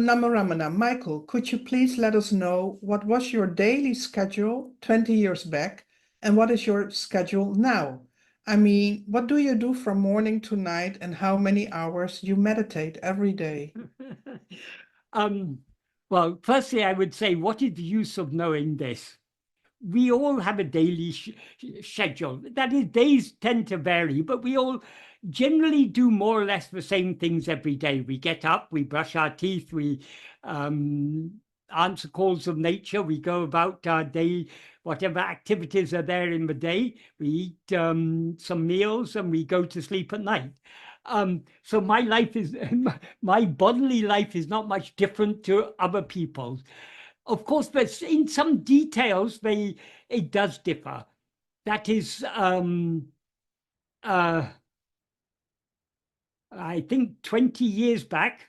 Ramana, Michael, could you please let us know what was your daily schedule 20 years back and what is your schedule now? I mean, what do you do from morning to night and how many hours you meditate every day? Well, firstly, I would say, what is the use of knowing this? We all have a daily schedule. That is, days tend to vary, but we all generally do more or less the same things every day. We get up, we brush our teeth, we answer calls of nature, we go about our day, whatever activities are there in the day, we eat some meals and we go to sleep at night. So my life is, my bodily life is not much different to other people's. Of course, but in some details, it does differ. That is, I think 20 years back,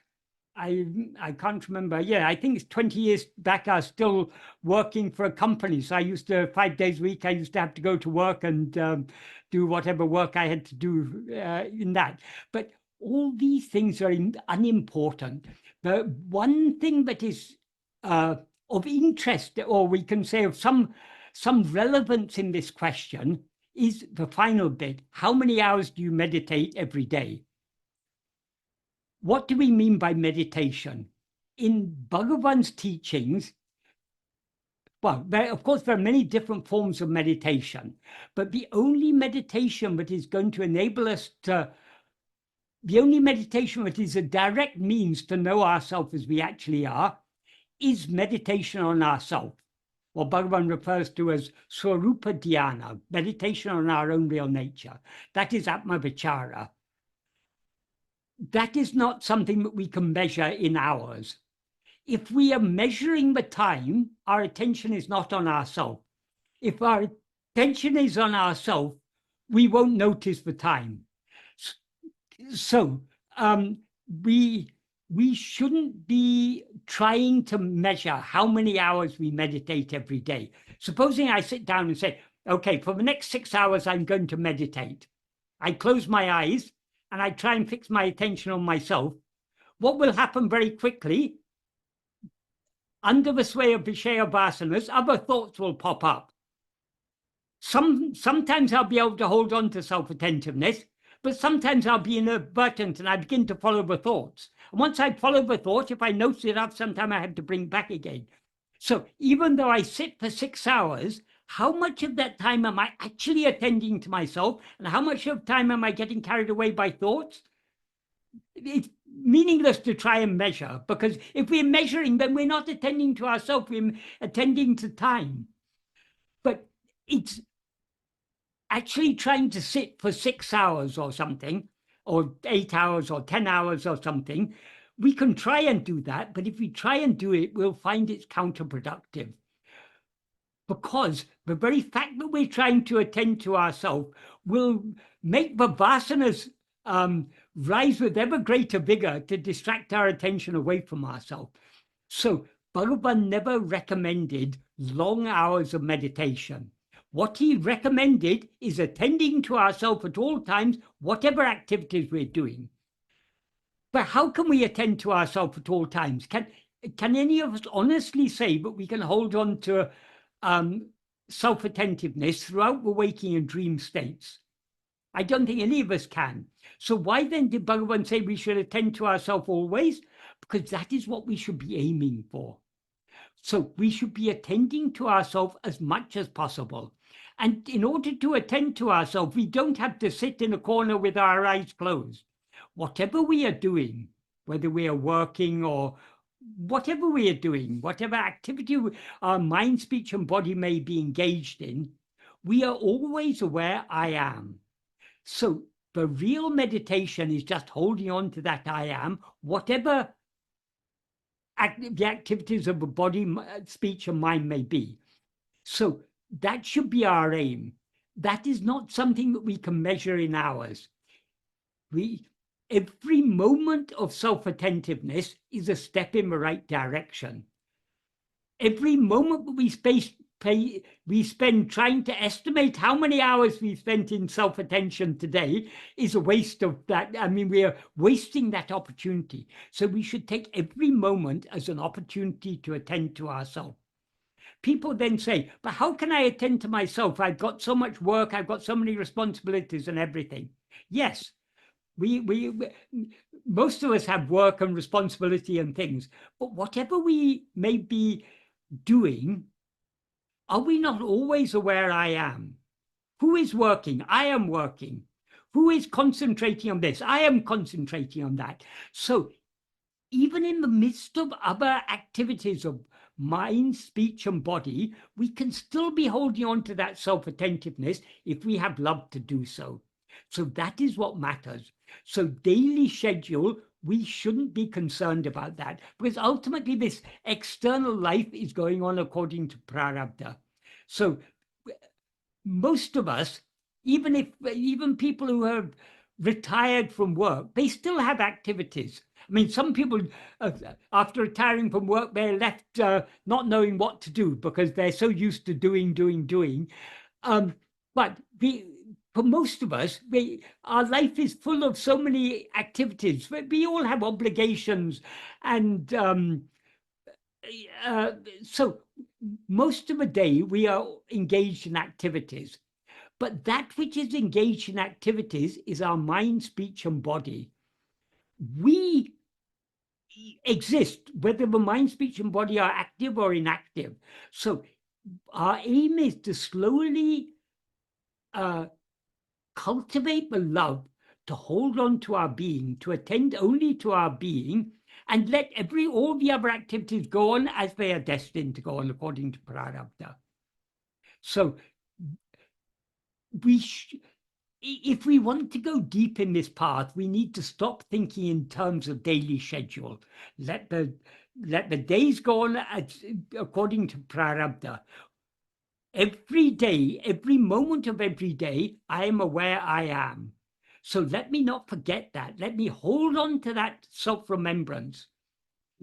I can't remember. Yeah, I think it's 20 years back, I was still working for a company. So I used to, 5 days a week, I used to have to go to work and do whatever work I had to do in that. But all these things are unimportant. The one thing that is of interest, or we can say of some relevance in this question, is the final bit. How many hours do you meditate every day? What do we mean by meditation? In Bhagavan's teachings, well, of course, there are many different forms of meditation, but the only meditation that is going to enable us to, the only meditation that is a direct means to know ourselves as we actually are, is meditation on ourself, what Bhagavan refers to as Swarupa Dhyana, meditation on our own real nature. That is Atma-vichara. That is not something that we can measure in hours. If we are measuring the time, our attention is not on ourselves. If our attention is on ourselves, we won't notice the time. So we shouldn't be trying to measure how many hours we meditate every day. Supposing I sit down and say, okay, for the next 6 hours, I'm going to meditate. I close my eyes and I try and fix my attention on myself. What will happen very quickly, under the sway of Vishaya Vasanas, other thoughts will pop up. Sometimes I'll be able to hold on to self-attentiveness, but sometimes I'll be inadvertent and I begin to follow the thoughts. And once I follow the thought, if I notice it up, sometime I have to bring back again. So even though I sit for 6 hours, how much of that time am I actually attending to myself? And how much of time am I getting carried away by thoughts? It's meaningless to try and measure, because if we're measuring, then we're not attending to ourselves, we're attending to time. But it's actually trying to sit for 6 hours or something, or 8 hours or 10 hours or something. We can try and do that, but if we try and do it, we'll find it's counterproductive. Because the very fact that we're trying to attend to ourselves will make the vasanas rise with ever greater vigor to distract our attention away from ourselves. So Bhagavan never recommended long hours of meditation. What he recommended is attending to ourselves at all times, whatever activities we're doing. But how can we attend to ourselves at all times? Can any of us honestly say that we can hold on to self-attentiveness throughout the waking and dream states? I don't think any of us can. So why then did Bhagavan say we should attend to ourselves always? Because that is what we should be aiming for. So we should be attending to ourselves as much as possible. And in order to attend to ourselves, we don't have to sit in a corner with our eyes closed. Whatever we are doing, whether we are working or whatever we are doing, whatever activity our mind, speech, and body may be engaged in, we are always aware, I am. So the real meditation is just holding on to that I am, whatever the activities of the body, speech, and mind may be. So that should be our aim. That is not something that we can measure in hours. Every moment of self-attentiveness is a step in the right direction. Every moment that we we spend trying to estimate how many hours we spent in self-attention today is a waste of that. I mean, we are wasting that opportunity. So we should take every moment as an opportunity to attend to ourselves. People then say, but how can I attend to myself? I've got so much work, I've got so many responsibilities and everything. Yes, we most of us have work and responsibility and things, but whatever we may be doing, are we not always aware I am? Who is working? I am working. Who is concentrating on this? I am concentrating on that. So even in the midst of other activities of mind, speech, and body, we can still be holding on to that self-attentiveness if we have love to do so. So that is what matters. So daily schedule, we shouldn't be concerned about that, because ultimately this external life is going on according to prarabdha. So most of us, even people who have retired from work, they still have activities. I mean, some people, after retiring from work, they're left not knowing what to do because they're so used to doing. But for most of us, our life is full of so many activities. We all have obligations, and so most of the day we are engaged in activities. But that which is engaged in activities is our mind, speech, and body. We exist whether the mind, speech, and body are active or inactive. So our aim is to slowly cultivate the love to hold on to our being, to attend only to our being, and let all the other activities go on as they are destined to go on according to prarabdha. So if we want to go deep in this path, we need to stop thinking in terms of daily schedule. Let the days go on according to prarabdha. Every day, every moment of every day, I am aware I am. So let me not forget that. Let me hold on to that self-remembrance.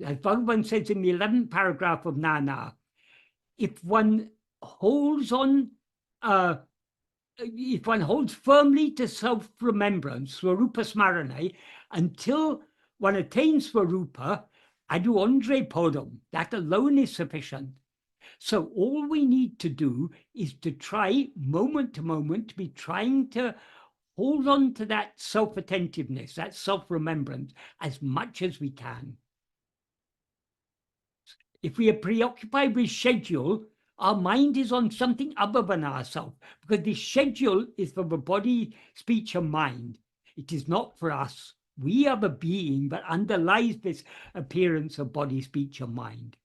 As Bhagavan says in the 11th paragraph of Nana, if one holds on, if one holds firmly to self-remembrance, Swarupa Smarana, until one attains Swarupa, Adu Andre Podam, that alone is sufficient. So all we need to do is to try moment to moment to be trying to hold on to that self-attentiveness, that self-remembrance as much as we can. If we are preoccupied with schedule, our mind is on something other than ourselves, because the schedule is for the body, speech, and mind. It is not for us. We are the being that underlies this appearance of body, speech, and mind.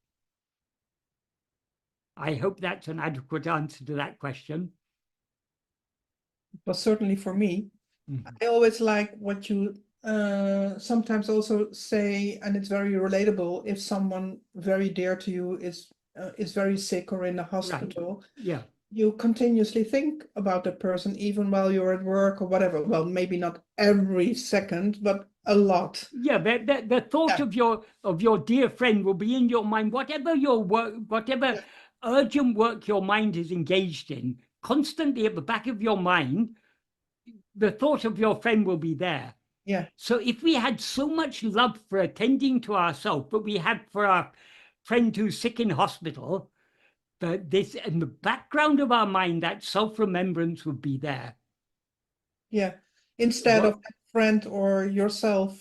I hope that's an adequate answer to that question. It was certainly for me. Mm-hmm. I always like what you sometimes also say, and it's very relatable, if someone very dear to you is very sick or in a hospital. Right. Yeah. You continuously think about the person, even while you're at work or whatever. Well, maybe not every second, but a lot. Yeah, the thought of your dear friend will be in your mind, whatever your work, whatever urgent work your mind is engaged in, constantly at the back of your mind, the thought of your friend will be there. Yeah. So if we had so much love for attending to ourselves, but we had for our friend who's sick in hospital, this in the background of our mind, that self-remembrance would be there. Yeah. Instead of that friend or yourself,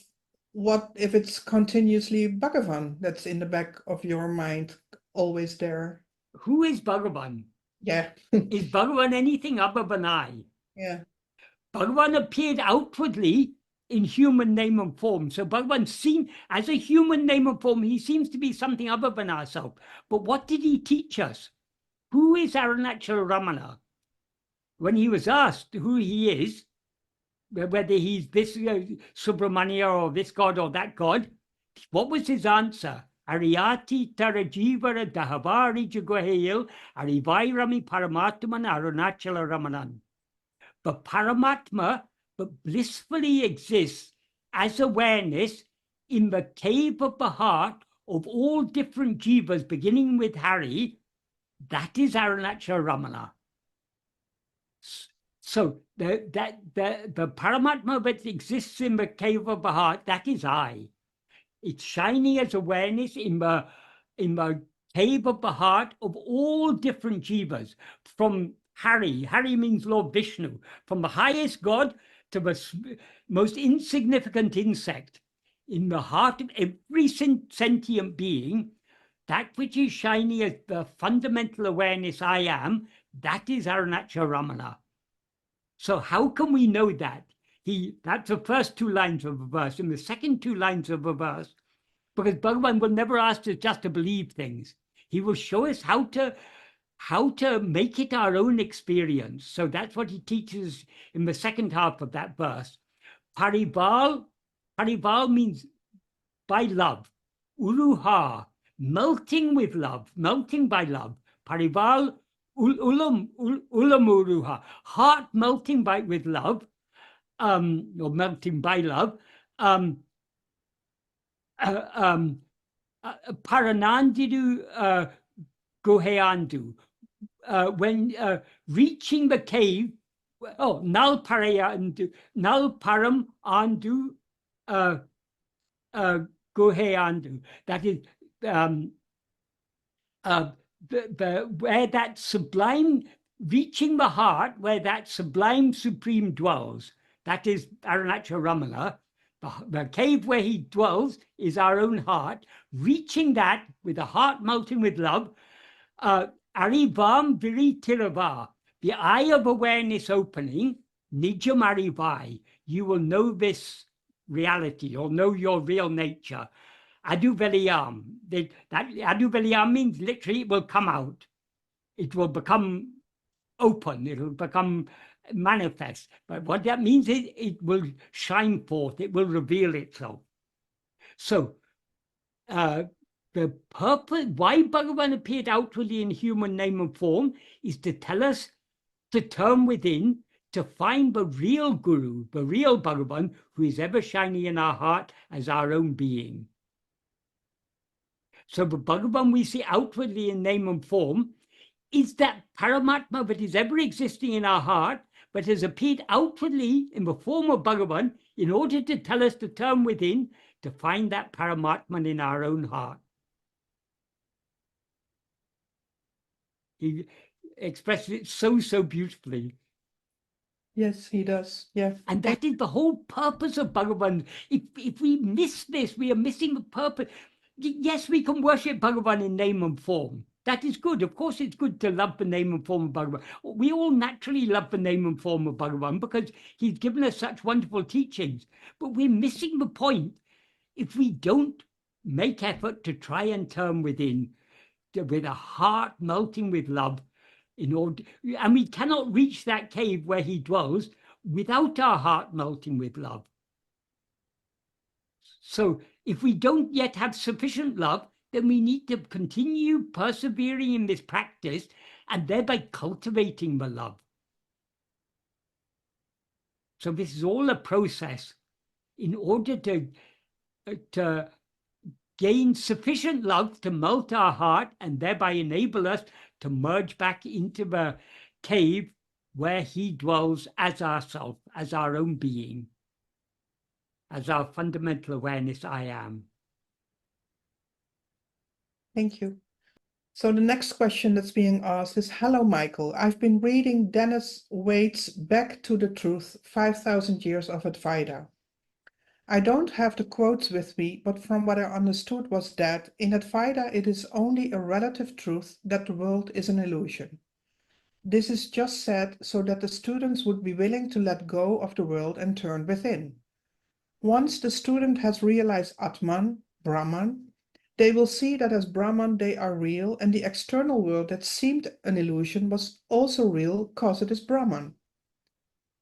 what if it's continuously Bhagavan that's in the back of your mind, always there? Who is Bhagavan? Yeah. Is Bhagavan anything other than I? Yeah. Bhagavan appeared outwardly in human name and form. So Bhagavan seen as a human name and form, he seems to be something other than ourselves. But what did he teach us? Who is Arunachala Ramana? When he was asked who he is, whether he's this Subramanya or this God or that God, what was his answer? Ariyati Tarajivara Dahavari Jugohail Arivairami Paramatman Arunachala Ramanan. But Paramatma but blissfully exists as awareness in the cave of the heart of all different jivas, beginning with Hari, that is Arunachala Ramana. So the Paramatma that exists in the cave of the heart, that is I. It's shining as awareness in the cave of the heart of all different jivas, from Hari. Hari means Lord Vishnu, from the highest God to the most insignificant insect. In the heart of every sentient being, that which is shining as the fundamental awareness I am, that is Arunachala Ramana. So how can we know that? That's the first two lines of a verse. In the second two lines of a verse, because Bhagavan will never ask us just to believe things. He will show us how to make it our own experience. So that's what he teaches in the second half of that verse. Parival means by love. Uruha, melting with love, melting by love. Parival ulamuruha, heart melting with love, or melting by love. Paranandidu Guheandu. When reaching the cave, Nal Param Andu Guheandu. That is where that sublime, reaching the heart, where that sublime supreme dwells. That is Arunachala Ramana. The cave where he dwells is our own heart. Reaching that with a heart melting with love, Arivam Viri Tirava, the eye of awareness opening, Nijam Arivai, you will know this reality, or know your real nature. Adu Veliyam. That Adu Veliyam means literally it will come out. It will become open. It will become manifest. But what that means is it will shine forth. It will reveal itself. So the purpose, why Bhagavan appeared outwardly in human name and form, is to tell us to turn within, to find the real Guru, the real Bhagavan, who is ever shining in our heart as our own being. So the Bhagavan we see outwardly in name and form is that Paramatma that is ever existing in our heart, but has appeared outwardly in the form of Bhagavan in order to tell us to turn within, to find that Paramatma in our own heart. He expresses it so beautifully. Yes, he does. Yeah. And that is the whole purpose of Bhagavan. If we miss this, we are missing the purpose. Yes, we can worship Bhagavan in name and form. That is good. Of course, it's good to love the name and form of Bhagavan. We all naturally love the name and form of Bhagavan because he's given us such wonderful teachings. But we're missing the point if we don't make effort to try and turn within, with a heart melting with love, and we cannot reach that cave where he dwells without our heart melting with love. So if we don't yet have sufficient love, then we need to continue persevering in this practice and thereby cultivating the love. So this is all a process in order to gain sufficient love to melt our heart and thereby enable us to merge back into the cave where he dwells as ourself, as our own being, as our fundamental awareness I am. Thank you. So the next question that's being asked is, hello, Michael. I've been reading Dennis Wade's Back to the Truth, 5,000 Years of Advaita. I don't have the quotes with me, but from what I understood was that in Advaita it is only a relative truth that the world is an illusion. This is just said so that the students would be willing to let go of the world and turn within. Once the student has realized Atman, Brahman, they will see that as Brahman they are real, and the external world that seemed an illusion was also real because it is Brahman.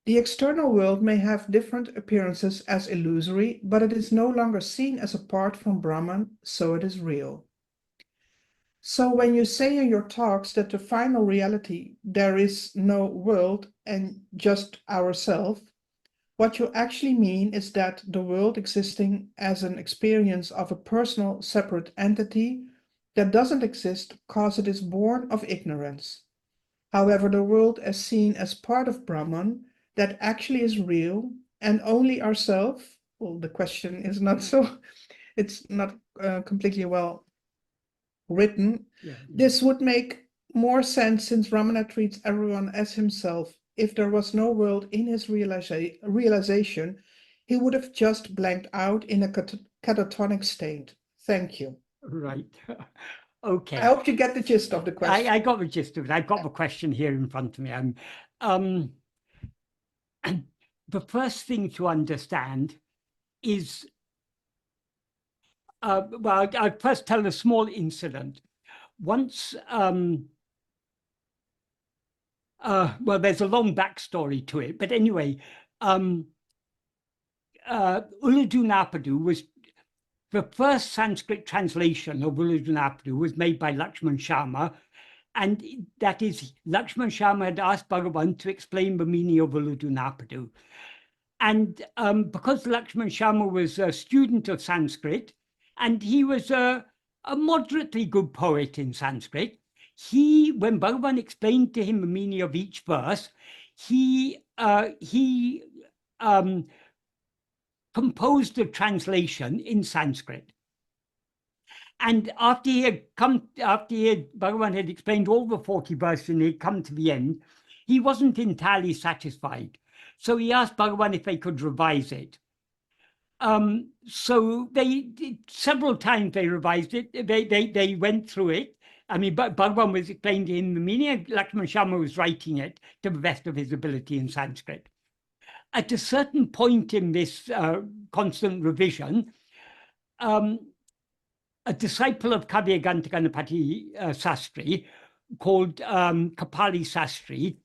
The external world may have different appearances as illusory, but it is no longer seen as apart from Brahman, so it is real. So when you say in your talks that the final reality, there is no world and just ourself, what you actually mean is that the world existing as an experience of a personal separate entity that doesn't exist because it is born of ignorance. However, the world as seen as part of Brahman, that actually is real, and only ourself, well, the question is not so, it's not completely well written. Yeah. This would make more sense since Ramana treats everyone as himself. If there was no world in his realization, he would have just blanked out in a catatonic state. Thank you. Right. I Okay. hope you get the gist of the question. I got the gist of it. I've got the question here in front of me. The first thing to understand is, well, I'll first tell a small incident. Once, well, there's a long backstory to it, but anyway, Uḻḷadu Nāṛpadu was the first Sanskrit translation of Uļḷadu Nāṛpadu was made by Lakshman Sharma, and that is, Lakshman Sharma had asked Bhagavan to explain the meaning of Uļḷadu Nāṛpadu. And because Lakshman Sharma was a student of Sanskrit, and he was a moderately good poet in Sanskrit, when Bhagavan explained to him the meaning of each verse, he composed a translation in Sanskrit. And after Bhagavan had explained all the 40 verses and he'd come to the end, he wasn't entirely satisfied. So he asked Bhagavan if they could revise it. So several times they revised it. They went through it. I mean, Bhagavan was explaining to him the meaning. Lakshman Sharma was writing it to the best of his ability in Sanskrit. At a certain point in this constant revision, a disciple of Kavyaganta Ganapati Sastri called Kapali Sastri,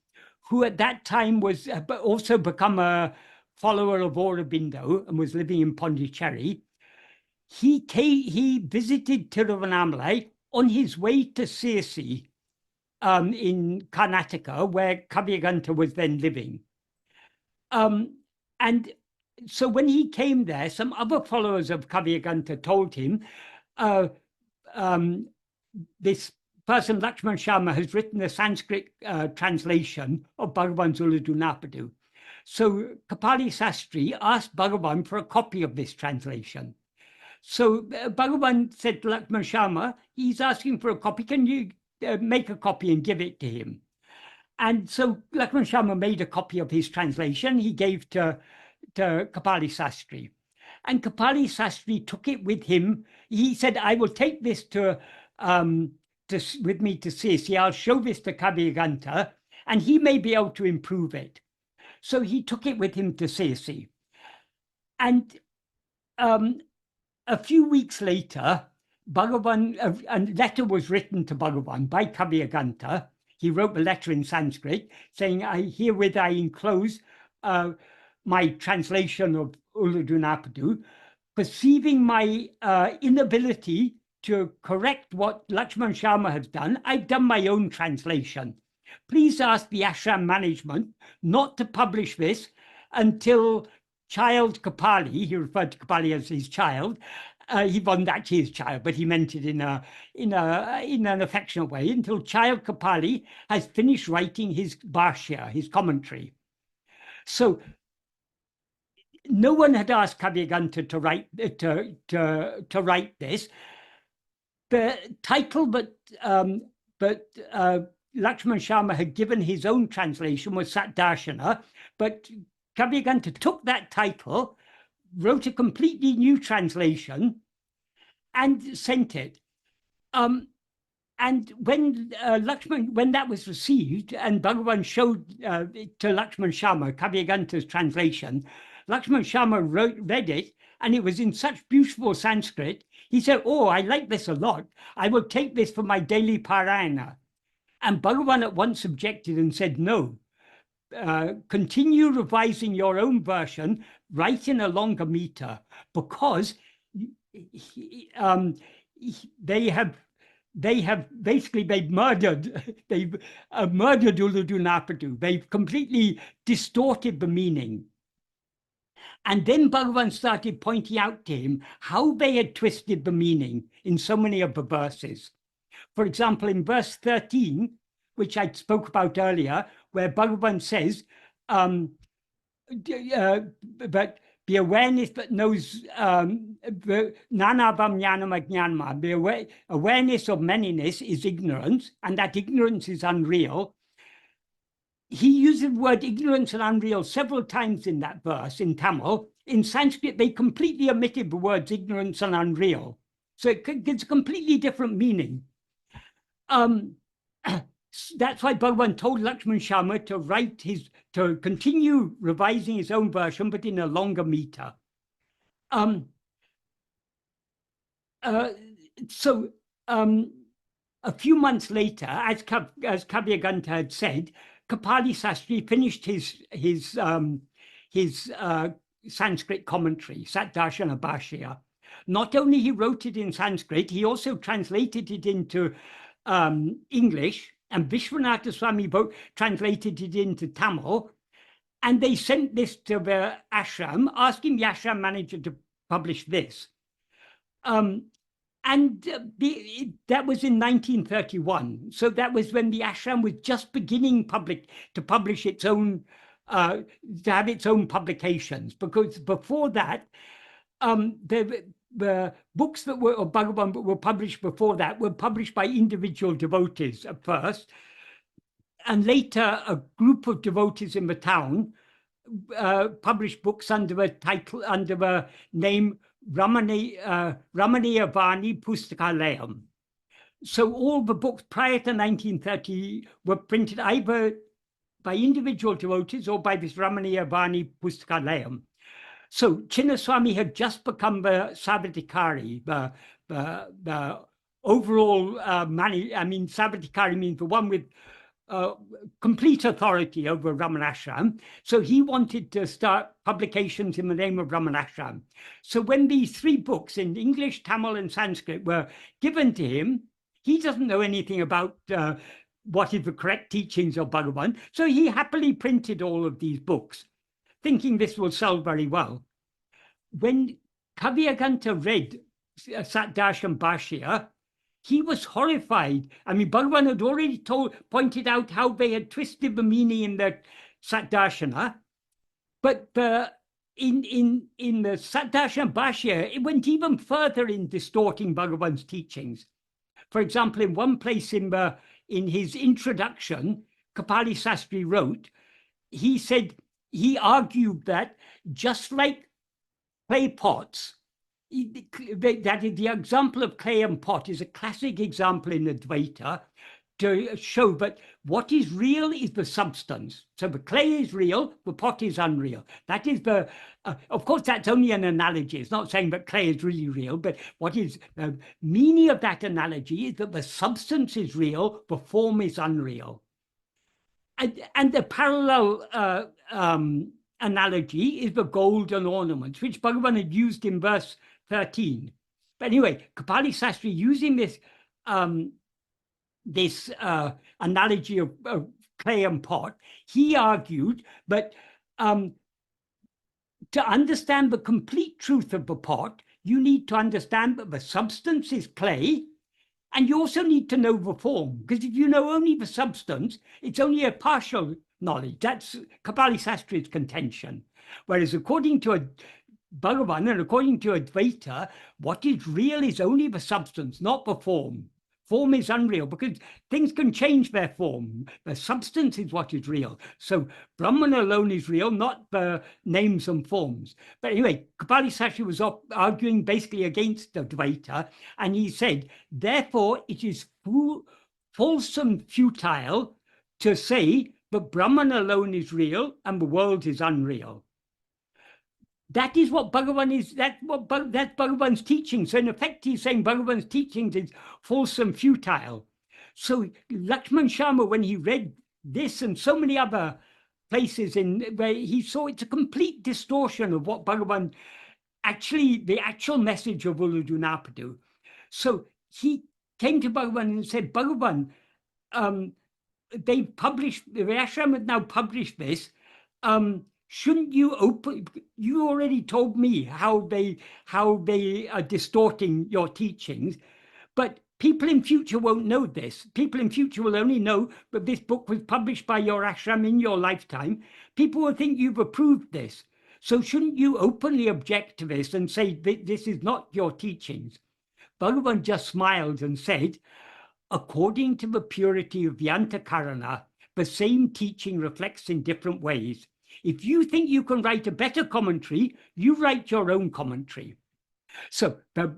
who at that time was also become a follower of Aurobindo and was living in Pondicherry, he visited Tiruvannamalai on his way to Sirsi in Karnataka, where Kavyaganta was then living. And so when he came there, some other followers of Kavyaganta told him, this person, Lakshman Sharma, has written a Sanskrit translation of Bhagavan's Uļḷadu Nāṛpadu. So Kapali Sastri asked Bhagavan for a copy of this translation. So Bhagavan said to Lakshman Sharma, he's asking for a copy, can you make a copy and give it to him? And so Lakshman Sharma made a copy of his translation, he gave to Kapali Sastri. And Kapali Sastri took it with him. He said, I will take this with me to Sirsi. I'll show this to Kavyaganta, and he may be able to improve it. So he took it with him to Sirsi. And a few weeks later, Bhagavan, a letter was written to Bhagavan by Kavyaganta. He wrote the letter in Sanskrit saying, herewith I enclose my translation of Uļḷadu Nāṛpadu, perceiving my inability to correct what Lakshman Sharma has done, I've done my own translation. Please ask the ashram management not to publish this until child Kapali, he referred to Kapali as his child, he wasn't actually his child, but he meant it in an affectionate way, until child Kapali has finished writing his bhashya, his commentary. So no one had asked Kavyaganta to write this. The title, but Lakshman Sharma had given his own translation was Satdarshana, but Kavyaganta took that title, wrote a completely new translation, and sent it. And when that was received, and Bhagavan showed to Lakshman Sharma Kavyaganta's translation, Lakshman Sharma read it, and it was in such beautiful Sanskrit. He said, "Oh, I like this a lot. I will take this for my daily parayana." And Bhagavan at once objected and said, "No, continue revising your own version, write in a longer meter, because they've murdered Uļḷadu Nāṛpadu. They've completely distorted the meaning." And then Bhagavan started pointing out to him how they had twisted the meaning in so many of the verses. For example, in verse 13, which I spoke about earlier, where Bhagavan says, but the awareness that knows nanavam jnanam ajnanam, the awareness of manyness is ignorance, and that ignorance is unreal. He uses the word ignorance and unreal several times in that verse in Tamil. In Sanskrit, they completely omitted the words ignorance and unreal. So it gives a completely different meaning. That's why Bhagavan told Lakshman Sharma to continue revising his own version, but in a longer meter. A few months later, as Kavyaganta had said, Kapali Sastri finished his Sanskrit commentary, Satdarshana Bhashya. Not only he wrote it in Sanskrit, he also translated it into English, and Vishwanatha Swami translated it into Tamil. And they sent this to the ashram, asking the ashram manager to publish this. That was in 1931. So that was when the ashram was just beginning to publish its own, to have its own publications. Because before that, the books that were of Bhagavan that were published before that were published by individual devotees at first. And later, a group of devotees in the town published books under the name Ramana Vani Pustakalayam. So all the books prior to 1930 were printed either by individual devotees or by this Ramana Vani Pustakalayam. So Chinnaswamy had just become the Sabbatikari, the overall Sabbatikari means the one with complete authority over Ramanashram. So he wanted to start publications in the name of Ramanashram. So when these three books in English, Tamil, and Sanskrit were given to him, he doesn't know anything about what is the correct teachings of Bhagavan. So he happily printed all of these books, thinking this will sell very well. When Kavyaganta read Satdarshana Bhashya, he was horrified. I mean, Bhagavan had already pointed out how they had twisted the meaning in the Satdarshana, but in the Satdarshana Bhashya, it went even further in distorting Bhagavan's teachings. For example, in one place in his introduction, Kapali Sastri wrote, he argued that just like clay pots, that is the example of clay and pot is a classic example in Advaita to show that what is real is the substance. So the clay is real, the pot is unreal. That is of course, that's only an analogy. It's not saying that clay is really real, but what is the meaning of that analogy is that the substance is real, the form is unreal. And the parallel analogy is the golden ornaments, which Bhagavan had used in verse 13. But anyway, Kapali Sastri, using this analogy of clay and pot, he argued that to understand the complete truth of the pot, you need to understand that the substance is clay, and you also need to know the form, because if you know only the substance, it's only a partial knowledge. That's Kapali Sastri's contention. Whereas according to Bhagavan and according to Advaita, what is real is only the substance, not the form. Form is unreal because things can change their form. The substance is what is real. So Brahman alone is real, not the names and forms. But anyway, Kapali Sastri was arguing basically against Advaita, and he said, therefore, it is false and futile to say that Brahman alone is real and the world is unreal. That is what Bhagavan is, that's Bhagavan's teaching. So in effect, he's saying Bhagavan's teachings is false and futile. So Lakshman Sharma, when he read this and so many other places where he saw it's a complete distortion of what Bhagavan, the actual message of Uḻḷadu Nāṛpadu. So he came to Bhagavan and said, Bhagavan, the ashram had now published this, shouldn't you open? You already told me how they are distorting your teachings, but people in future won't know this. People in future will only know that this book was published by your ashram in your lifetime. People will think you've approved this. So shouldn't you openly object to this and say this is not your teachings? Bhagavan just smiled and said, according to the purity of the antakarana, the same teaching reflects in different ways. If you think you can write a better commentary, you write your own commentary. So the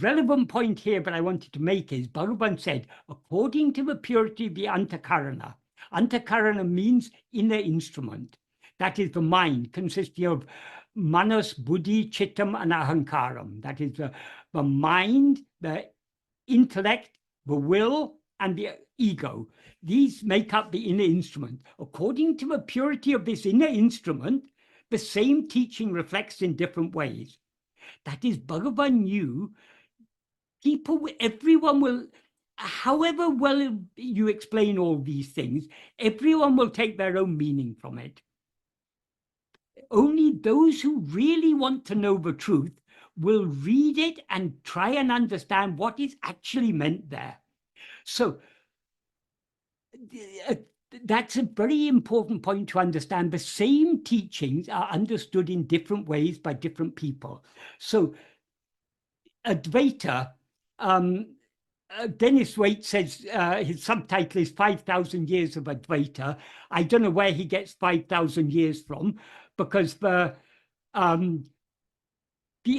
relevant point here that I wanted to make is Bhagavan said, according to the purity of the antakarana. Antakarana means inner instrument. That is the mind, consisting of manas, buddhi, chittam, and ahankaram. That is the mind, the intellect, the will, and the ego. These make up the inner instrument. According to the purity of this inner instrument, the same teaching reflects in different ways. That is, Bhagavan knew everyone will, however well you explain all these things, everyone will take their own meaning from it. Only those who really want to know the truth will read it and try and understand what is actually meant there. So that's a very important point to understand. The same teachings are understood in different ways by different people. So Advaita, Dennis Waite says his subtitle is 5,000 Years of Advaita. I don't know where he gets 5,000 years from, because the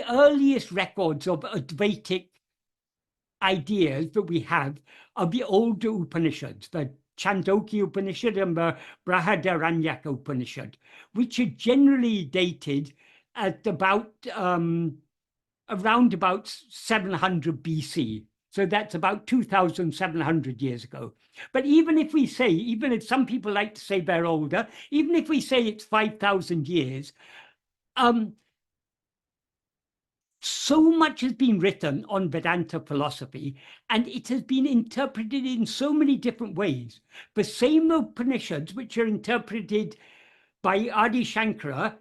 earliest records of Advaitic ideas that we have are the older Upanishads, the Chandogya Upanishad and the Brihadaranyaka Upanishad, which are generally dated at about around about 700 BC. So that's about 2,700 years ago. But even if we say, even if some people like to say they're older, even if we say it's 5,000 years, so much has been written on Vedanta philosophy, and it has been interpreted in so many different ways. The same Upanishads, which are interpreted by Adi Shankara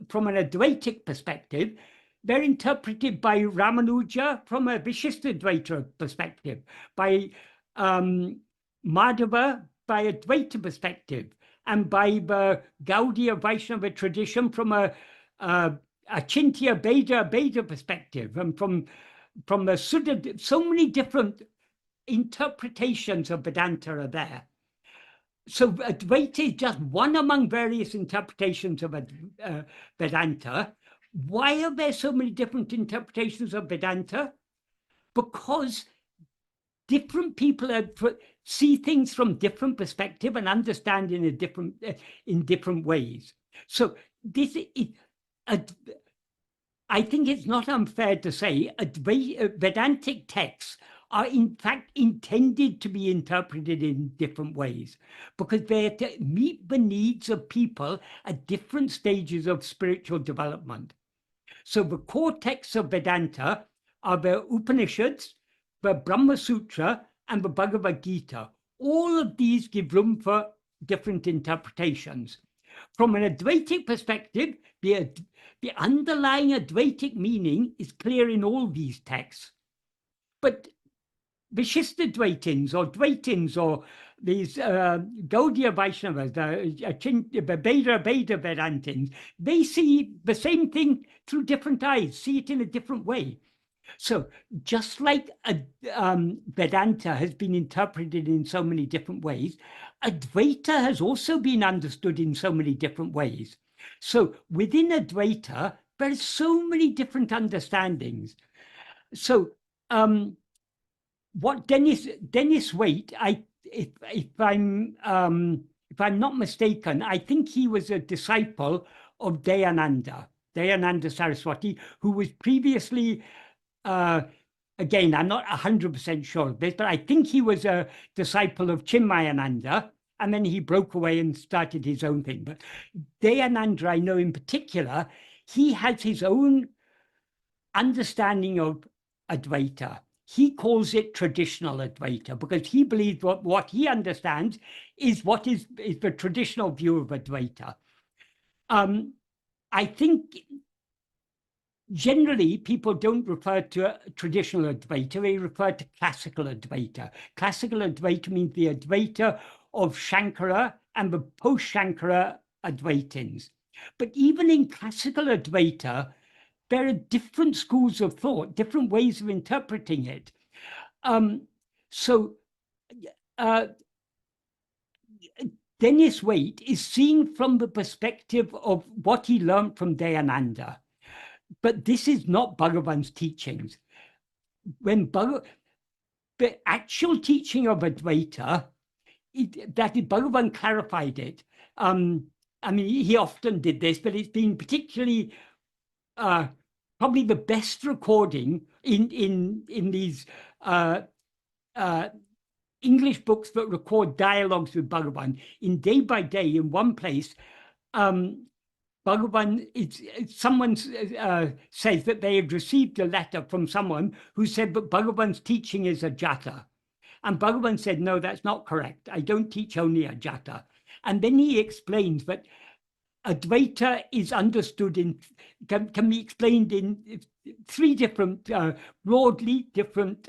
from an Advaitic perspective, they're interpreted by Ramanuja from a Vishishtadvaita perspective, by Madhava by a Dvaita perspective, and by the Gaudiya Vaishnava tradition from a Achintya Beda perspective, and from the Suddha. So many different interpretations of Vedanta are there. So Advaita is just one among various interpretations of Vedanta. Why are there so many different interpretations of Vedanta? Because different people see things from different perspective and understand in different ways. So this is, I think it's not unfair to say Vedantic texts are in fact intended to be interpreted in different ways, because they're to meet the needs of people at different stages of spiritual development. So the core texts of Vedanta are the Upanishads, the Brahma Sutra, and the Bhagavad Gita. All of these give room for different interpretations. From an Advaitic perspective, the underlying Advaitic meaning is clear in all these texts. But Vishishtadvaitins or Dvaitins or these Gaudiya Vaishnavas, the Beda Vedantins, they see the same thing through different eyes, see it in a different way. So just like Vedanta has been interpreted in so many different ways, Advaita has also been understood in so many different ways. So within Advaita, there are so many different understandings. So what Dennis Waite, if I'm not mistaken, I think he was a disciple of Dayananda Saraswati, who was previously, again, I'm not 100% sure of this, but I think he was a disciple of Chinmayananda, and then he broke away and started his own thing. But Dayananda, I know in particular, he has his own understanding of Advaita. He calls it traditional Advaita because he believes what he understands is what is the traditional view of Advaita. I think generally, people don't refer to traditional Advaita, they refer to classical Advaita. Classical Advaita means the Advaita of Shankara and the post-Shankara Advaitins. But even in classical Advaita, there are different schools of thought, different ways of interpreting it. Dennis Waite is seeing from the perspective of what he learned from Dayananda. But this is not Bhagavan's teachings. The actual teaching of Advaita, Bhagavan clarified it. I mean, he often did this, but it's been particularly probably the best recording in these English books that record dialogues with Bhagavan. In Day by Day, in one place, Bhagavan, someone says that they had received a letter from someone who said that Bhagavan's teaching is ajata. And Bhagavan said, no, that's not correct. I don't teach only ajata. And then he explains that Advaita is understood can be explained in three different, broadly different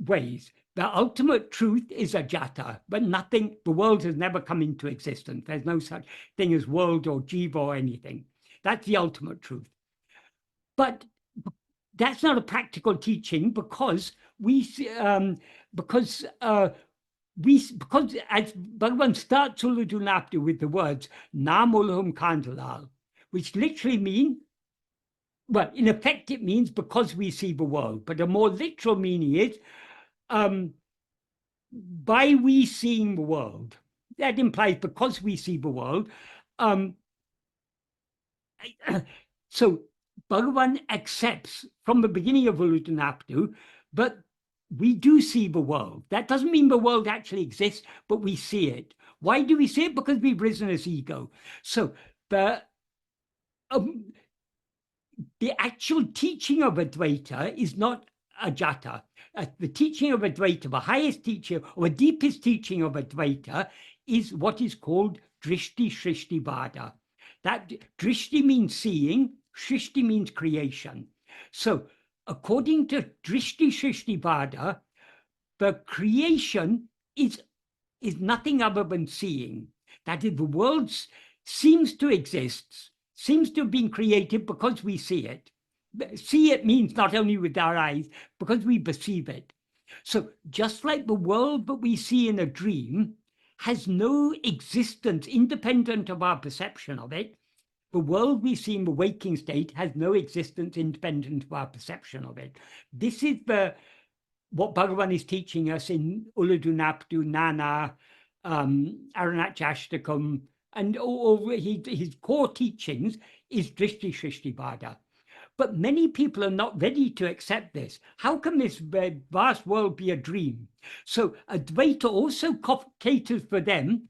ways. The ultimate truth is ajata, but nothing, the world has never come into existence. There's no such thing as world or jiva or anything. That's the ultimate truth. But that's not a practical teaching because because as Bhagavan starts Uḻḷadu Nāṛpadu with the words Namulhum Kandalal, which literally mean, well, in effect, it means because we see the world, but a more literal meaning is by we seeing the world. That implies because we see the world. So Bhagavan accepts from the beginning of Uḻḷadu Nāṛpadu, but we do see the world. That doesn't mean the world actually exists, but we see it. Why do we see it? Because we've risen as ego. So the actual teaching of Advaita is not ajata. The teaching of Advaita, the highest teaching or the deepest teaching of Advaita is what is called drishti shrishti vada. That drishti means seeing, shrishti means creation. So according to drishti shrishti vada, the creation is nothing other than seeing. That is, the world seems to exist, seems to have been created because we see it. See it means not only with our eyes, because we perceive it. So just like the world that we see in a dream has no existence independent of our perception of it, the world we see in the waking state has no existence independent of our perception of it. This is what Bhagavan is teaching us in Uḻḷadu Nāṛpadu, Nana, Aranachashtakam, and all his core teachings is drishti shrishti vada. But many people are not ready to accept this. How can this vast world be a dream? So Advaita also caters for them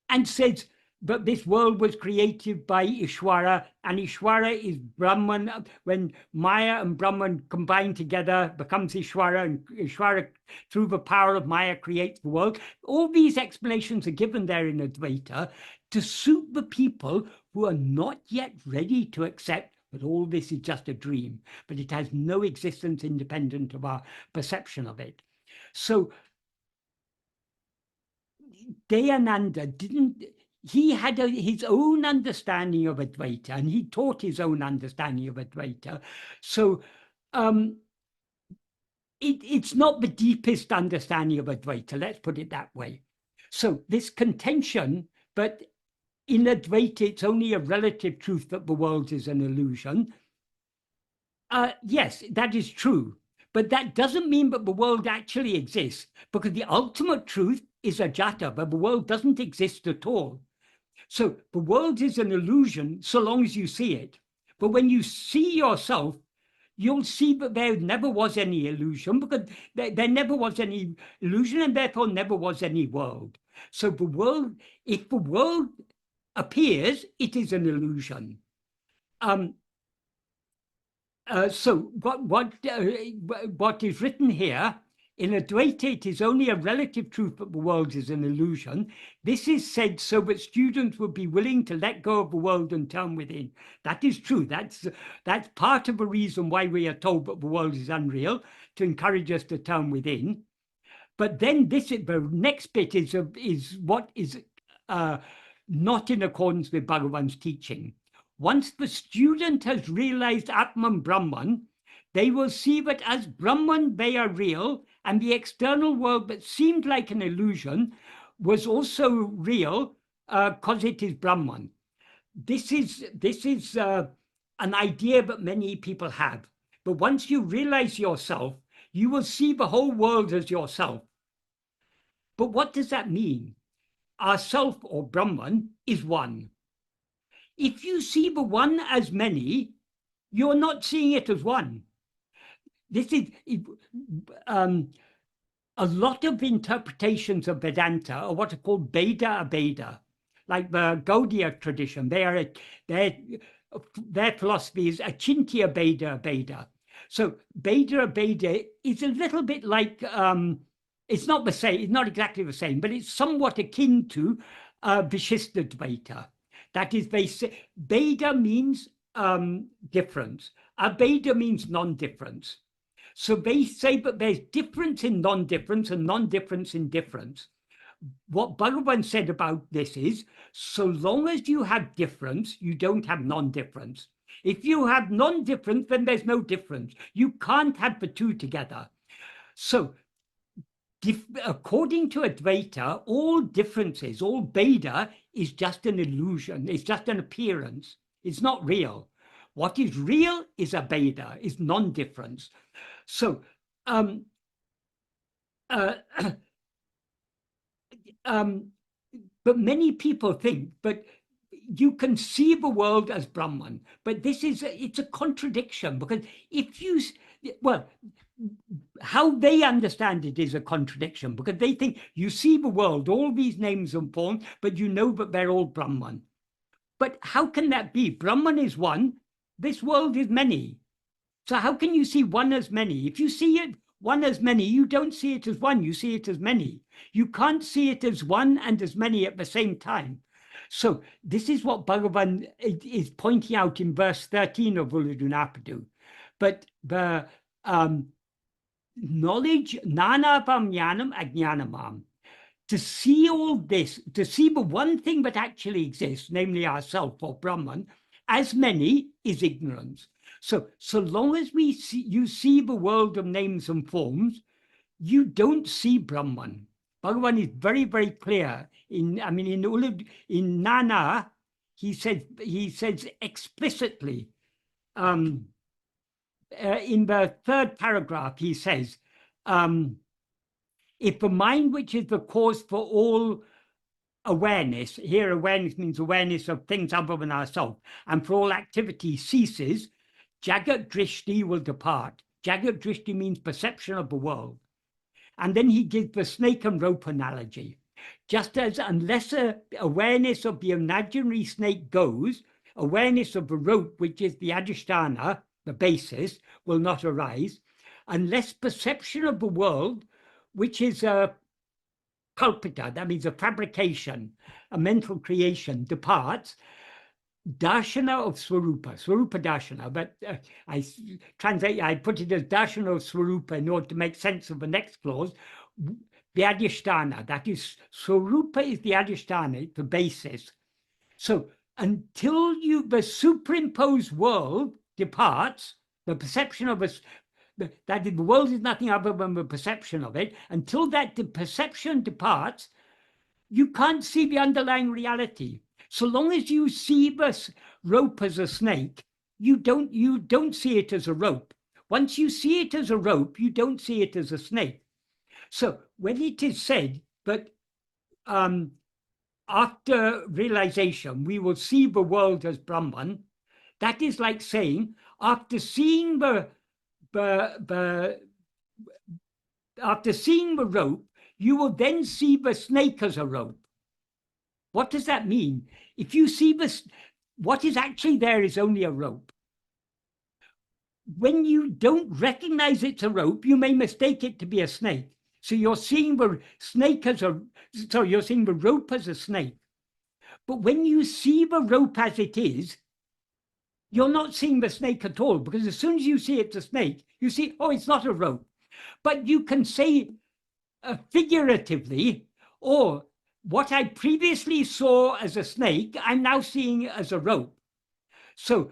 and says that this world was created by Ishwara, and Ishwara is Brahman. When Maya and Brahman combine together, becomes Ishwara, and Ishwara, through the power of Maya, creates the world. All these explanations are given there in Advaita to suit the people who are not yet ready to accept that all this is just a dream, but it has no existence independent of our perception of it. So Dayananda he had his own understanding of Advaita, and he taught his own understanding of Advaita. So it's not the deepest understanding of Advaita, let's put it that way. So this contention, but in Advaita, it's only a relative truth that the world is an illusion. Yes, that is true. But that doesn't mean that the world actually exists, because the ultimate truth is ajata, but the world doesn't exist at all. So the world is an illusion so long as you see it. But when you see yourself, you'll see that there never was any illusion, because there never was any illusion, and therefore never was any world. So the world, if the world appears, it is an illusion. So what is written here In Advaita, it is only a relative truth that the world is an illusion. This is said so that students would be willing to let go of the world and turn within. That is true. That's part of the reason why we are told that the world is unreal, to encourage us to turn within. But then the next bit is what is not in accordance with Bhagavan's teaching. Once the student has realized Atman Brahman, they will see that as Brahman they are real, and the external world that seemed like an illusion was also real because it is Brahman. This is an idea that many people have. But once you realize yourself, you will see the whole world as yourself. But what does that mean? Our self, or Brahman, is one. If you see the one as many, you're not seeing it as one. This is a lot of interpretations of Vedanta are what are called Beda Abeda, like the Gaudiya tradition. Their philosophy is Achintya Beda Abeda. So Beda Abeda is a little bit like, it's not the same, it's not exactly the same, but it's somewhat akin to Vishishtadvaita. That is, they say Beda means difference. Abeda means non-difference. So they say that there's difference in non-difference and non-difference in difference. What Bhagavan said about this is, so long as you have difference, you don't have non-difference. If you have non-difference, then there's no difference. You can't have the two together. So according to Advaita, all differences, all Beda is just an illusion. It's just an appearance. It's not real. What is real is Abeda, is non-difference. So, but many people think, but you can see the world as Brahman, but it's a contradiction, because if you, well, how they understand it is a contradiction, because they think you see the world, all these names and forms, but you know that they're all Brahman. But how can that be? Brahman is one, this world is many. So how can you see one as many? If you see it one as many, you don't see it as one, you see it as many. You can't see it as one and as many at the same time. So this is what Bhagavan is pointing out in verse 13 of Uḻḷadu Nāṛpadu. But the knowledge, nanapam jnanam ajnanamam, to see all this, to see the one thing that actually exists, namely ourself or Brahman, as many is ignorance. So long as you see the world of names and forms, you don't see Brahman. Bhagavan is very, very clear. In Nana, he says explicitly, in the third paragraph, he says, if the mind, which is the cause for all awareness, here awareness means awareness of things other than ourselves, and for all activity ceases, Jagat Drishti will depart. Jagat Drishti means perception of the world. And then he gives the snake and rope analogy. Just as unless awareness of the imaginary snake goes, awareness of the rope, which is the adhisthana, the basis, will not arise, unless perception of the world, which is a kalpita, that means a fabrication, a mental creation, departs, darshana of Swarupa darshana, but I put it as darshana of Swarupa in order to make sense of the next clause. The adhisthana, that is, Swarupa is the adhisthana, the basis. So until the superimposed world departs, the perception of us, that the world is nothing other than the perception of it, until that the perception departs, you can't see the underlying reality. So long as you see the rope as a snake, you don't see it as a rope. Once you see it as a rope, you don't see it as a snake. So when it is said that after realization we will see the world as Brahman, that is like saying after seeing the rope, you will then see the snake as a rope. What does that mean? If you see this, what is actually there is only a rope. when you don't recognize it's a rope, you may mistake it to be a snake. So you're seeing the snake as you're seeing the rope as a snake. But when you see the rope as it is, you're not seeing the snake at all, because as soon as you see it's a snake, you see, oh, it's not a rope. But you can say figuratively, or what I previously saw as a snake, I'm now seeing as a rope. So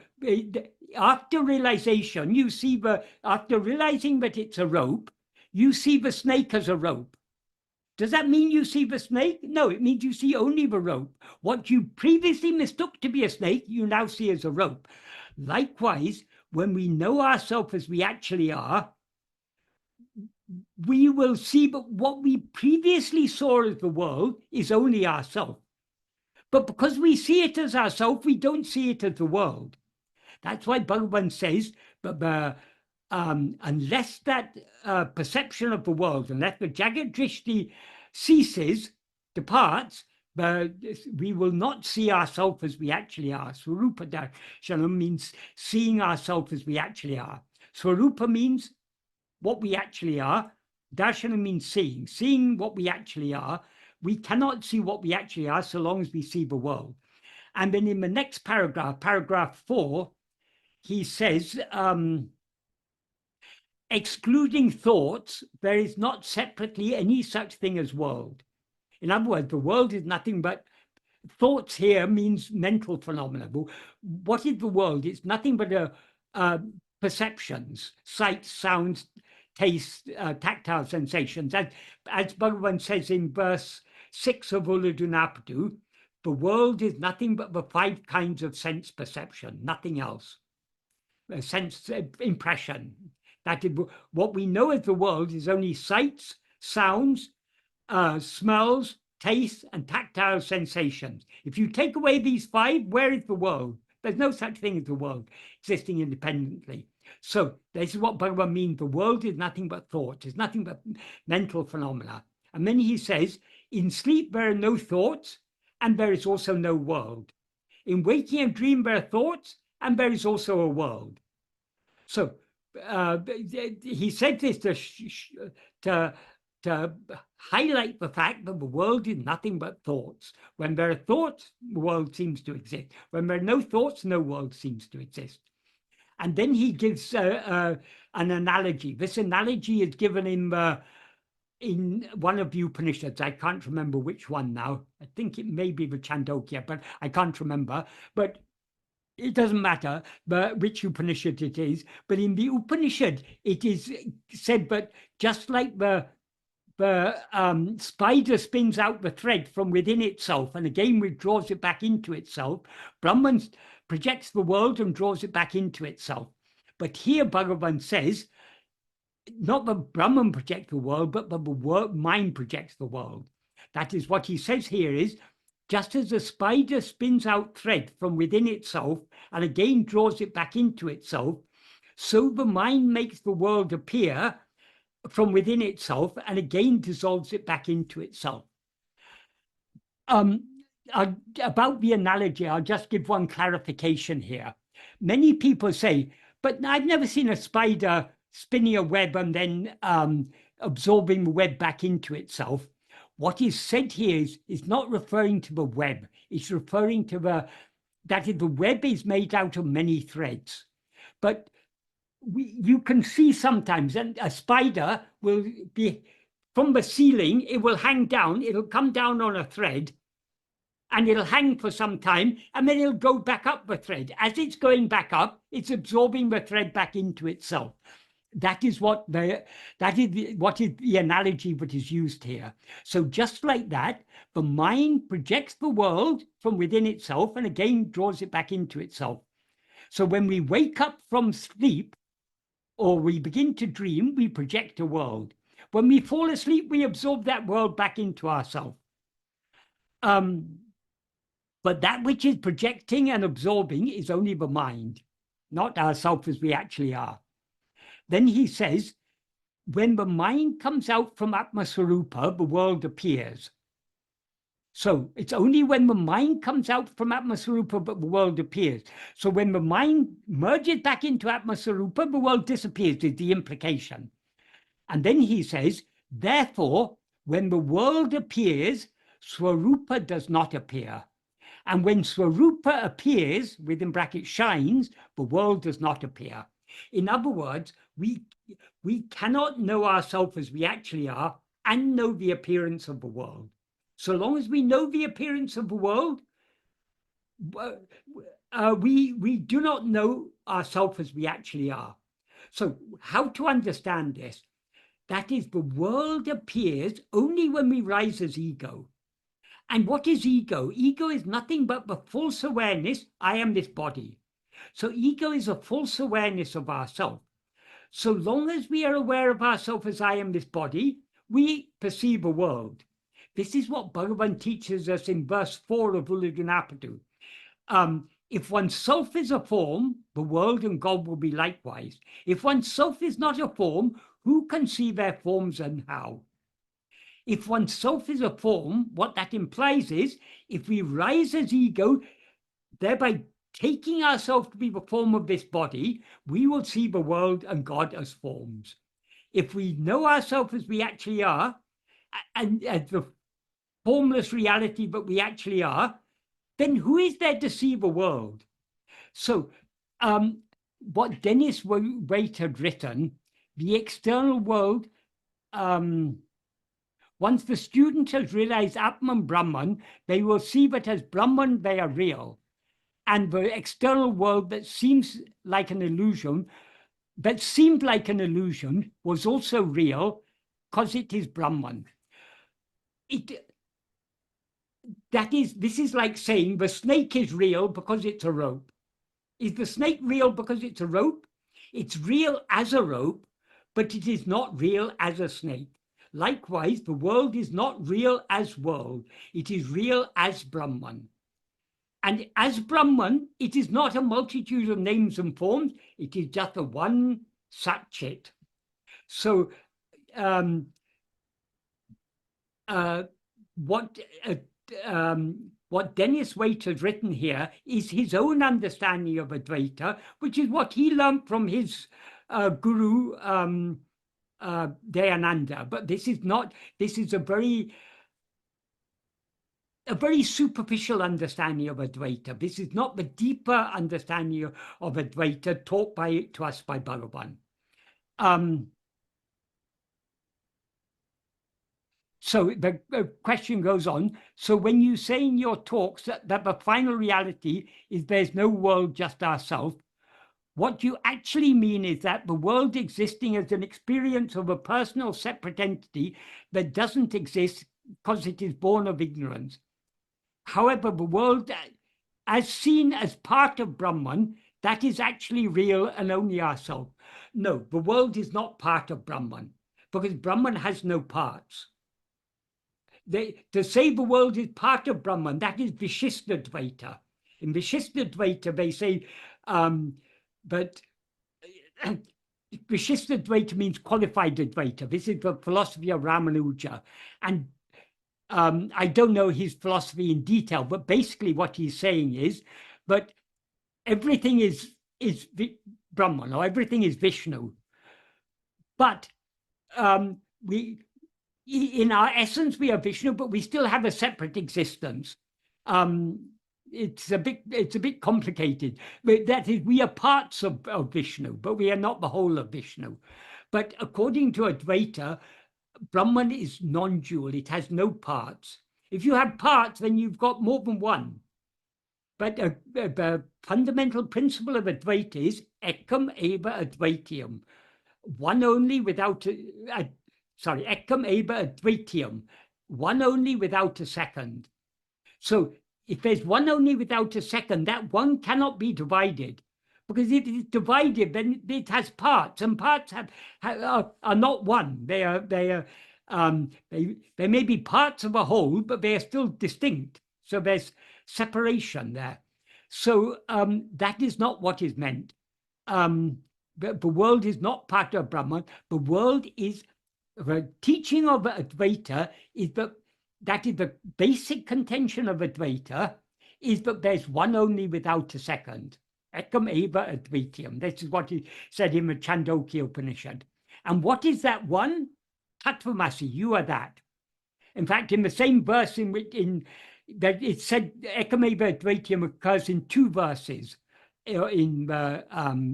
after realization, you see after realizing that it's a rope, you see the snake as a rope. Does that mean you see the snake? No, it means you see only the rope. What you previously mistook to be a snake, you now see as a rope. Likewise, when we know ourselves as we actually are, we will see that what we previously saw as the world is only ourself. But because we see it as ourself, we don't see it as the world. That's why Bhagavan says, unless that perception of the world, unless the Jagat Drishti ceases, departs, we will not see ourselves as we actually are. Swarupa Darshanam means seeing ourselves as we actually are. Swarupa means what we actually are. Darshana means seeing what we actually are. We cannot see what we actually are so long as we see the world. And then in the next paragraph, paragraph 4, he says, excluding thoughts, there is not separately any such thing as world. In other words, the world is nothing but thoughts. Here means mental phenomena. What is the world? It's nothing but perceptions, sight, sounds, taste, tactile sensations. As Bhagavan says in verse 6 of Uḻḷadu Nāṛpadu, the world is nothing but the 5 kinds of sense perception, nothing else. Sense impression. That is, what we know as the world is only sights, sounds, smells, tastes, and tactile sensations. If you take away these 5, where is the world? There's no such thing as the world existing independently. So this is what Bhagavan means. The world is nothing but thought. It's nothing but mental phenomena. And then he says, in sleep there are no thoughts, and there is also no world. In waking and dream there are thoughts, and there is also a world. So he said this to highlight the fact that the world is nothing but thoughts. When there are thoughts, the world seems to exist. When there are no thoughts, no world seems to exist. And then he gives an analogy. This analogy is given in one of the Upanishads. I can't remember which one now. I think it may be the Chandogya, but I can't remember. But it doesn't matter which Upanishad it is. But in the Upanishad, it is said that just like the spider spins out the thread from within itself and again withdraws it back into itself, Brahman projects the world and draws it back into itself. But here Bhagavan says, not that Brahman projects the world, but the mind projects the world. That is what he says here is, just as a spider spins out thread from within itself and again draws it back into itself, so the mind makes the world appear from within itself and again dissolves it back into itself. About the analogy, I'll just give one clarification here. Many people say, but I've never seen a spider spinning a web and then absorbing the web back into itself. What is said here is not referring to the web. It's referring to the web is made out of many threads. But you can see sometimes, and a spider will be, from the ceiling, it will hang down, it'll come down on a thread, and it'll hang for some time, and then it'll go back up the thread. As it's going back up, it's absorbing the thread back into itself. That is what is the analogy that is used here. So just like that, the mind projects the world from within itself and again draws it back into itself. So when we wake up from sleep or we begin to dream, we project a world. When we fall asleep, we absorb that world back into ourselves. But that which is projecting and absorbing is only the mind, not ourself as we actually are. Then he says, when the mind comes out from Atma-swarupa, the world appears. So it's only when the mind comes out from Atma-sarupa that the world appears. So when the mind merges back into Atma-sarupa, the world disappears, is the implication. And then he says, therefore, when the world appears, Swarupa does not appear. And when Swarupa appears, within brackets shines, the world does not appear. In other words, we cannot know ourselves as we actually are and know the appearance of the world. So long as we know the appearance of the world, we do not know ourselves as we actually are. So how to understand this? That is, the world appears only when we rise as ego. And what is ego? Ego is nothing but the false awareness, I am this body. So ego is a false awareness of ourself. So long as we are aware of ourselves as I am this body, we perceive a world. This is what Bhagavan teaches us in verse 4 of Uḻḷadu Nāṛpadu. If one's self is a form, the world and God will be likewise. If one's self is not a form, who can see their forms and how? If one's self is a form, what that implies is, if we rise as ego, thereby taking ourselves to be the form of this body, we will see the world and God as forms. If we know ourselves as we actually are, and as the formless reality that we actually are, then who is there to see the world? So what Dennis Waite had written, the external world, once the student has realized Atman Brahman, they will see that as Brahman they are real. And the external world that seems like an illusion, that seemed like an illusion, was also real because it is Brahman. This is like saying the snake is real because it's a rope. Is the snake real because it's a rope? It's real as a rope, but it is not real as a snake. Likewise, the world is not real as world. It is real as Brahman. And as Brahman, it is not a multitude of names and forms. It is just a one Sat-Chit. So what Dennis Waite has written here is his own understanding of Advaita, which is what he learned from his guru, Dayananda. But this is a very superficial understanding of Advaita. This is not the deeper understanding of Advaita taught to us by Bhagavan. So the question goes on. So when you say in your talks that the final reality is there's no world, just ourselves, what you actually mean is that the world existing as an experience of a personal separate entity that doesn't exist because it is born of ignorance. However, the world as seen as part of Brahman, that is actually real and only ourselves. No, the world is not part of Brahman because Brahman has no parts. To say the world is part of Brahman, that is Vishishtadvaita. In Vishishtadvaita, they say, but Vishishtadvaita means qualified Advaita. This is the philosophy of Ramanuja. And I don't know his philosophy in detail, but basically what he's saying is, but everything is Brahman, or everything is Vishnu. But in our essence, we are Vishnu, but we still have a separate existence. It's a bit complicated. But that is, we are parts of Vishnu, but we are not the whole of Vishnu. But according to Advaita, Brahman is non-dual. It has no parts. If you have parts, then you've got more than one. But the fundamental principle of Advaita is ekam eva advaitiyam. One only without ekam eva advaitiyam, one only without a second. So if there's one only without a second, that one cannot be divided. Because if it's divided, then it has parts, and parts are not one. They may be parts of a whole, but they are still distinct. So there's separation there. So that is not what is meant. The world is not part of Brahman. The world is, the teaching of Advaita is that that is the basic contention of Advaita, is that there's one only without a second. Ekam eva advitiyam. This is what he said in the Chandogya Upanishad. And what is that one? Tattvamasi, you are that. In fact, in the same verse that it said Ekam eva advitiyam occurs in 2 verses in the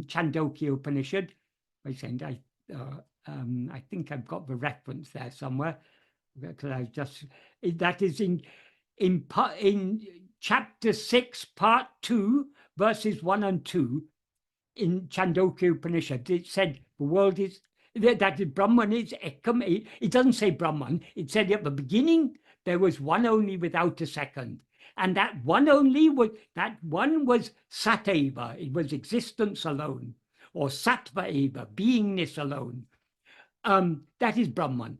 Chandogya Upanishad. I think I've got the reference there somewhere. That is in chapter 6, part 2, verses 1 and 2, in Chandogya Upanishad. It said the world is, that is Brahman is Ekam. It doesn't say Brahman. It said at the beginning there was one only without a second. And that one only was Sateva. It was existence alone, or Sattva eva, beingness alone. That is Brahman.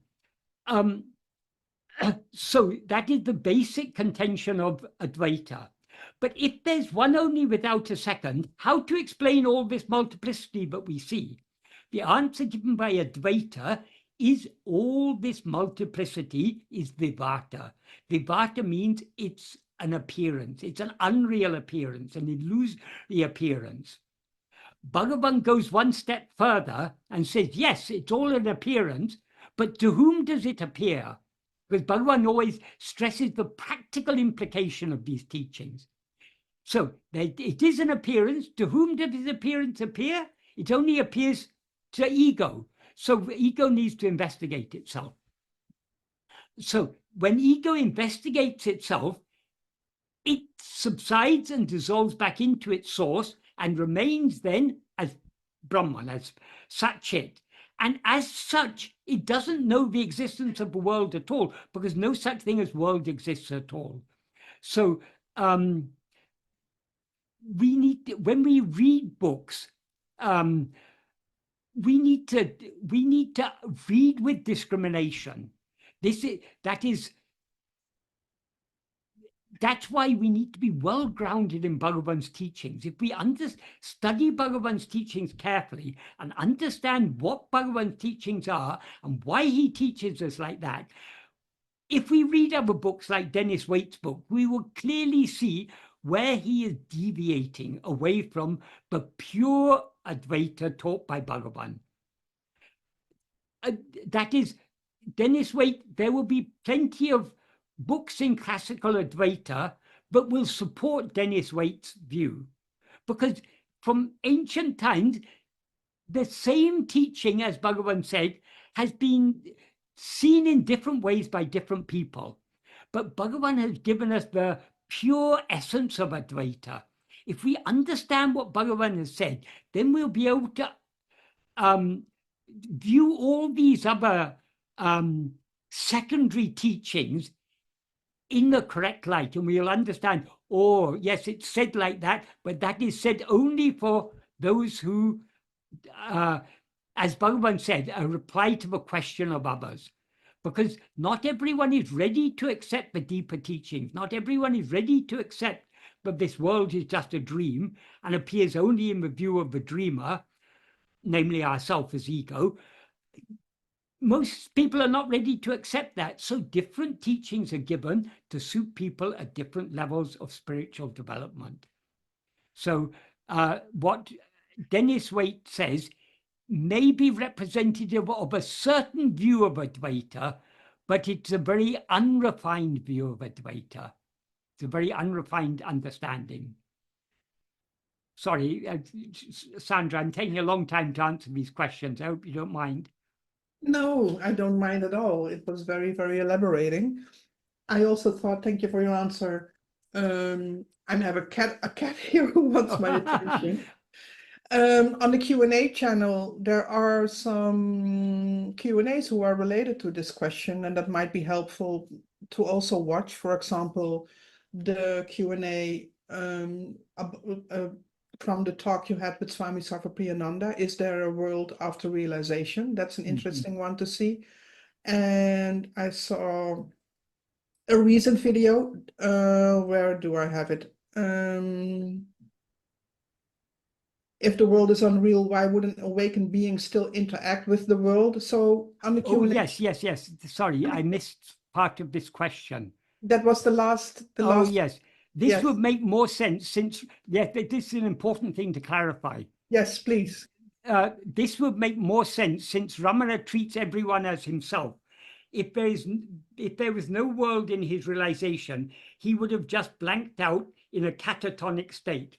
So that is the basic contention of Advaita. But if there's one only without a second, how to explain all this multiplicity that we see? The answer given by Advaita is all this multiplicity is vivata. Vivata means it's an appearance. It's an unreal appearance, an illusory appearance. Bhagavan goes one step further and says, yes, it's all an appearance, but to whom does it appear? Because Bhagavan always stresses the practical implication of these teachings. So it is an appearance. To whom does this appearance appear? It only appears to ego. So the ego needs to investigate itself. So when ego investigates itself, it subsides and dissolves back into its source and remains then as Brahman, as Satchit. And as such, it doesn't know the existence of the world at all, because no such thing as world exists at all. So we need to, when we read books, we need to read with discrimination. That's why we need to be well grounded in Bhagavan's teachings. If we study Bhagavan's teachings carefully and understand what Bhagavan's teachings are and why he teaches us like that, if we read other books like Dennis Waite's book, we will clearly see where he is deviating away from the pure Advaita taught by Bhagavan. That is, Dennis Waite, there will be plenty of books in classical Advaita but will support Dennis Waite's view, because from ancient times, the same teaching, as Bhagavan said, has been seen in different ways by different people. But Bhagavan has given us the pure essence of Advaita. If we understand what Bhagavan has said, then we'll be able to view all these other secondary teachings in the correct light, and we'll understand, oh, yes, it's said like that, but that is said only for those who, as Bhagavan said, a reply to the question of others. Because not everyone is ready to accept the deeper teachings. Not everyone is ready to accept that this world is just a dream and appears only in the view of the dreamer, namely ourself as ego. Most people are not ready to accept that. So different teachings are given to suit people at different levels of spiritual development. So what Dennis Waite says may be representative of a certain view of Advaita, but it's a very unrefined view of Advaita. It's a very unrefined understanding. Sorry, Sandra, I'm taking a long time to answer these questions. I hope you don't mind. No, I don't mind at all. It was very, very elaborating. I also thought, thank you for your answer. I have a cat here who wants my attention. On the Q&A channel, there are some Q&As who are related to this question, and that might be helpful to also watch. For example, the Q&A from the talk you had with Swami Sarvapriyananda, is there a world after realization? That's an interesting one to see. And I saw a recent video, where do I have it? If the world is unreal, why wouldn't awakened beings still interact with the world? So on the Q&A. Oh, yes. Sorry, I missed part of this question? That was the last. Oh, yes. This Yes. would make more sense since, yes, this is an important thing to clarify. Yes, please. This would make more sense since Ramana treats everyone as himself. If there was no world in his realization, he would have just blanked out in a catatonic state.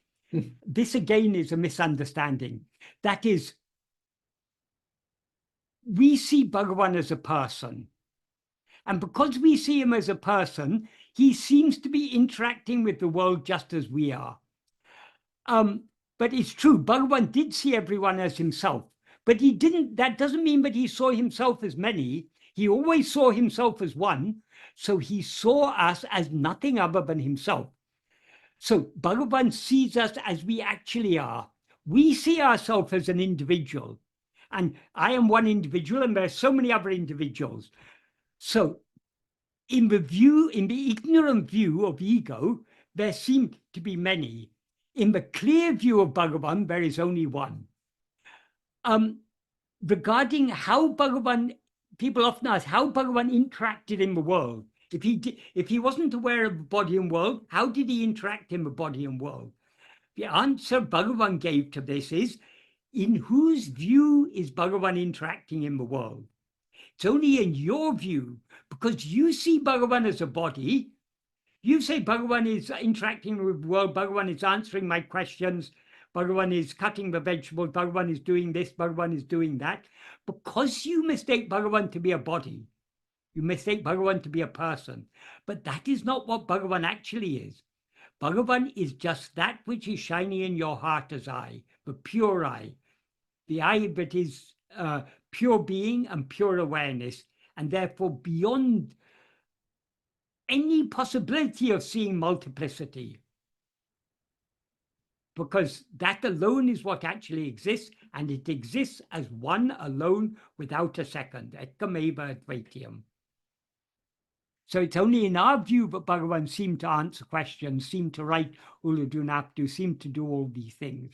This again is a misunderstanding. That is, we see Bhagavan as a person. And because we see him as a person, he seems to be interacting with the world just as we are. But it's true, Bhagavan did see everyone as himself, but he didn't, that doesn't mean that he saw himself as many. He always saw himself as one. So he saw us as nothing other than himself. So Bhagavan sees us as we actually are. We see ourselves as an individual. And I am one individual, and there are so many other individuals. So in the ignorant view of ego, there seem to be many. In the clear view of Bhagavan, there is only one. Regarding how Bhagavan, people often ask how Bhagavan interacted in the world. If he wasn't aware of the body and world, how did he interact in the body and world? The answer Bhagavan gave to this is, in whose view is Bhagavan interacting in the world? It's only in your view, because you see Bhagavan as a body. You say Bhagavan is interacting with the world, Bhagavan is answering my questions, Bhagavan is cutting the vegetables, Bhagavan is doing this, Bhagavan is doing that. Because you mistake Bhagavan to be a body, you mistake Bhagavan to be a person. But that is not what Bhagavan actually is. Bhagavan is just that which is shining in your heart as I, the pure I, the I that is pure being and pure awareness, and therefore beyond any possibility of seeing multiplicity. Because that alone is what actually exists, and it exists as one alone without a second. Ekkameva Advaitiyam. So it's only in our view that Bhagavan seemed to answer questions, seemed to write Uḻḷadu Nāṛpadu, seemed to do all these things.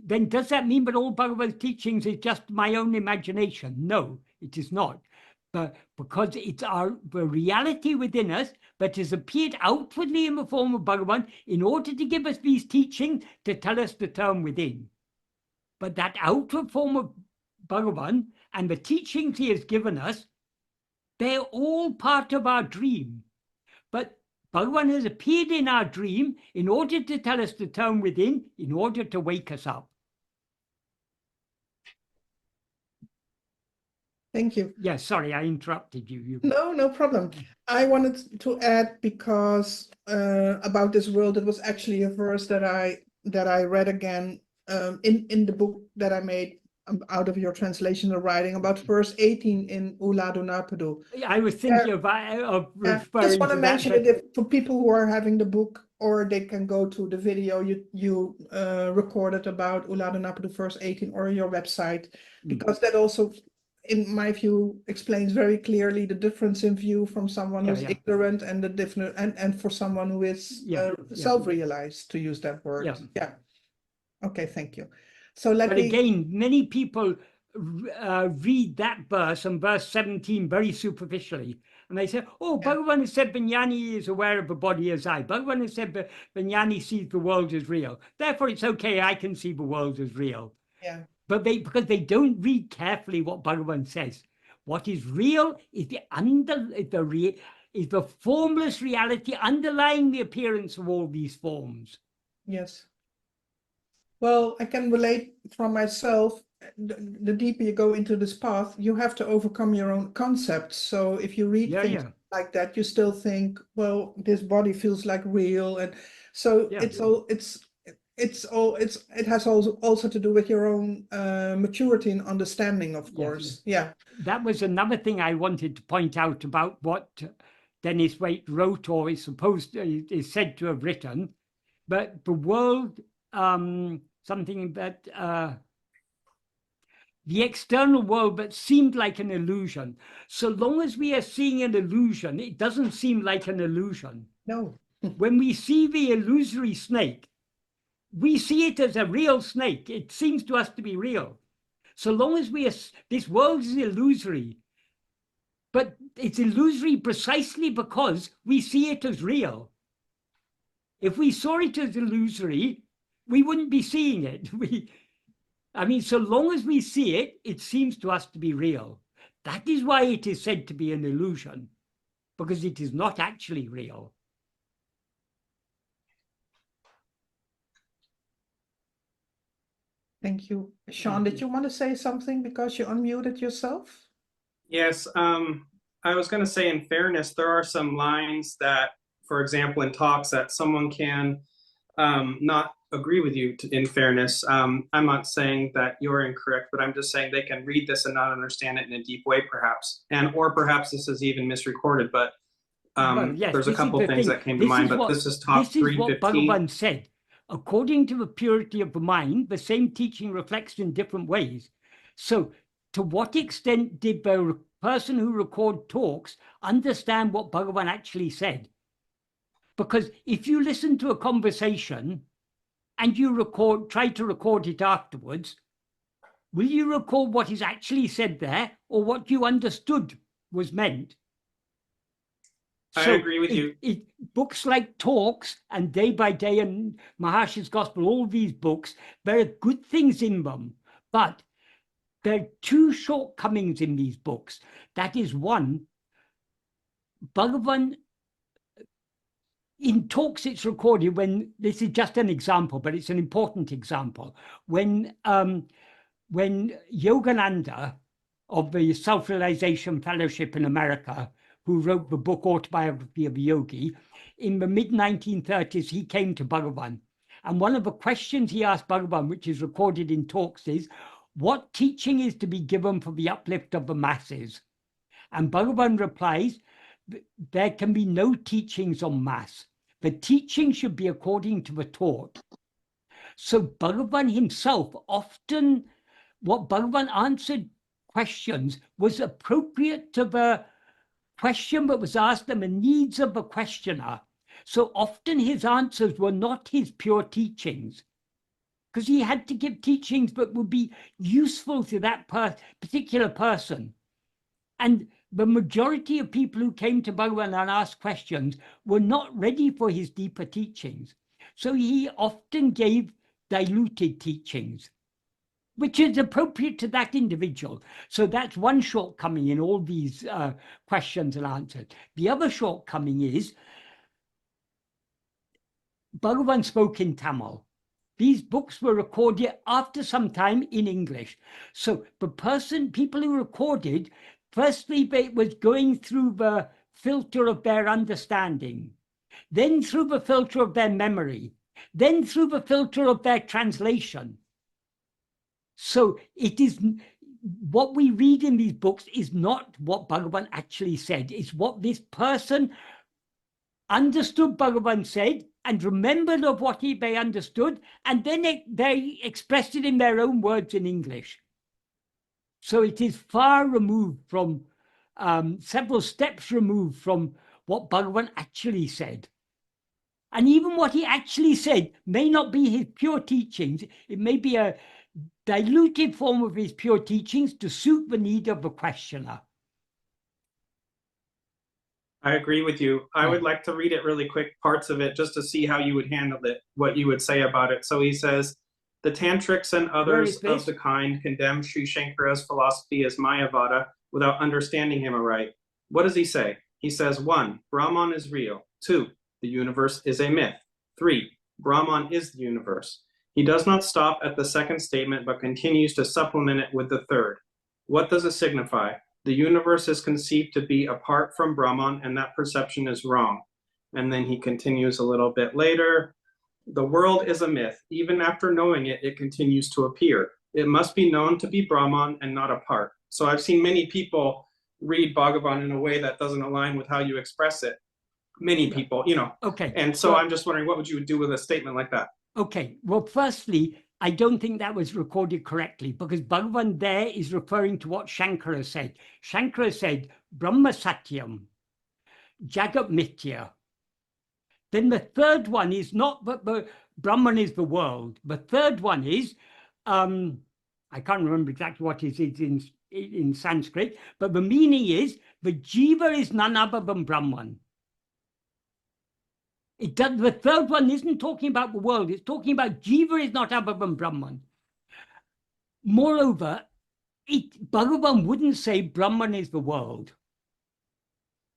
Then does that mean that all Bhagavan's teachings is just my own imagination? No, it is not. But because it's the reality within us that has appeared outwardly in the form of Bhagavan in order to give us these teachings to tell us the term within. But that outward form of Bhagavan and the teachings he has given us, they're all part of our dream. But Bhagavan has appeared in our dream in order to tell us the term within, in order to wake us up. Thank you. Yes, sorry, I interrupted you. No, no problem. I wanted to add, because about this world, it was actually a verse that I read again in the book that I made out of your translation of writing, about verse 18 in Uḻḷadu Nāṛpadu. I was thinking of referring just want to to mention that, it for people who are having the book, or they can go to the video you recorded about Uḻḷadu Nāṛpadu verse 18, or your website, because that also, in my view, explains very clearly the difference in view from someone who's ignorant and the different and for someone who is self-realized, to use that word. Yeah. Okay, thank you. So again, many people read that verse and verse 17 very superficially. And they say, oh, Bhagavan has said Vijnani is aware of the body as I. Bhagavan has said Vijnani sees the world as real. Therefore, it's okay, I can see the world as real. Yeah. But because they don't read carefully what Bhagavan says. What is real is the formless reality underlying the appearance of all these forms. Yes. Well, I can relate from myself. The deeper you go into this path, you have to overcome your own concepts. So if you read things like that, you still think, well, this body feels like real, and so it has also to do with your own maturity and understanding, of course. Yeah. That was another thing I wanted to point out about what Dennis Waite wrote, or is said to have written. But the world, something that the external world that seemed like an illusion. So long as we are seeing an illusion, it doesn't seem like an illusion. No. When we see the illusory snake, we see it as a real snake. It seems to us to be real. So long as this world is illusory, But it's illusory precisely because we see it as real. If we saw it as illusory, we wouldn't be seeing it. I mean, so long as we see it, it seems to us to be real. That is why it is said to be an illusion, because it is not actually real. Thank you. Sean, did you want to say something because you unmuted yourself? Yes, I was going to say, in fairness, there are some lines that, for example, in talks that someone can not agree with you in fairness. I'm not saying that you're incorrect, but I'm just saying they can read this and not understand it in a deep way, perhaps. Or perhaps this is even misrecorded, but Well, yes, there's a couple things that came to mind, but this is talk 315. This is what Bhagavan said. According to the purity of the mind, the same teaching reflects in different ways. So to what extent did the person who record talks understand what Bhagavan actually said? Because if you listen to a conversation and you try to record it afterwards, will you record what is actually said there or what you understood was meant? I agree with you. Books like Talks and Day by Day and Maharshi's Gospel, all these books, there are good things in them, but there are two shortcomings in these books. That is, one, Bhagavan, in Talks it's recorded when, this is just an example, but it's an important example, when Yogananda of the Self-Realization Fellowship in America, who wrote the book Autobiography of a Yogi, in the mid-1930s, he came to Bhagavan. And one of the questions he asked Bhagavan, which is recorded in Talks, is, what teaching is to be given for the uplift of the masses? And Bhagavan replies, there can be no teachings on mass. The teaching should be according to the taught. So Bhagavan himself often, what Bhagavan answered questions was appropriate to the question that was asked and the needs of the questioner. So often his answers were not his pure teachings, because he had to give teachings that would be useful to that particular person. And the majority of people who came to Bhagavan and asked questions were not ready for his deeper teachings. So he often gave diluted teachings, which is appropriate to that individual. So that's one shortcoming in all these questions and answers. The other shortcoming is Bhagavan spoke in Tamil. These books were recorded after some time in English. So people who recorded, firstly, it was going through the filter of their understanding, then through the filter of their memory, then through the filter of their translation. So it is, what we read in these books is not what Bhagavan actually said. It's what this person understood Bhagavan said and remembered of what they understood, and then they expressed it in their own words in English. So it is far removed from, several steps removed from what Bhagavan actually said. And even what he actually said may not be his pure teachings. It may be a diluted form of his pure teachings to suit the need of the questioner. I agree with you. I would like to read it really quick, parts of it, just to see how you would handle it, what you would say about it. So he says, the tantrics and others of the kind condemn Sri Shankara's philosophy as Mayavada without understanding him aright. What does he say? He says, 1, Brahman is real. 2, the universe is a myth. 3, Brahman is the universe. He does not stop at the second statement, but continues to supplement it with the third. What does it signify? The universe is conceived to be apart from Brahman, and that perception is wrong. And then he continues a little bit later. The world is a myth. Even after knowing it, it continues to appear. It must be known to be Brahman and not apart. So I've seen many people read Bhagavan in a way that doesn't align with how you express it. Many people, Okay. And so I'm just wondering, what would you do with a statement like that? Okay. Well, firstly, I don't think that was recorded correctly, because Bhagavan there is referring to what Shankara said. Shankara said, Brahma Satyam, Jagat Mithya. Then the third one is not that the Brahman is the world. The third one is, I can't remember exactly what it is in Sanskrit, but the meaning is the jiva is none other than Brahman. The third one isn't talking about the world, it's talking about jiva is not other than Brahman. Moreover, Bhagavan wouldn't say Brahman is the world.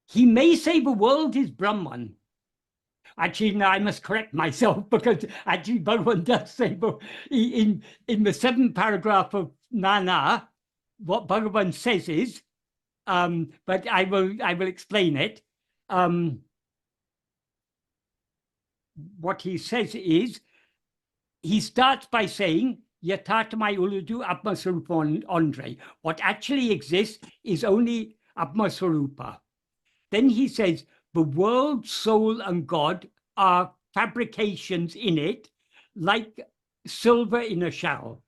He may say the world is Brahman. Actually, no, I must correct myself, because actually Bhagavan does say in the 7th paragraph of Nana, what Bhagavan says is, but I will explain it. What he says is, he starts by saying, Yatatmai Uļḷadu Atma-vichara Andre. What actually exists is only Atma-vichara. Then he says, the world, soul, and God are fabrications in it, like silver in a shell.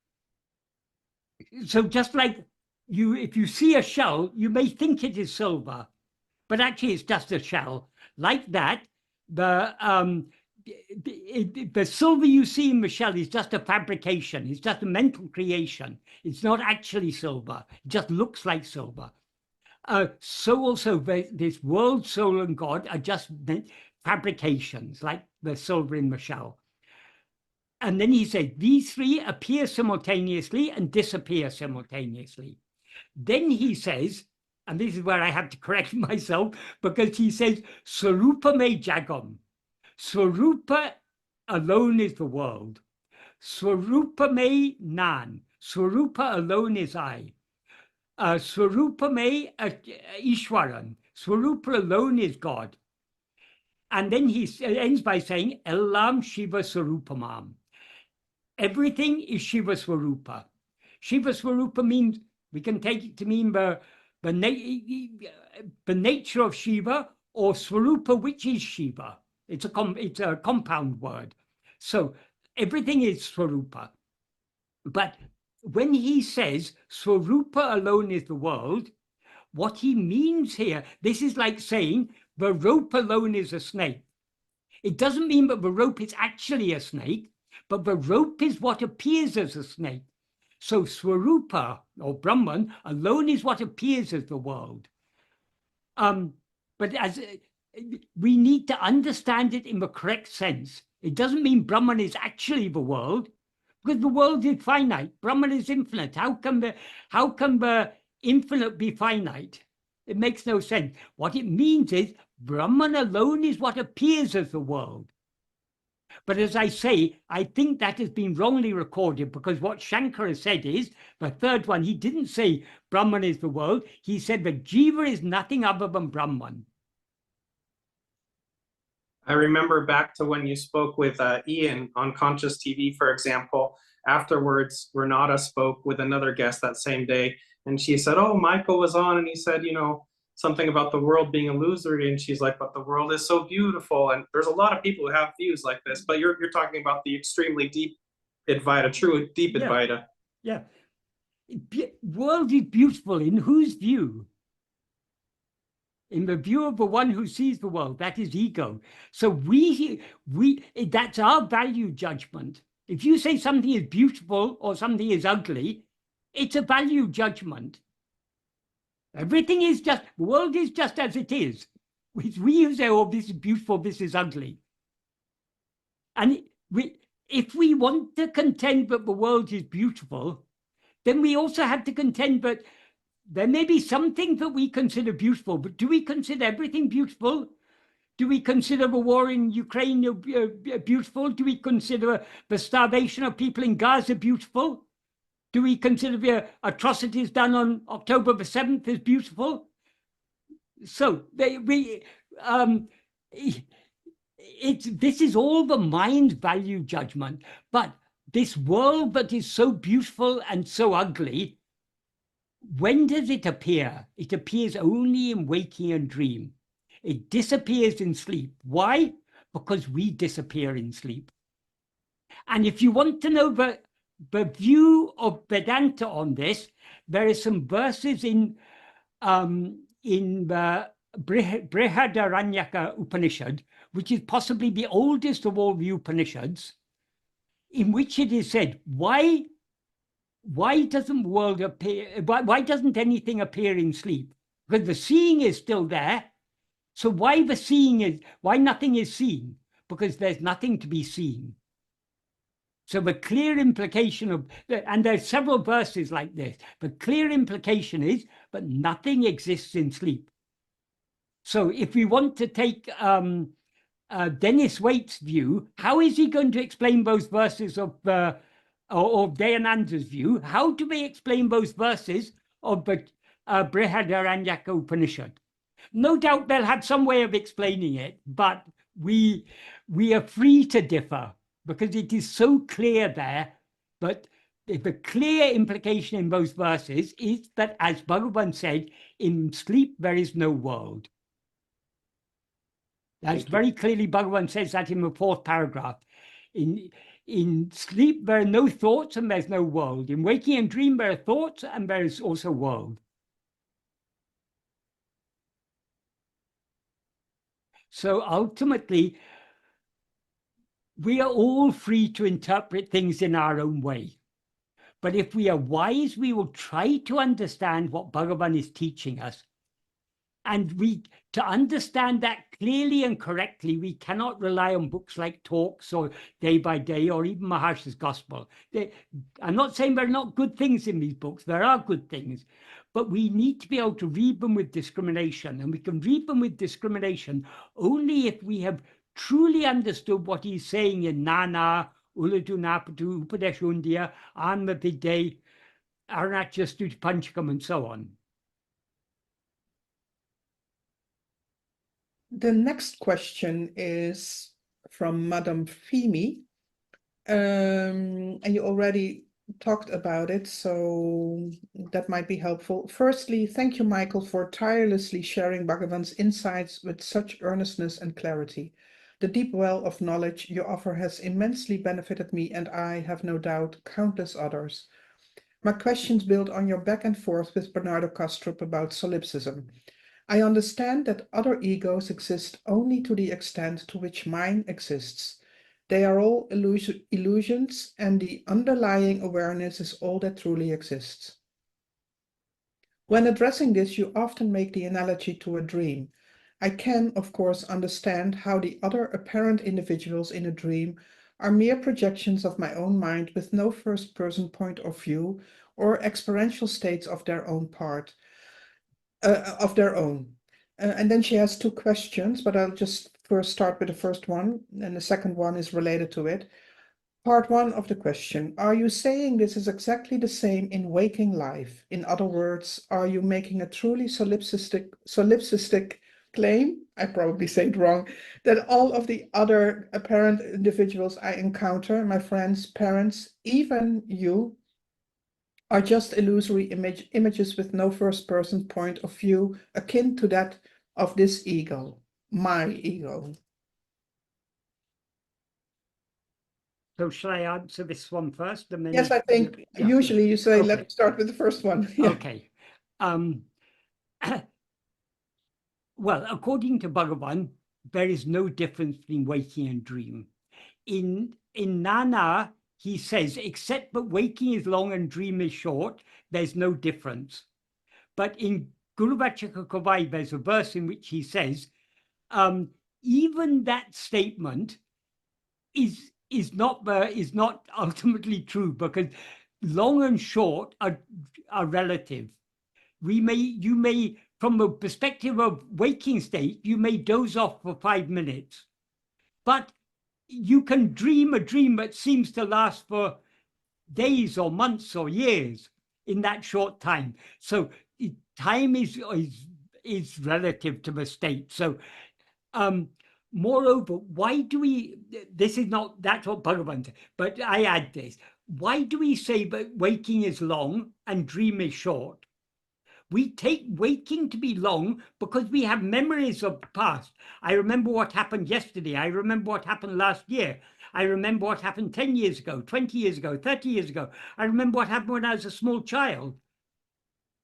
So just like if you see a shell, you may think it is silver, but actually it's just a shell. Like that, the silver you see in the shell is just a fabrication. It's just a mental creation. It's not actually silver. It just looks like silver. So also this world, soul, and God are just fabrications, like the silver in the shell. And then he said, these three appear simultaneously and disappear simultaneously. Then he says, and this is where I have to correct myself, because he says, Swarupa me jagam. Swarupa alone is the world. Swarupa me nan. Swarupa alone is I. Swarupa me Ishwaran. Swarupa alone is God. And then he ends by saying, Ellam Shiva Swarupamam. Everything is Shiva Swarupa. Shiva Swarupa means, we can take it to mean the nature of Shiva, or Swarupa, which is Shiva. It's a compound word. So everything is Swarupa. But when he says Swarupa alone is the world, what he means here, this is like saying the rope alone is a snake. It doesn't mean that the rope is actually a snake, but the rope is what appears as a snake. So Swarupa, or Brahman, alone is what appears as the world. But as we need to understand it in the correct sense. It doesn't mean Brahman is actually the world, because the world is finite. Brahman is infinite. How can the infinite be finite? It makes no sense. What it means is Brahman alone is what appears as the world. But as I say, I think that has been wrongly recorded, because what Shankara said is, the third one, he didn't say Brahman is the world. He said that Jiva is nothing other than Brahman. I remember back to when you spoke with Ian on Conscious TV, for example. Afterwards, Renata spoke with another guest that same day, and she said, oh, Michael was on, and he said, you know, something about the world being illusory, and she's like, but the world is so beautiful. And there's a lot of people who have views like this, but you're talking about the extremely deep Advaita, true deep Advaita. Yeah. World is beautiful in whose view? In the view of the one who sees the world, that is ego. So that's our value judgment. If you say something is beautiful or something is ugly, it's a value judgment. Everything is just, the world is just as it is. We say, oh, this is beautiful, this is ugly. And if we want to contend that the world is beautiful, then we also have to contend that there may be some things that we consider beautiful, but do we consider everything beautiful? Do we consider the war in Ukraine beautiful? Do we consider the starvation of people in Gaza beautiful? Do we consider the atrocities done on October the 7th as beautiful? So this is all the mind value judgment. But this world that is so beautiful and so ugly, when does it appear? It appears only in waking and dream. It disappears in sleep. Why? Because we disappear in sleep. And if you want to know the view of Vedanta on this, there are some verses in the Brihadaranyaka Upanishad, which is possibly the oldest of all the Upanishads, in which it is said, why why doesn't world appear? Why doesn't anything appear in sleep? Because the seeing is still there. So why nothing is seen? Because there's nothing to be seen. So the clear implication of, and there's several verses like this, the clear implication is, but nothing exists in sleep. So if we want to take Dennis Waite's view, how is he going to explain those verses of Dayananda's view? How do they explain those verses of the Brihadaranyaka Upanishad? No doubt they'll have some way of explaining it, but we are free to differ because it is so clear there. But the clear implication in those verses is that, as Bhagavan said, in sleep there is no world. That's very clearly, Bhagavan says that in the 4th paragraph. In sleep there are no thoughts and there's no world. In waking and dream there are thoughts and there is also world. So ultimately, we are all free to interpret things in our own way. But if we are wise, we will try to understand what Bhagavan is teaching us. And to understand that clearly and correctly, we cannot rely on books like Talks or Day by Day or even Maharsha's Gospel. I'm not saying there are not good things in these books. There are good things. But we need to be able to read them with discrimination. And we can read them with discrimination only if we have truly understood what he's saying in Nana, Uļḷadu Nāṛpadu, Upadeshundya, Atma-vichara, Arunachya Panchakam, and so on. The next question is from Madame Fimi. And you already talked about it, so that might be helpful. Firstly, thank you, Michael, for tirelessly sharing Bhagavan's insights with such earnestness and clarity. The deep well of knowledge you offer has immensely benefited me, and I have no doubt countless others. My questions build on your back and forth with Bernardo Kastrup about solipsism. I understand that other egos exist only to the extent to which mine exists. They are all illusions, and the underlying awareness is all that truly exists. When addressing this, you often make the analogy to a dream. I can, of course, understand how the other apparent individuals in a dream are mere projections of my own mind with no first-person point of view or experiential states of their own and then she has 2 questions, but I'll just first start with the first one, and the second one is related to it. Part 1 of the question: are you saying this is exactly the same in waking life? In other words, are you making a truly solipsistic claim, I probably say it wrong, that all of the other apparent individuals I encounter, my friends, parents, even you, are just illusory images with no first-person point of view, akin to that of this ego, my ego? So shall I answer this one first? Yes, I think usually you say, okay, let's start with the first one. Yeah. Okay. Well, according to Bhagavan, there is no difference between waking and dream. In Nana, he says, except that waking is long and dream is short, there's no difference. But in Guru Vachaka Kavai, there's a verse in which he says, even that statement is not ultimately true, because long and short are relative. You may, from the perspective of waking state, you may doze off for 5 minutes, but you can dream a dream that seems to last for days or months or years in that short time. So time is relative to the state. So moreover, why do we, that's what Bhagavan said, but I add this, why do we say that waking is long and dream is short? We take waking to be long because we have memories of the past. I remember what happened yesterday. I remember what happened last year. I remember what happened 10 years ago, 20 years ago, 30 years ago. I remember what happened when I was a small child.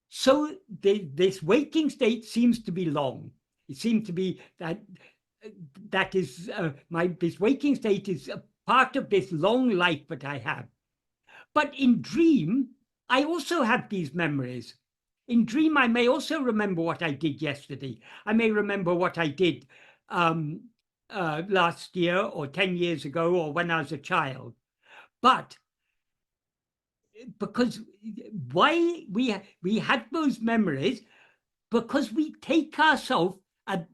So this waking state seems to be long. It seems to be this waking state is a part of this long life that I have. But in dream, I also have these memories. In dream, I may also remember what I did yesterday. I may remember what I did last year or 10 years ago or when I was a child. But because why we have those memories, because we take ourselves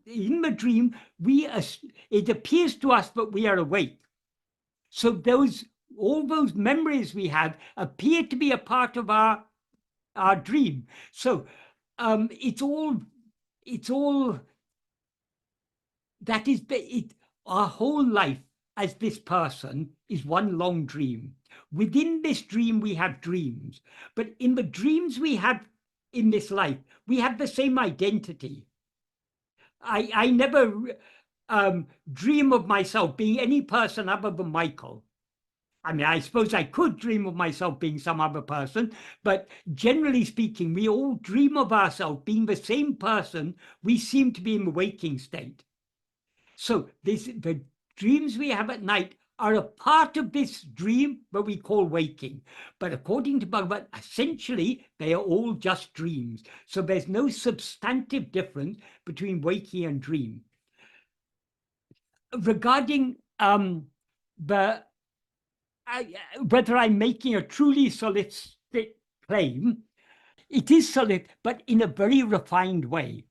in the dream, it appears to us that we are awake. So all those memories we have appear to be a part of our dream. So it's all that is our whole life as this person is one long dream. Within this dream, we have dreams, but in the dreams we have in this life, we have the same identity. I never dream of myself being any person other than Michael. I mean, I suppose I could dream of myself being some other person, but generally speaking, we all dream of ourselves being the same person we seem to be in the waking state. So the dreams we have at night are a part of this dream that we call waking. But according to Bhagavan, essentially, they are all just dreams. So there's no substantive difference between waking and dream. Regarding whether I'm making a truly solipsistic claim, it is solid, but in a very refined way,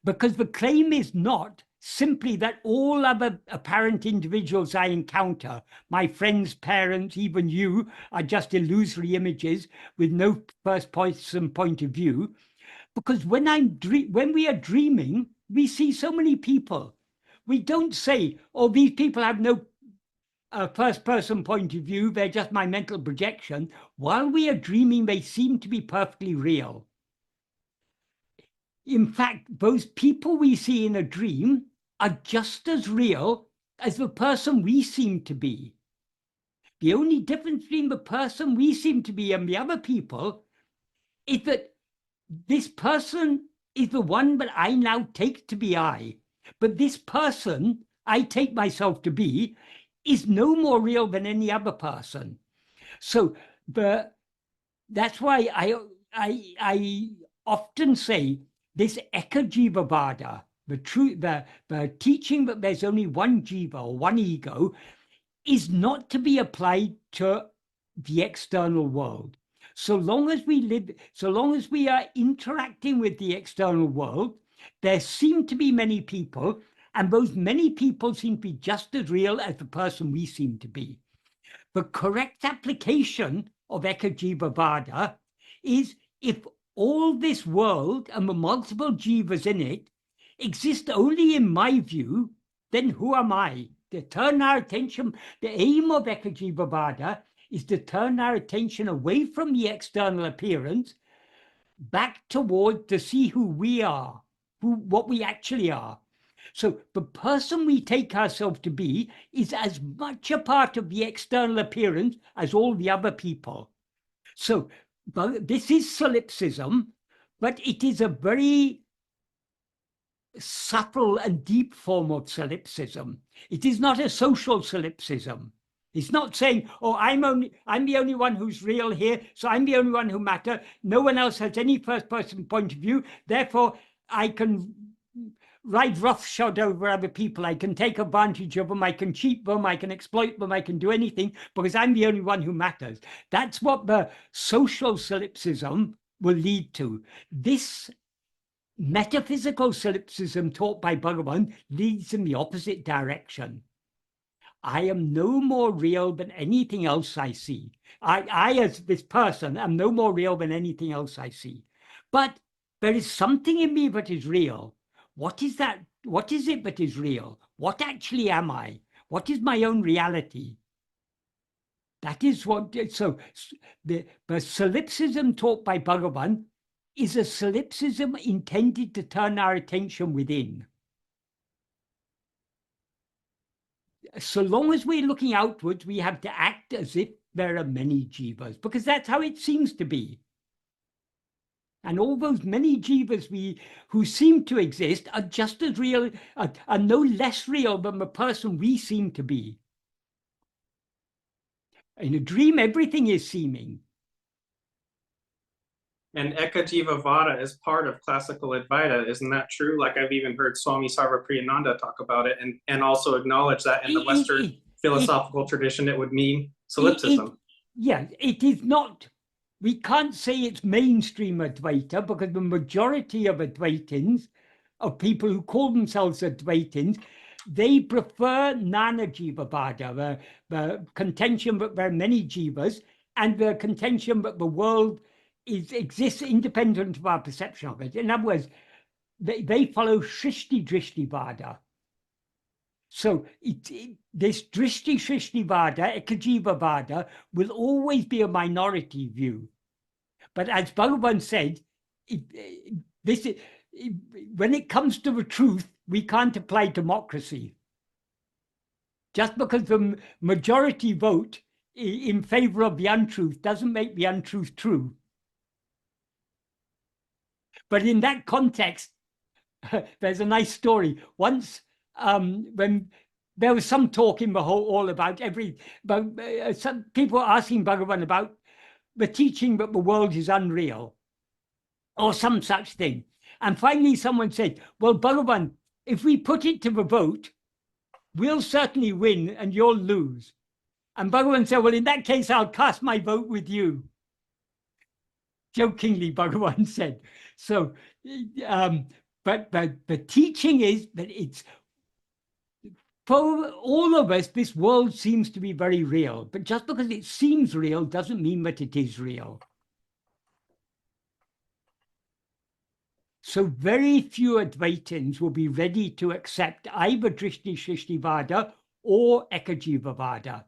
because the claim is not simply that all other apparent individuals I encounter, my friends, parents, even you, are just illusory images with no first person point of view. Because when we are dreaming, we see so many people. We don't say, oh, these people have no first person point of view, they're just my mental projection. While we are dreaming, they seem to be perfectly real. In fact, those people we see in a dream are just as real as the person we seem to be. The only difference between the person we seem to be and the other people is that this person is the one that I now take to be I. But this person I take myself to be is no more real than any other person. So that's why I often say this Eka-jiva-vada, the teaching that there's only one jiva or one ego, is not to be applied to the external world. So long as we are interacting with the external world, there seem to be many people, and those many people seem to be just as real as the person we seem to be. The correct application of Eka-jiva-vada is if all this world and the multiple jivas in it exist only in my view, then who am I? To turn our attention, the aim of Eka-jiva-vada is to turn our attention away from the external appearance, back toward to see who we are, what we actually are. So the person we take ourselves to be is as much a part of the external appearance as all the other people. So this is solipsism, but it is a very subtle and deep form of solipsism. It is not a social solipsism. It's not saying, oh, I'm the only one who's real here, so I'm the only one who matters. No one else has any first-person point of view. Therefore, I can ride roughshod over other people. I can take advantage of them. I can cheat them. I can exploit them. I can do anything because I'm the only one who matters. That's what the social solipsism will lead to. This metaphysical solipsism taught by Bhagavan leads in the opposite direction. I am no more real than anything else I see. I as this person, am no more real than anything else I see. But there is something in me that is real. What is that? What is it that is real? What actually am I? What is my own reality? That is what, so the solipsism taught by Bhagavan is a solipsism intended to turn our attention within. So long as we're looking outwards, we have to act as if there are many jivas, because that's how it seems to be. And all those many jivas who seem to exist are just as real, are no less real than the person we seem to be. In a dream, everything is seeming. And Ekajiva Vada is part of classical Advaita. Isn't that true? Like I've even heard Swami Sarvapriyananda talk about it and also acknowledge that in the Western philosophical tradition, it would mean solipsism. Yeah, it is not. We can't say it's mainstream Advaita because the majority of Advaitins, of people who call themselves Advaitins, they prefer Nana-jiva Vada, the contention that there are many jivas, and the contention that the world exists independent of our perception of it. In other words, they follow Shrishti Drishti Vada. So this Drishti Shrishti Vada, Ekajiva Vada, will always be a minority view. But as Bhagavan said, when it comes to the truth, we can't apply democracy. Just because the majority vote in favor of the untruth doesn't make the untruth true. But in that context, there's a nice story. Once, when there was some talk in the hall about some people were asking Bhagavan about the teaching that the world is unreal, or some such thing. And finally, someone said, well, Bhagavan, if we put it to the vote, we'll certainly win and you'll lose. And Bhagavan said, well, in that case, I'll cast my vote with you. Jokingly, Bhagavan said. So, but the teaching is that it's, for all of us, this world seems to be very real. But just because it seems real doesn't mean that it is real. So very few Advaitins will be ready to accept either Drishti Shrishti Vada or Ekajiva Vada.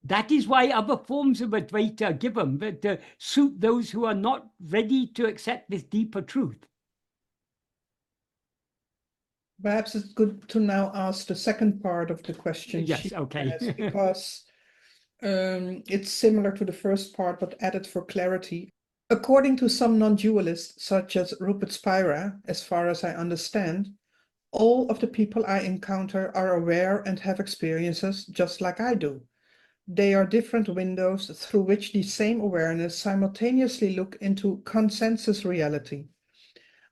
That is why other forms of Advaita are given, but to suit those who are not ready to accept this deeper truth. Perhaps it's good to now ask the second part of the question. Yes, okay. Because it's similar to the first part, but added for clarity. According to some non-dualists, such as Rupert Spira, as far as I understand, all of the people I encounter are aware and have experiences just like I do. They are different windows through which the same awareness simultaneously look into consensus reality.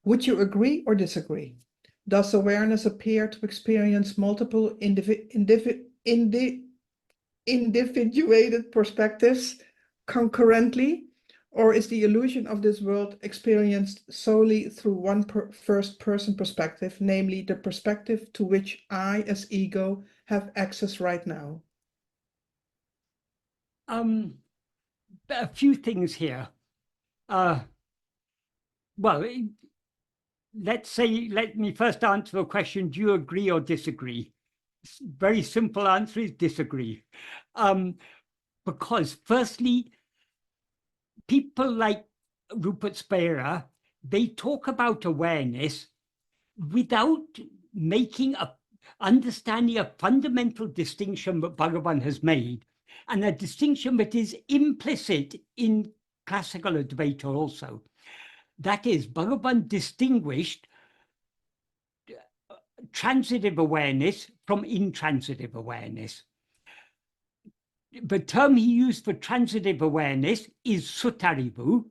Would you agree or disagree? Does awareness appear to experience multiple individuated perspectives concurrently, or is the illusion of this world experienced solely through one first-person perspective, namely the perspective to which I, as ego, have access right now? A few things here. Well, let me first answer the question, do you agree or disagree? Very simple answer is disagree. Because firstly, people like Rupert Spira, they talk about awareness without understanding a fundamental distinction that Bhagavan has made, and a distinction that is implicit in classical Advaita also. That is, Bhagavan distinguished transitive awareness from intransitive awareness. The term he used for transitive awareness is sutarivu.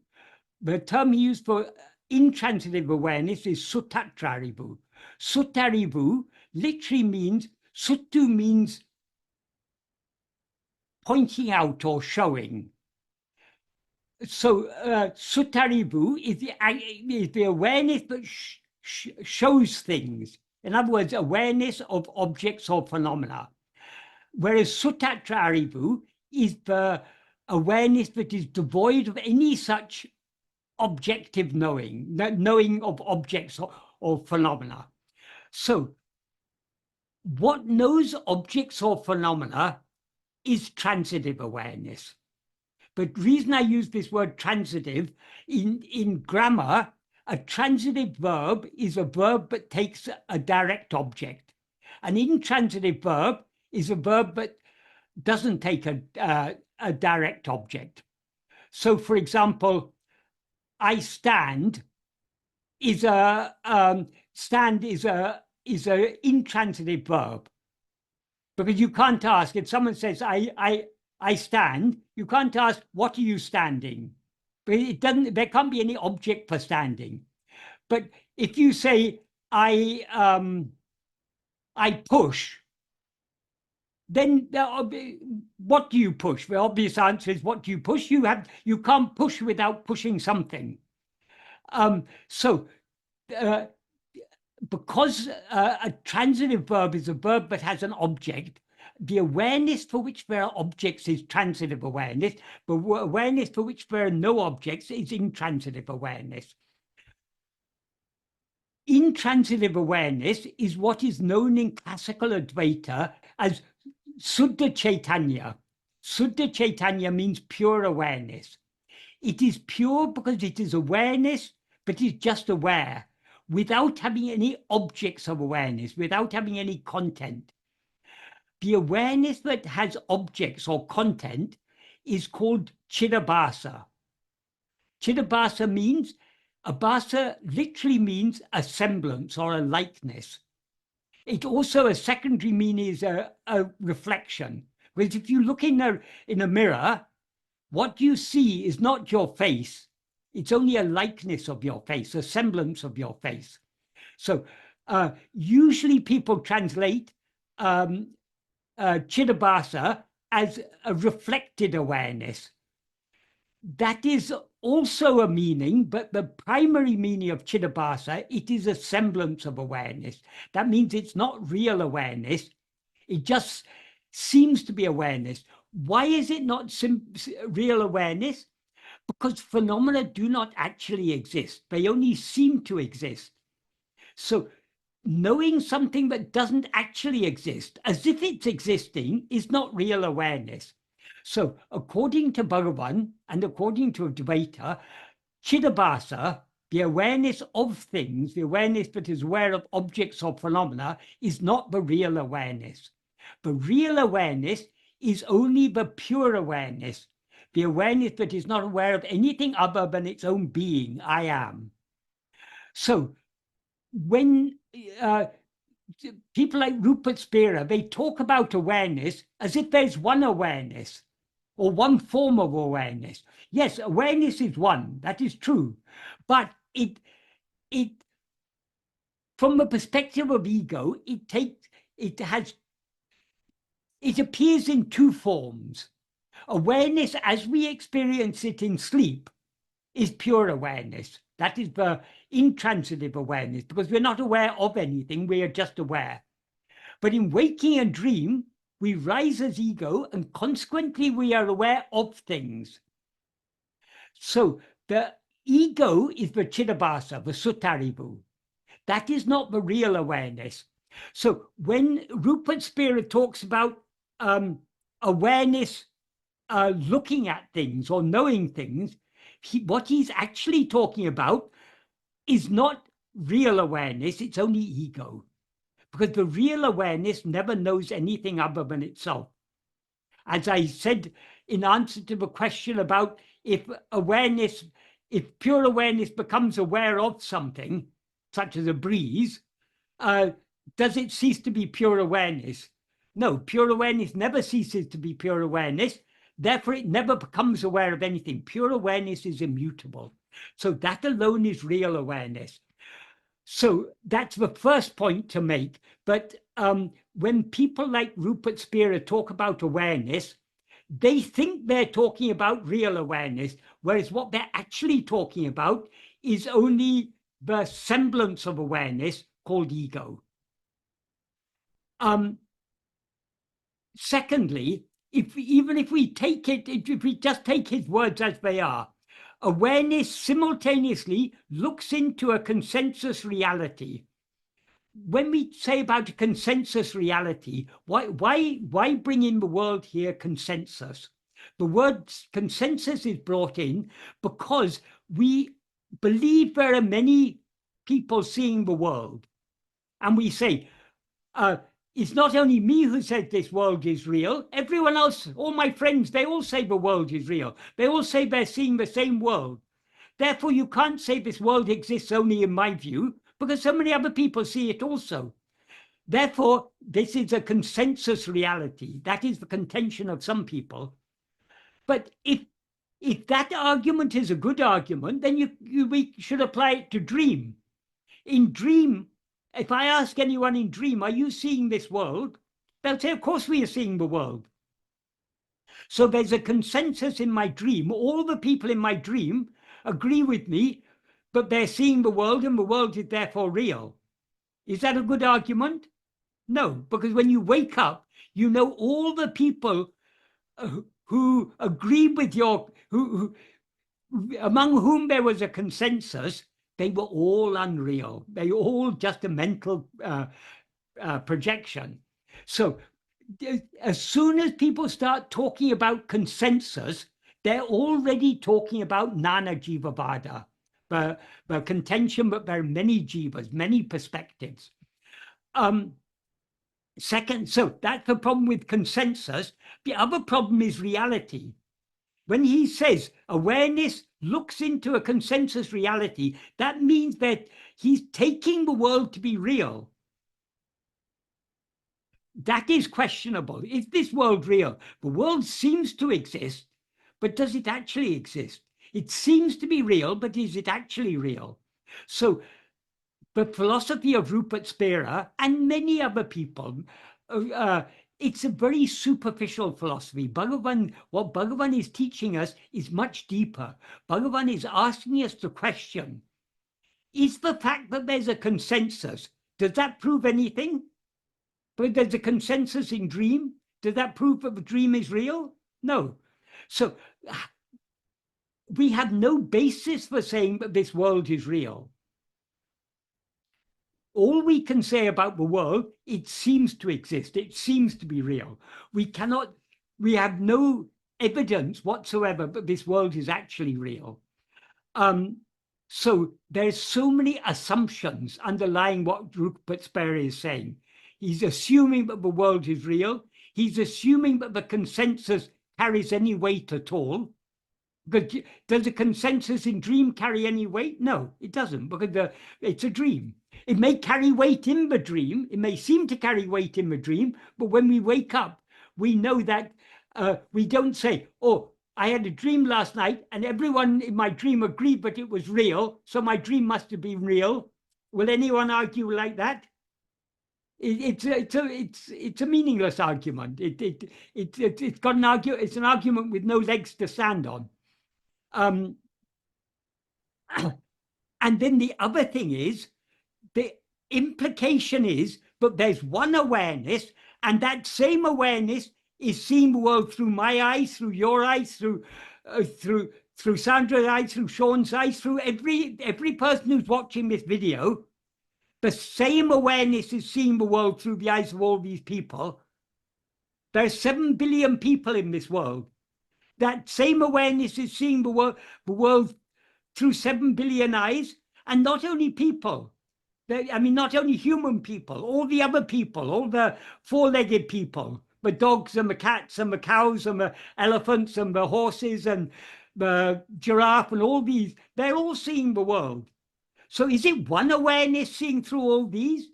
The term he used for intransitive awareness is sutatrarivu. Sutarivu literally means, suttu means pointing out or showing. So sutarivu is the awareness that shows things. In other words, awareness of objects or phenomena. Whereas sutatrarivu is the awareness that is devoid of any such objective knowing of objects or phenomena. So what knows objects or phenomena is transitive awareness. But the reason I use this word transitive, in grammar, a transitive verb is a verb that takes a direct object. An intransitive verb is a verb that doesn't take a direct object. So, for example, I stand is a intransitive verb, because you can't ask if someone says I I stand, you can't ask, what are you standing? But it doesn't, there can't be any object for standing. But if you say, I push, then what do you push? The obvious answer is, what do you push? You can't push without pushing something. Because a transitive verb is a verb that has an object, the awareness for which there are objects is transitive awareness, but awareness for which there are no objects is intransitive awareness. Intransitive awareness is what is known in classical Advaita as Suddha Chaitanya. Suddha Chaitanya means pure awareness. It is pure because it is awareness, but it's just aware, without having any objects of awareness, without having any content. The awareness that has objects or content is called Chidabhasa. Chidabhasa means, abhasa literally means a semblance or a likeness. It also, a secondary meaning is a reflection. Because if you look in a mirror, what you see is not your face. It's only a likeness of your face, a semblance of your face. So usually people translate Chidabhasa as a reflected awareness. That is also a meaning, but the primary meaning of Chidabhasa, it is a semblance of awareness. That means it's not real awareness. It just seems to be awareness. Why is it not real awareness? Because phenomena do not actually exist. They only seem to exist. So knowing something that doesn't actually exist, as if it's existing, is not real awareness. So according to Bhagavan and according to Advaita, Chidabhasa, the awareness of things, the awareness that is aware of objects or phenomena, is not the real awareness. The real awareness is only the pure awareness, the awareness that is not aware of anything other than its own being, I am. So when people like Rupert Spira, they talk about awareness as if there's one awareness or one form of awareness. Yes, awareness is one, that is true, but it from the perspective of ego, it appears in two forms. Awareness as we experience it in sleep is pure awareness. That is the intransitive awareness, because we're not aware of anything, we are just aware. But in waking and dream, we rise as ego, and consequently we are aware of things. So the ego is the Chidabhasa, the Sutarivu. That is not the real awareness. So when Rupert Spira talks about awareness looking at things or knowing things, what he's actually talking about is not real awareness, it's only ego. Because the real awareness never knows anything other than itself. As I said in answer to the question about if pure awareness becomes aware of something, such as a breeze, does it cease to be pure awareness? No, pure awareness never ceases to be pure awareness. Therefore, it never becomes aware of anything. Pure awareness is immutable. So that alone is real awareness. So that's the first point to make. But when people like Rupert Spira talk about awareness, they think they're talking about real awareness, whereas what they're actually talking about is only the semblance of awareness called ego. Secondly, if we just take his words as they are, awareness simultaneously looks into a consensus reality. When we say about a consensus reality, why bring in the word here consensus? The word consensus is brought in because we believe there are many people seeing the world. And we say, it's not only me who says this world is real, everyone else, all my friends, they all say the world is real. They all say they're seeing the same world. Therefore, you can't say this world exists only in my view, because so many other people see it also. Therefore, this is a consensus reality. That is the contention of some people. But if that argument is a good argument, then we should apply it to dream. In dream, if I ask anyone in dream, are you seeing this world? They'll say, of course we are seeing the world. So there's a consensus in my dream. All the people in my dream agree with me, but they're seeing the world and the world is therefore real. Is that a good argument? No, because when you wake up, you know all the people who agree with among whom there was a consensus, they were all unreal. They were all just a mental projection. So as soon as people start talking about consensus, they're already talking about Nana Jiva Vada, the contention that there are many jivas, many perspectives. Second, so that's the problem with consensus. The other problem is reality. When he says awareness looks into a consensus reality, that means that he's taking the world to be real. That is questionable. Is this world real? The world seems to exist, but does it actually exist? It seems to be real, but is it actually real? So the philosophy of Rupert Spira and many other people, it's a very superficial philosophy. What Bhagavan is teaching us is much deeper. Bhagavan is asking us the question, is the fact that there's a consensus, does that prove anything? But there's a consensus in dream. Does that prove that the dream is real? No. So we have no basis for saying that this world is real. All we can say about the world, it seems to exist. It seems to be real. We have no evidence whatsoever that this world is actually real. So there's so many assumptions underlying what Rupert Sperry is saying. He's assuming that the world is real. He's assuming that the consensus carries any weight at all. But does the consensus in dream carry any weight? No, it doesn't, because it's a dream. It may carry weight in the dream. It may seem to carry weight in the dream, but when we wake up, we know that we don't say, oh, I had a dream last night and everyone in my dream agreed that it was real, so my dream must have been real. Will anyone argue like that? It's a meaningless argument. It's got it's an argument with no legs to stand on. And then the other thing is, the implication is that there's one awareness, and that same awareness is seeing the world through my eyes, through your eyes, through Sandra's eyes, through Sean's eyes, through every person who's watching this video. The same awareness is seeing the world through the eyes of all these people. There are 7 billion people in this world. That same awareness is seeing the world through 7 billion eyes, and not only people. Not only human people, all the other people, all the four-legged people, the dogs and the cats and the cows and the elephants and the horses and the giraffe and all these, they're all seeing the world. So is it one awareness seeing through all these?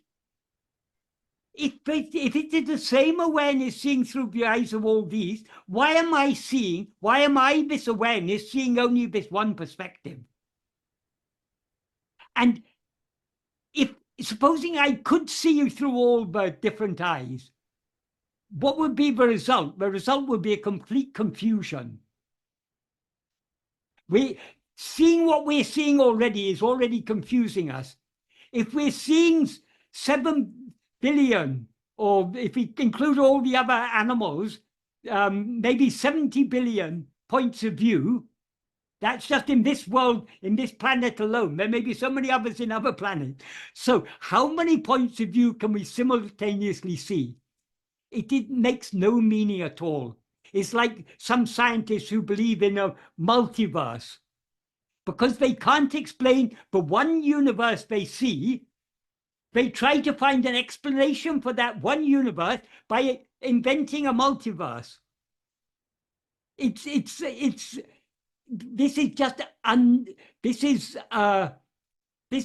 If it is the same awareness seeing through the eyes of all these, why am I, this awareness, seeing only this one perspective? And supposing I could see you through all the different eyes, what would be the result? The result would be a complete confusion. Seeing what we're seeing already is already confusing us. If we're seeing 7 billion, or if we include all the other animals, maybe 70 billion points of view, that's just in this world, in this planet alone. There may be so many others in other planets. So how many points of view can we simultaneously see? It makes no meaning at all. It's like some scientists who believe in a multiverse. Because they can't explain the one universe they see, they try to find an explanation for that one universe by inventing a multiverse. This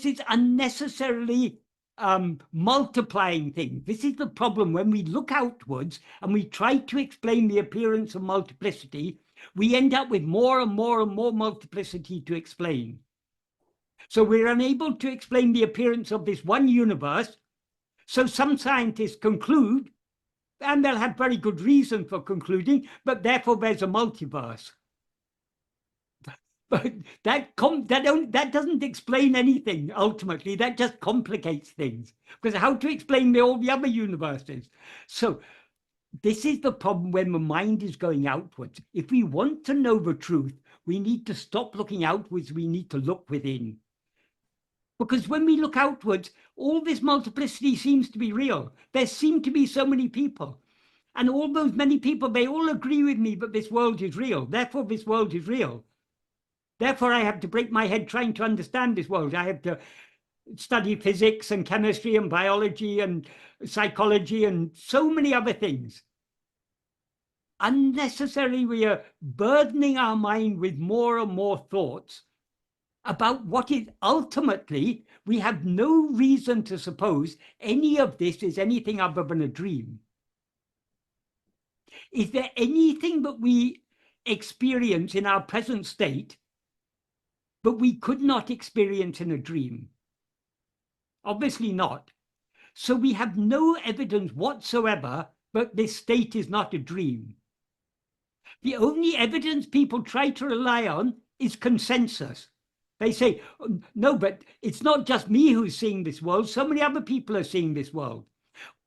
is unnecessarily multiplying things. This is the problem when we look outwards and we try to explain the appearance of multiplicity. we end up with more and more and more multiplicity to explain. So we're unable to explain the appearance of this one universe. So some scientists conclude, and they'll have very good reason for concluding, but therefore there's a multiverse. But that doesn't explain anything, ultimately. That just complicates things. Because how to explain all the other universes? So this is the problem when the mind is going outwards. If we want to know the truth, we need to stop looking outwards. We need to look within. Because when we look outwards, all this multiplicity seems to be real. There seem to be so many people. And all those many people, they all agree with me that this world is real. Therefore, this world is real. Therefore, I have to break my head trying to understand this world. I have to study physics and chemistry and biology and psychology and so many other things. Unnecessarily, we are burdening our mind with more and more thoughts about what is ultimately, we have no reason to suppose any of this is anything other than a dream. Is there anything that we experience in our present state but we could not experience in a dream? Obviously not. So we have no evidence whatsoever that this state is not a dream. The only evidence people try to rely on is consensus. They say, no, but it's not just me who's seeing this world. So many other people are seeing this world.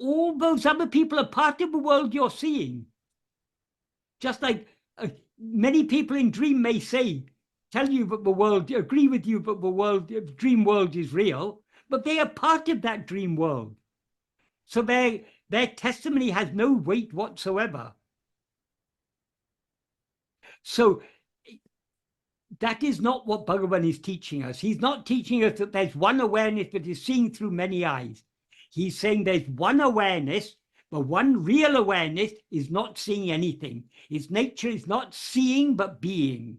All those other people are part of the world you're seeing. Just like many people in dream may say, tell you that the world, agree with you that the dream world is real, but they are part of that dream world. So their testimony has no weight whatsoever. So that is not what Bhagavan is teaching us. He's not teaching us that there's one awareness that is seeing through many eyes. He's saying there's one awareness, but one real awareness is not seeing anything. Its nature is not seeing, but being.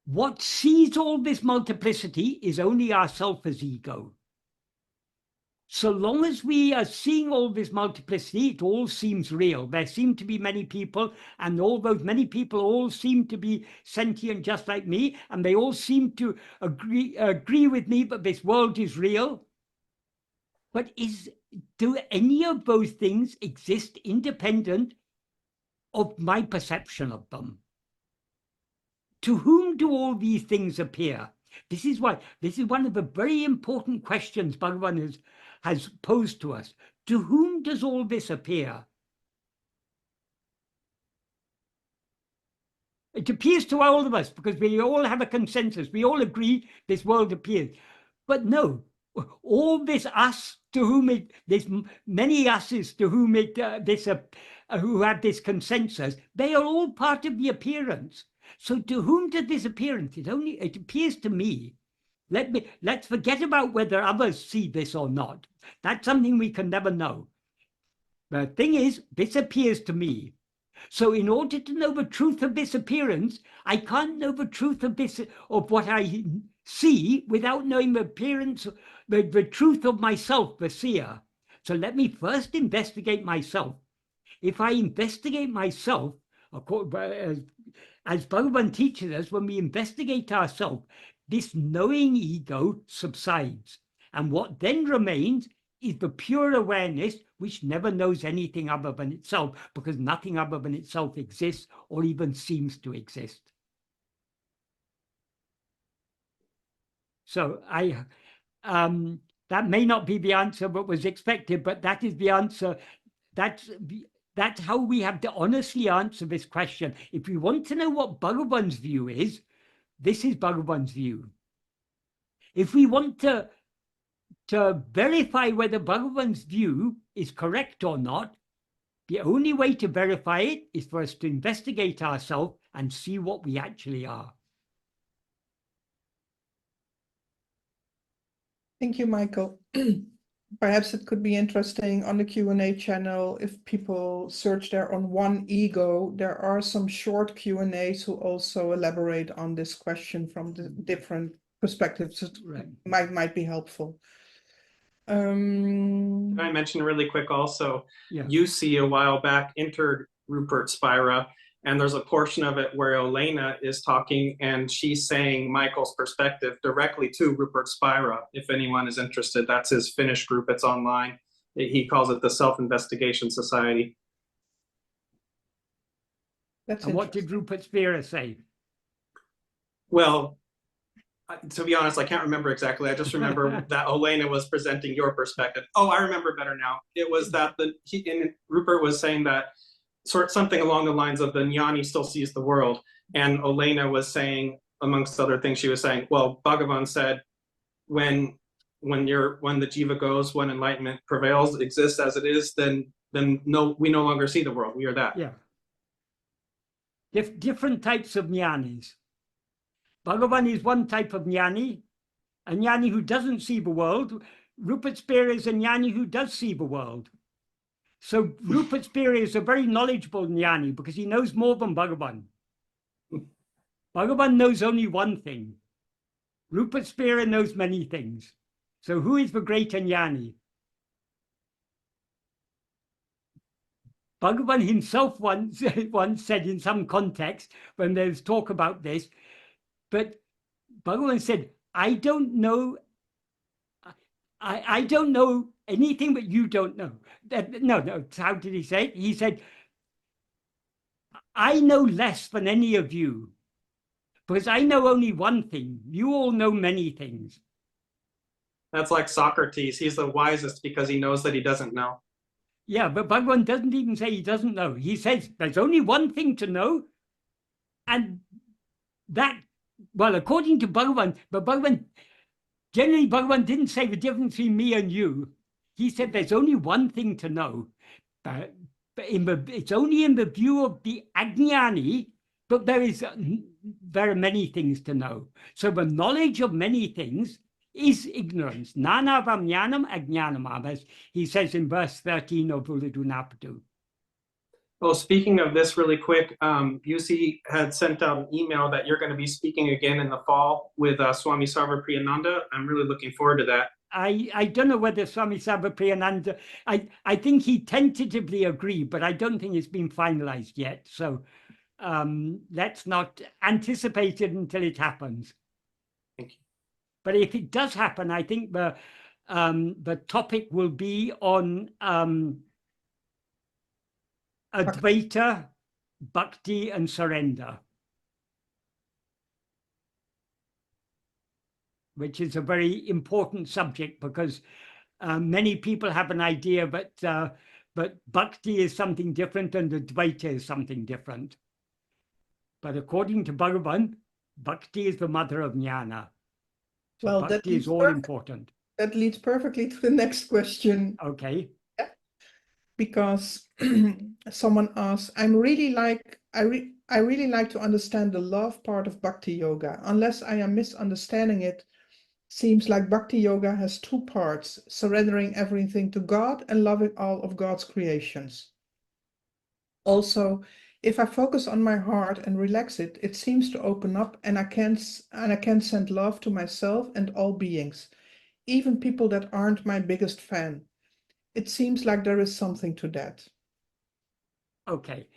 What sees all this multiplicity is only ourself as ego. So long as we are seeing all this multiplicity, it all seems real. There seem to be many people, and all those many people all seem to be sentient just like me, and they all seem to agree with me that this world is real. But do any of those things exist independent of my perception of them? To whom do all these things appear? This is one of the very important questions Bhagavan has posed to us. To whom does all this appear? It appears to all of us because we all have a consensus. We all agree this world appears. But no, all this us to whom there's many us's to whom who have this consensus, they are all part of the appearance. So to whom does this appearance? It appears to me. Let's forget about whether others see this or not. That's something we can never know. The thing is, this appears to me. So in order to know the truth of this appearance, I can't know the truth of what I see without knowing the appearance, the truth of myself, the seer. So let me first investigate myself. If I investigate myself, as Bhagavan teaches us, when we investigate ourselves, this knowing ego subsides. And what then remains is the pure awareness which never knows anything other than itself, because nothing other than itself exists or even seems to exist. So that may not be the answer that was expected, but that is the answer. That's how we have to honestly answer this question. If we want to know what Bhagavan's view is, this is Bhagavan's view. If we want to verify whether Bhagavan's view is correct or not, the only way to verify it is for us to investigate ourselves and see what we actually are. Thank you, Michael. Perhaps it could be interesting on the Q&A channel, if people search there on one ego, there are some short Q&As who also elaborate on this question from the different perspectives. Right. Might be helpful. Can I mention really quick also, Yeah. UC a while back entered Rupert Spira And there's a portion of it where Elena is talking and she's saying Michael's perspective directly to Rupert Spira. If anyone is interested, that's his Finnish group. It's online. He calls it the Self-Investigation Society. That's And what did Rupert Spira say? Well, to be honest, I can't remember exactly. I just remember that Elena was presenting your perspective. Oh, I remember better now. It was that Rupert was saying that something along the lines of the jnani still sees the world. And Elena was saying, amongst other things, she was saying, well, Bhagavan said, when the jiva goes, when enlightenment prevails, exists as it is, then we no longer see the world. We are that. Yeah. Different types of jnanis. Bhagavan is one type of jnani, a jnani who doesn't see the world. Rupert Spira is a jnani who does see the world. So Rupert Spira is a very knowledgeable jnani because he knows more than Bhagavan. Bhagavan knows only one thing. Rupert Spira knows many things. So who is the greater jnani? Bhagavan himself once said in some context, when there's talk about this, but Bhagavan said, I don't know anything that you don't know. No, how did he say it? He said, I know less than any of you, because I know only one thing. You all know many things. That's like Socrates. He's the wisest because he knows that he doesn't know. Yeah, but Bhagavan doesn't even say he doesn't know. He says there's only one thing to know, and that, well, according to Bhagavan, but generally Bhagavan didn't say the difference between me and you. He said there's only one thing to know. But it's only in the view of the ajnani, but there are many things to know. So the knowledge of many things is ignorance. Nānavam jnanam ajnanam, as he says in verse 13 of Uļḷadu Nāṛpadu. Well, speaking of this really quick, UC had sent out an email that you're going to be speaking again in the fall with Swami Sarvapriyananda. I'm really looking forward to that. I don't know whether Swami Sarvapriyananda, I think he tentatively agreed, but I don't think it's been finalized yet. So let's not anticipate it until it happens. Thank you. But if it does happen, I think the topic will be on Advaita, Bhakti, and surrender, which is a very important subject because many people have an idea, but Bhakti is something different and Advaita is something different. But according to Bhagavan, Bhakti is the mother of jnana. So well, Bhakti is all important. That leads perfectly to the next question. Okay. Yeah. Because someone asked, I really like to understand the love part of Bhakti Yoga. Unless I am misunderstanding it, seems like Bhakti Yoga has two parts, surrendering everything to God and loving all of God's creations. Also, if I focus on my heart and relax it, it seems to open up and I can send love to myself and all beings, even people that aren't my biggest fan. It seems like there is something to that. Okay.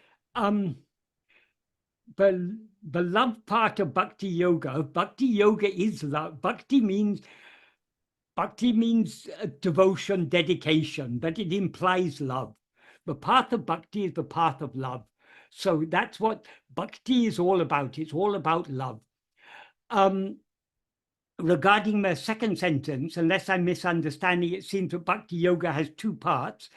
The love part of Bhakti Yoga is love. Bhakti means devotion, dedication, but it implies love. The path of Bhakti is the path of love. So that's what Bhakti is all about. It's all about love. Regarding the second sentence, unless I'm misunderstanding, it seems that Bhakti Yoga has two parts,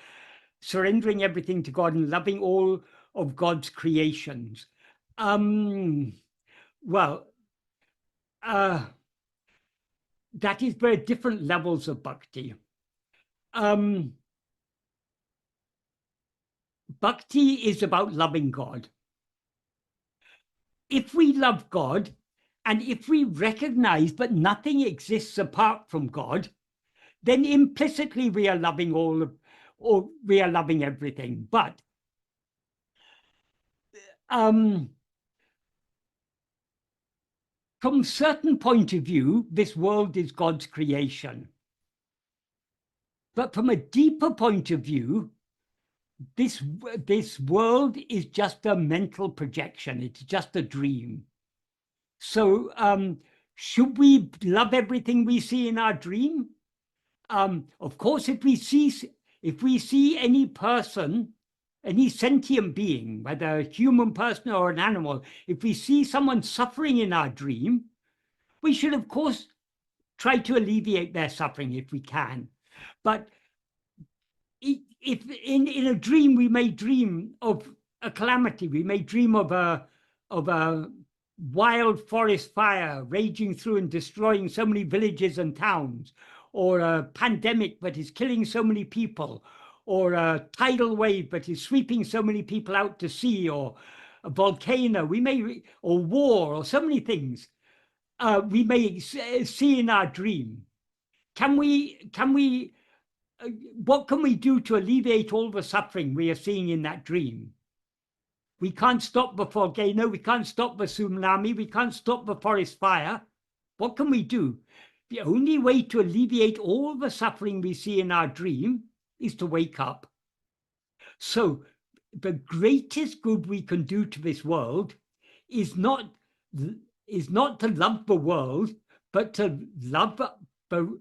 surrendering everything to God and loving all of God's creations. Well, that is very different levels of bhakti. Bhakti is about loving God. If we love God, and if we recognize that nothing exists apart from God, then implicitly we are loving or we are loving everything. But from a certain point of view, this world is God's creation. But from a deeper point of view, this world is just a mental projection. It's just a dream. So should we love everything we see in our dream? Of course, if we see any person, any sentient being, whether a human person or an animal, if we see someone suffering in our dream, we should, of course, try to alleviate their suffering if we can. But if in a dream we may dream of a calamity, we may dream of a wild forest fire raging through and destroying so many villages and towns, or a pandemic that is killing so many people, or a tidal wave that is sweeping so many people out to sea, or a volcano, or war, or so many things we may see in our dream. What can we do to alleviate all the suffering we are seeing in that dream? We can't stop the volcano, we can't stop the tsunami, we can't stop the forest fire. What can we do? The only way to alleviate all the suffering we see in our dream is to wake up. So the greatest good we can do to this world is not to love the world, but to love the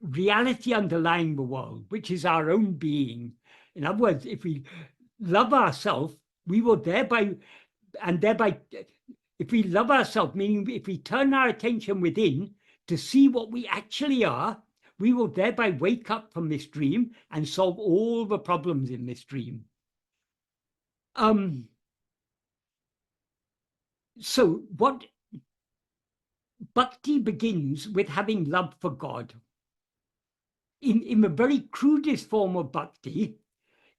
reality underlying the world, which is our own being. In other words, if we love ourselves, we will thereby, if we love ourselves, meaning if we turn our attention within to see what we actually are, we will thereby wake up from this dream and solve all the problems in this dream. So what bhakti begins with having love for God. In the very crudest form of bhakti,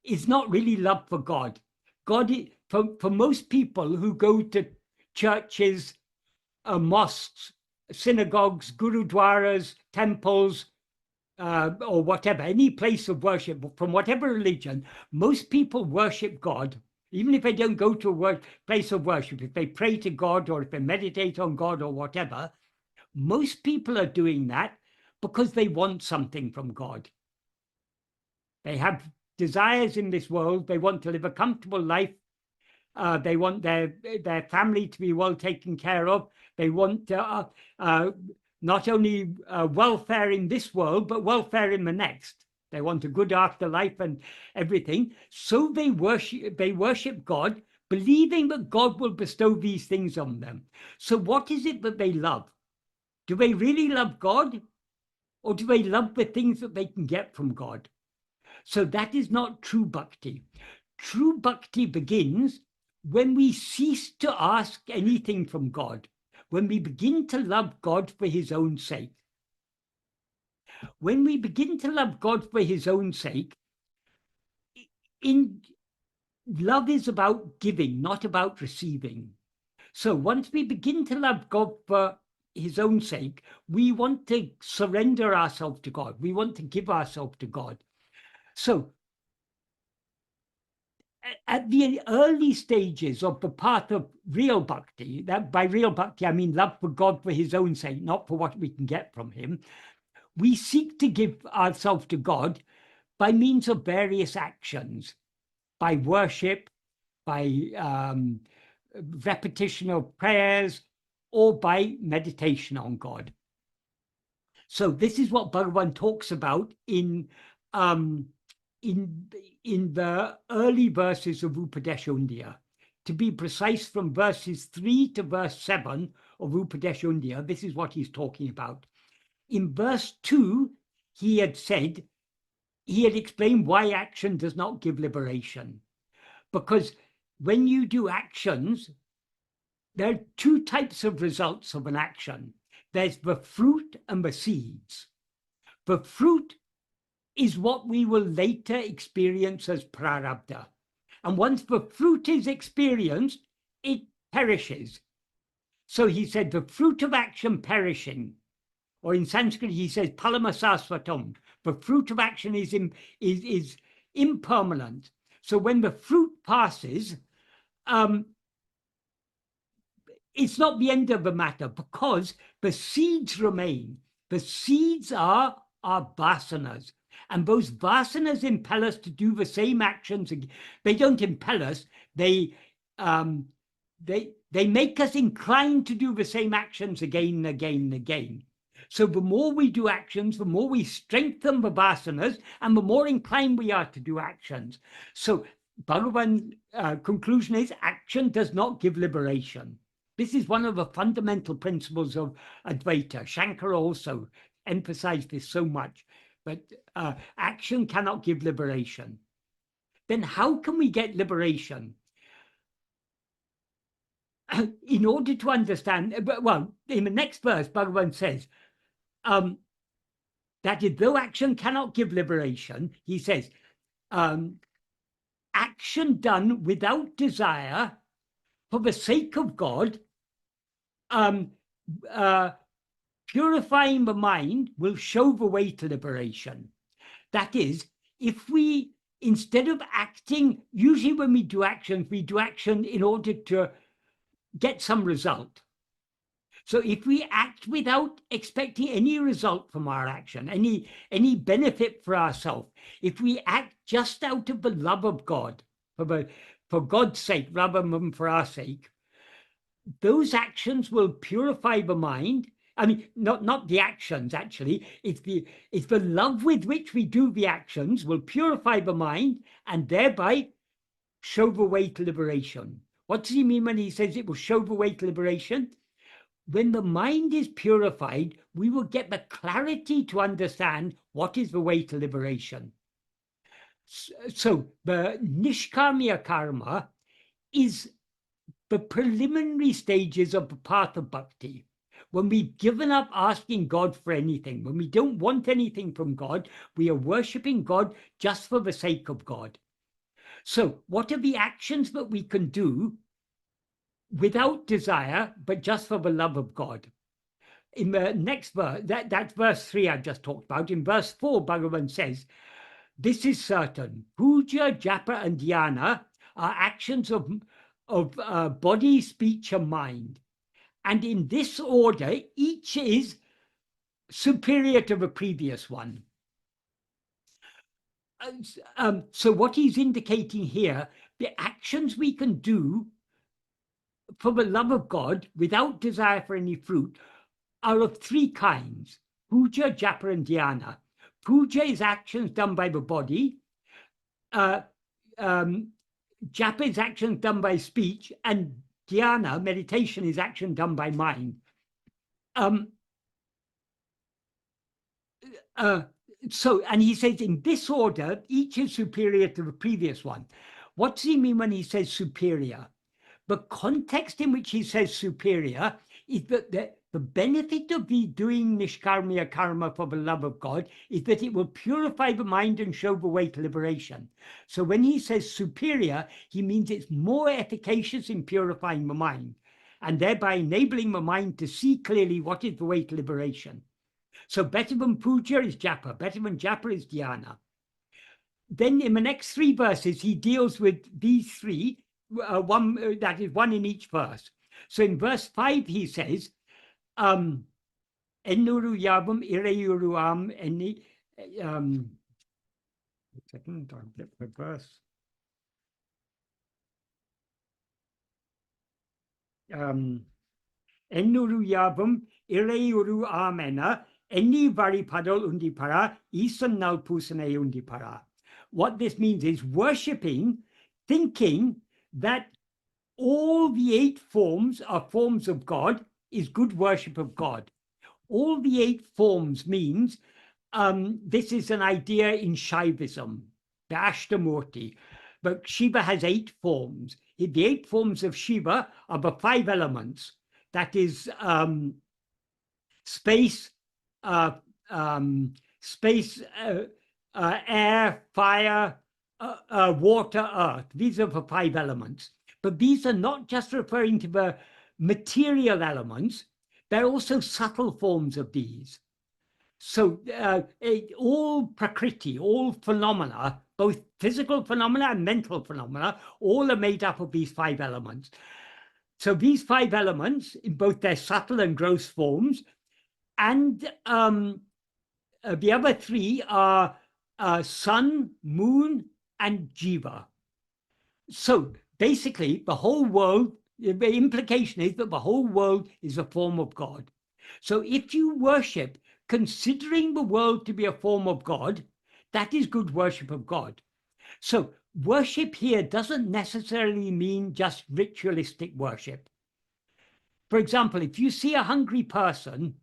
is not really love for God. God, for most people who go to churches, mosques, synagogues, gurudwaras, temples, or whatever, any place of worship, from whatever religion, most people worship God, even if they don't go to a place of worship. If they pray to God, or if they meditate on God, or whatever, most people are doing that because they want something from God. They have desires in this world. They want to live a comfortable life. They want their family to be well taken care of. They want not only welfare in this world, but welfare in the next. They want a good afterlife and everything. So they worship God, believing that God will bestow these things on them. So what is it that they love? Do they really love God? Or do they love the things that they can get from God? So that is not true bhakti. True bhakti begins when we cease to ask anything from God, when we begin to love God for his own sake. When we begin to love God for his own sake, love is about giving, not about receiving. So once we begin to love God for his own sake, we want to surrender ourselves to God. We want to give ourselves to God. So at the early stages of the path of real bhakti, that by real bhakti, I mean love for God for his own sake, not for what we can get from him, we seek to give ourselves to God by means of various actions, by worship, by repetition of prayers, or by meditation on God. So this is what Bhagavan talks about in the early verses of Upadesha. To be precise, from verses 3 to verse 7 of Upadesha, this is what he's talking about. In verse 2, he had explained why action does not give liberation. Because when you do actions, there are two types of results of an action. There's the fruit and the seeds. The fruit is what we will later experience as prarabdha. And once the fruit is experienced, it perishes. So he said the fruit of action perishing, or in Sanskrit he says palamasasvatam. The fruit of action is impermanent. So when the fruit passes, it's not the end of the matter, because the seeds remain. The seeds are our vasanas. And those vasanas impel us to do the same actions. They don't impel us, they make us inclined to do the same actions again and again and again. So the more we do actions, the more we strengthen the vasanas, and the more inclined we are to do actions. So Bhagavan's conclusion is action does not give liberation. This is one of the fundamental principles of Advaita. Shankara also emphasized this so much, but action cannot give liberation. Then how can we get liberation? In order to understand, well, in the next verse, Bhagavan says, that is, though action cannot give liberation, he says, action done without desire for the sake of God, purifying the mind will show the way to liberation. That is, if we, instead of acting, usually when we do action in order to get some result. So if we act without expecting any result from our action, any benefit for ourselves, if we act just out of the love of God, for God's sake rather than for our sake, those actions will purify the mind. I mean, not the actions, actually. It's the love with which we do the actions will purify the mind and thereby show the way to liberation. What does he mean when he says it will show the way to liberation? When the mind is purified, we will get the clarity to understand what is the way to liberation. So the nishkamya karma is the preliminary stages of the path of bhakti. When we've given up asking God for anything, when we don't want anything from God, we are worshipping God just for the sake of God. So what are the actions that we can do without desire, but just for the love of God? In the next verse, that's verse 3 I just talked about. In verse 4, Bhagavan says, this is certain, puja, japa, and dhyana are actions of body, speech, and mind. And in this order, each is superior to the previous one. So what he's indicating here, the actions we can do for the love of God without desire for any fruit are of three kinds: puja, japa, and dhyana. Puja is actions done by the body. Japa is actions done by speech, and dhyana, meditation, is action done by mind. So, and he says in this order, each is superior to the previous one. What does he mean when he says superior? The context in which he says superior is that the benefit of doing nishkarmiya karma for the love of God is that it will purify the mind and show the way to liberation. So when he says superior, he means it's more efficacious in purifying the mind and thereby enabling the mind to see clearly what is the way to liberation. So better than puja is japa, better than japa is dhyana. Then in the next three verses, he deals with these three, that is one in each verse. So in verse 5, he says, Ennuru yavam ireyuruam eni, second, I'll get the verse. Ennuru yavam ireyuru amena eni varipadol undipara isan nalpusane undipara. What this means is worshipping, thinking that all the 8 forms are forms of God is good worship of God. All the 8 forms means, this is an idea in Shaivism, the Ashtamurti, but Shiva has 8 forms. The 8 forms of Shiva are the 5 elements. That is space, air, fire, water, earth. These are the 5 elements. But these are not just referring to the material elements, they're also subtle forms of these. So all prakriti, all phenomena, both physical phenomena and mental phenomena, all are made up of these 5 elements. So these 5 elements, in both their subtle and gross forms, and the other 3 are sun, moon, and jiva. So basically, the whole world, the implication is that the whole world is a form of God. So if you worship considering the world to be a form of God, that is good worship of God. So worship here doesn't necessarily mean just ritualistic worship. For example, if you see a hungry person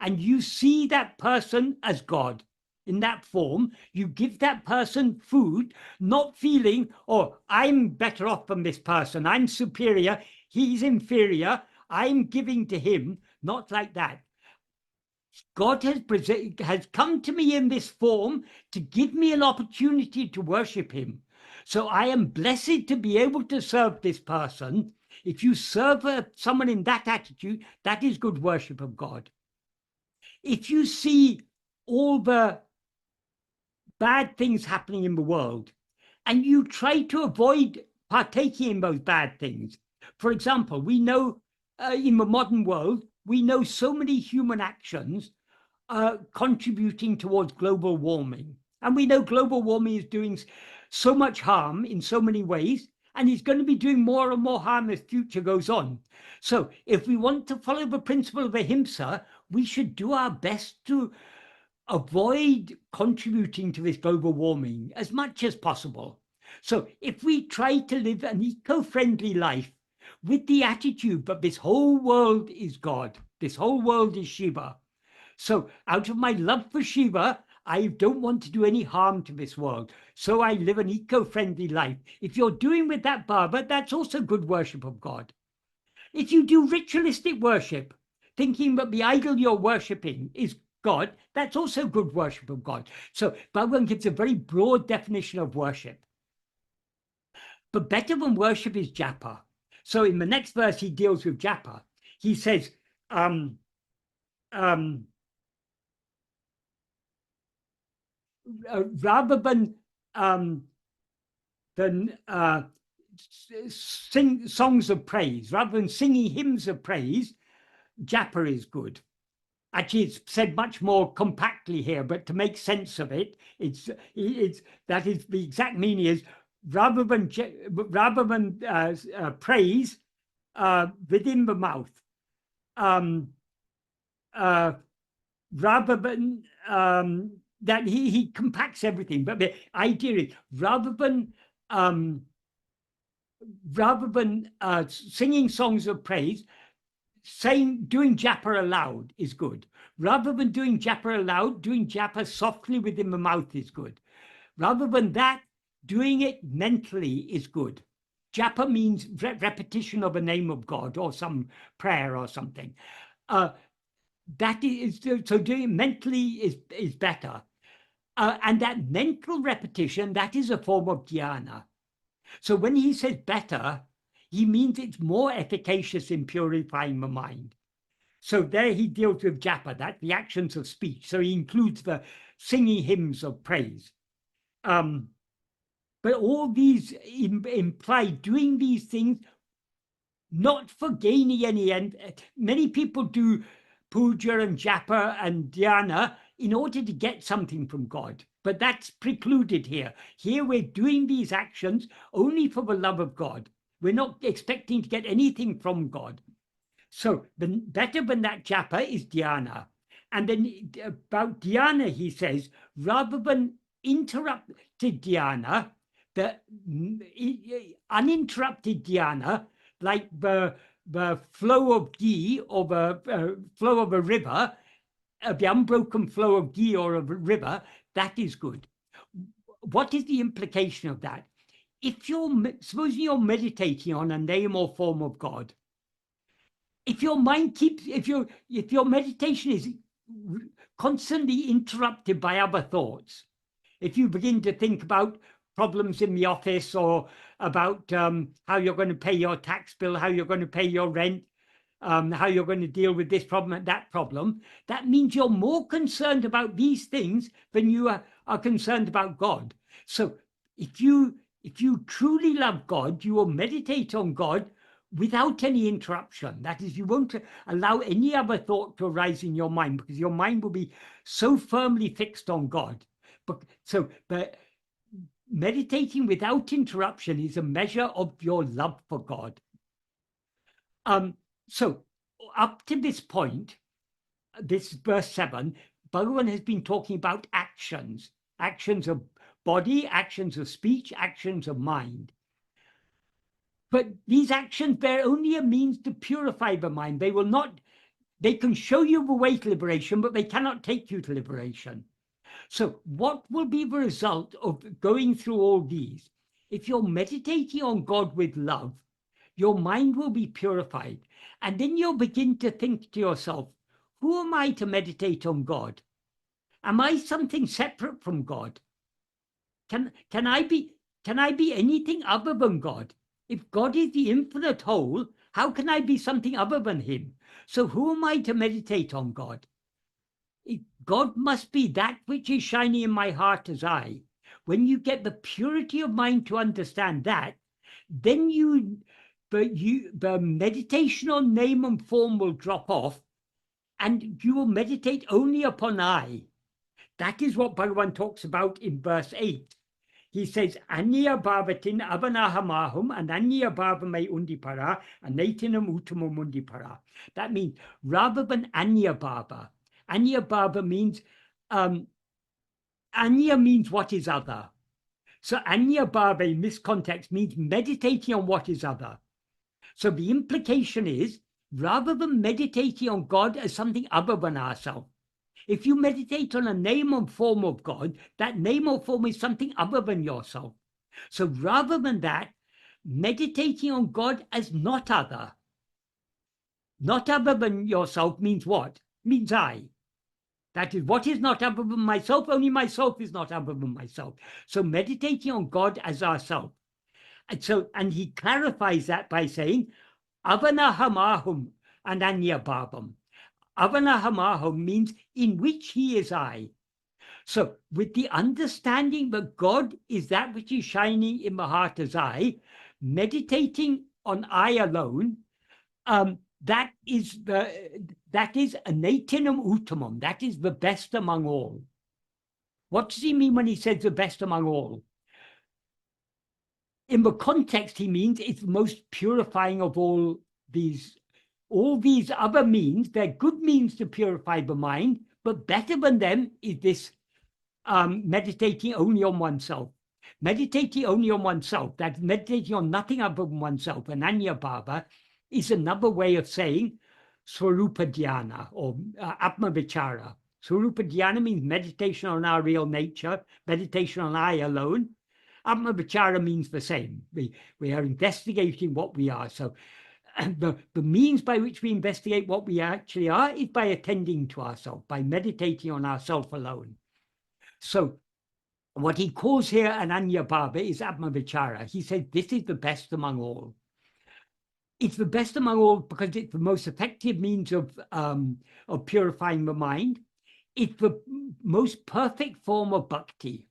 and you see that person as God in that form, you give that person food, not feeling, oh, I'm better off than this person, I'm superior, he's inferior, I'm giving to him, not like that. God has come to me in this form to give me an opportunity to worship him. So I am blessed to be able to serve this person. If you serve someone in that attitude, that is good worship of God. If you see all the bad things happening in the world and you try to avoid partaking in those bad things, for example, we know in the modern world, we know so many human actions contributing towards global warming. And we know global warming is doing so much harm in so many ways, and it's going to be doing more and more harm as future goes on. So if we want to follow the principle of ahimsa, we should do our best to avoid contributing to this global warming as much as possible. So if we try to live an eco-friendly life with the attitude that this whole world is God, this whole world is Shiva, so out of my love for Shiva, I don't want to do any harm to this world. So I live an eco-friendly life. If you're doing with that bhava, that's also good worship of God. If you do ritualistic worship, thinking that the idol you're worshipping is God, that's also good worship of God. So Bhagavan gives a very broad definition of worship. But better than worship is japa. So in the next verse, he deals with japa. He says, rather than sing songs of praise, rather than singing hymns of praise, japa is good. Actually, it's said much more compactly here, but to make sense of it, that is the exact meaning is rather than praise within the mouth, rather than that he compacts everything, but the idea is rather than singing songs of praise, doing japa aloud is good. Rather than doing japa aloud, doing japa softly within the mouth is good. Rather than that, doing it mentally is good. Japa means repetition of a name of God or some prayer or something. That is, so doing it mentally is better. And that mental repetition, that is a form of dhyana. So when he says better, he means it's more efficacious in purifying the mind. So there he deals with japa, that the actions of speech. So he includes the singing hymns of praise. But all these imply doing these things not for gaining any end. Many people do puja and japa and dhyana in order to get something from God. But that's precluded here. Here we're doing these actions only for the love of God. We're not expecting to get anything from God. So better than that japa is dhyana. And then about dhyana, he says, rather than interrupted dhyana, the uninterrupted dhyana, like the flow of ghee or the flow of a river, the unbroken flow of ghee or of a river, that is good. What is the implication of that? If supposing you're meditating on a name or form of God, if your mind if your meditation is constantly interrupted by other thoughts, if you begin to think about problems in the office or about how you're going to pay your tax bill, how you're going to pay your rent, how you're going to deal with this problem and that problem, that means you're more concerned about these things than you are concerned about God. So if you truly love God, you will meditate on God without any interruption. That is, you won't allow any other thought to arise in your mind because your mind will be so firmly fixed on God. But meditating without interruption is a measure of your love for God. So up to this point, this is verse 7, Bhagavan has been talking about actions of body, actions of speech, actions of mind. But these actions, they're only a means to purify the mind. They can show you the way to liberation, but they cannot take you to liberation. So what will be the result of going through all these? If you're meditating on God with love, your mind will be purified. And then you'll begin to think to yourself, who am I to meditate on God? Am I something separate from God? Can I be anything other than God? If God is the infinite whole, how can I be something other than him? So who am I to meditate on God? God must be that which is shining in my heart as I. When you get the purity of mind to understand that, then the meditation on name and form will drop off, and you will meditate only upon I. That is what Bhagavan talks about in verse 8. He says, Anya bhavatin avanahamahum and Anya bhavame undipara and Naitinam utamam undipara. That means rather than Anya bhava. Anya bhava means Anya means what is other. So Anya bhava in this context means meditating on what is other. So the implication is, rather than meditating on God as something other than ourselves, if you meditate on a name and form of God, that name or form is something other than yourself. So rather than that, meditating on God as not other. Not other than yourself means what? Means I. That is, what is not other than myself? Only myself is not other than myself. So meditating on God as ourself. And he clarifies that by saying, Avanahamahum and Anyabhabam. Avanahamahum means in which he is I. So with the understanding that God is that which is shining in the heart as I, meditating on I alone, that is anatinam uttamam, that is the best among all. What does he mean when he says the best among all? In the context, he means it's the most purifying of all these other means. They're good means to purify the mind, but better than them is this meditating only on oneself. Meditating only on oneself, that's meditating on nothing other than oneself, and Anyabhava is another way of saying Swarupa Dhyana or Atma-vichara. Swarupa Dhyana means meditation on our real nature, meditation on I alone. Atma-vichara means the same. We are investigating what we are. So the means by which we investigate what we actually are is by attending to ourselves, by meditating on ourself alone. So what he calls here an Anyabhava is Atma-vichara. He says this is the best among all. It's the best among all because it's the most effective means of purifying the mind. It's the most perfect form of bhakti.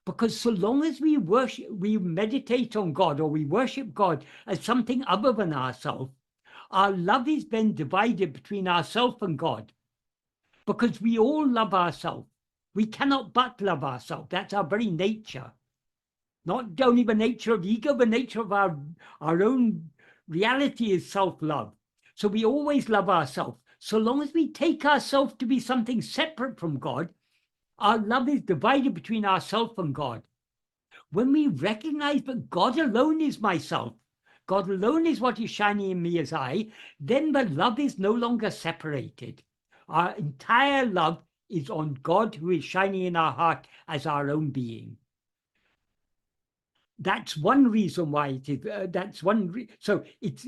Because so long as we meditate on God or we worship God as something other than ourselves, our love is then divided between ourselves and God. Because we all love ourselves. We cannot but love ourselves. That's our very nature. Not only the nature of ego, the nature of our own reality is self-love. So we always love ourselves. So long as we take ourselves to be something separate from God, our love is divided between ourselves and God. When we recognize that God alone is myself, God alone is what is shining in me as I, then the love is no longer separated. Our entire love is on God who is shining in our heart as our own being. That's one reason why it is. So it's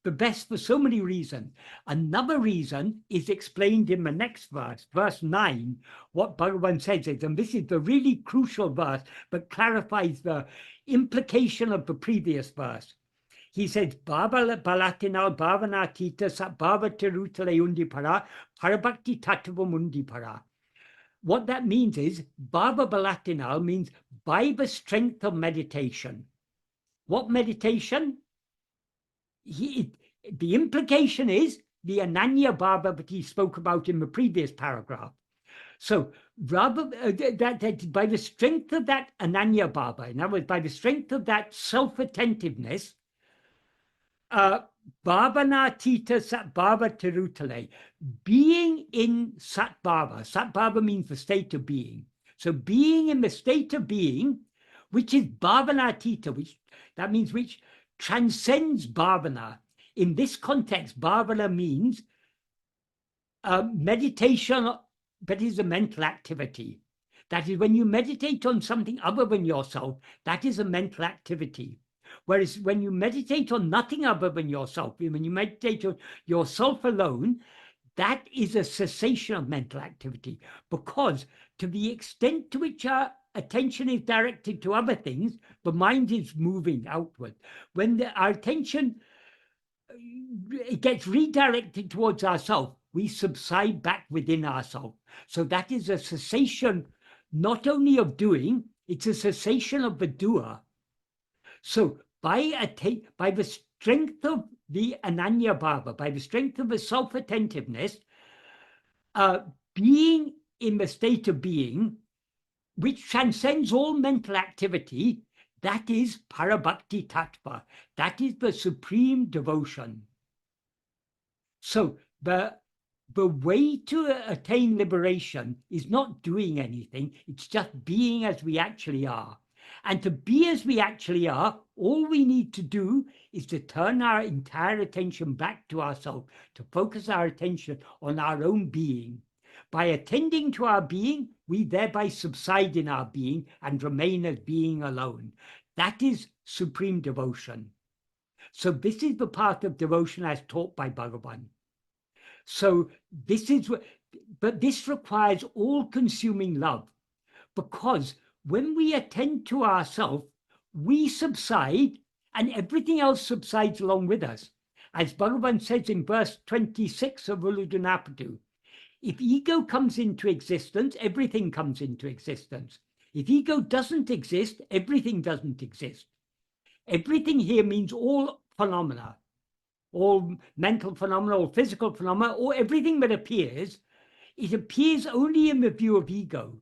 the best for so many reasons. Another reason is explained in the next verse, verse 9. What Bhagavan says is, and this is the really crucial verse, but clarifies the implication of the previous verse. He says, Bhava balatinal bhavanatita bhava tirutale undipara parabhakti tattvam undipara. What that means is, Bhava balatinal means by the strength of meditation. What meditation? The implication is the Ananya Bhava that he spoke about in the previous paragraph. So rather that by the strength of that ananya bhava, in other words, by the strength of that self-attentiveness, bhavana tita sat bhava tirutale, being in sat bhava. Sat bhava means the state of being. So being in the state of being, which is bhavana tita, which that means which transcends bhavana. In this context, bhavana means meditation, but is a mental activity. That is, when you meditate on something other than yourself, that is a mental activity. Whereas when you meditate on nothing other than yourself, when you meditate on yourself alone, that is a cessation of mental activity. Because to the extent to which our attention is directed to other things, the mind is moving outward. When our attention it gets redirected towards ourselves, we subside back within ourselves. So that is a cessation, not only of doing, it's a cessation of the doer. So by the strength of the ananya bhava, by the strength of the self-attentiveness, being in the state of being, which transcends all mental activity, that is parabhakti tattva. That is the supreme devotion. So the way to attain liberation is not doing anything, it's just being as we actually are. And to be as we actually are, all we need to do is to turn our entire attention back to ourselves, to focus our attention on our own being. By attending to our being, we thereby subside in our being and remain as being alone. That is supreme devotion. So this is the path of devotion as taught by Bhagavan. So this is what, but this requires all-consuming love, because when we attend to ourselves, we subside and everything else subsides along with us. As Bhagavan says in verse 26 of Uḻḷadu Nāṛpadu, if ego comes into existence, everything comes into existence. If ego doesn't exist, everything doesn't exist. Everything here means all phenomena, all mental phenomena, all physical phenomena, or everything that appears, it appears only in the view of ego.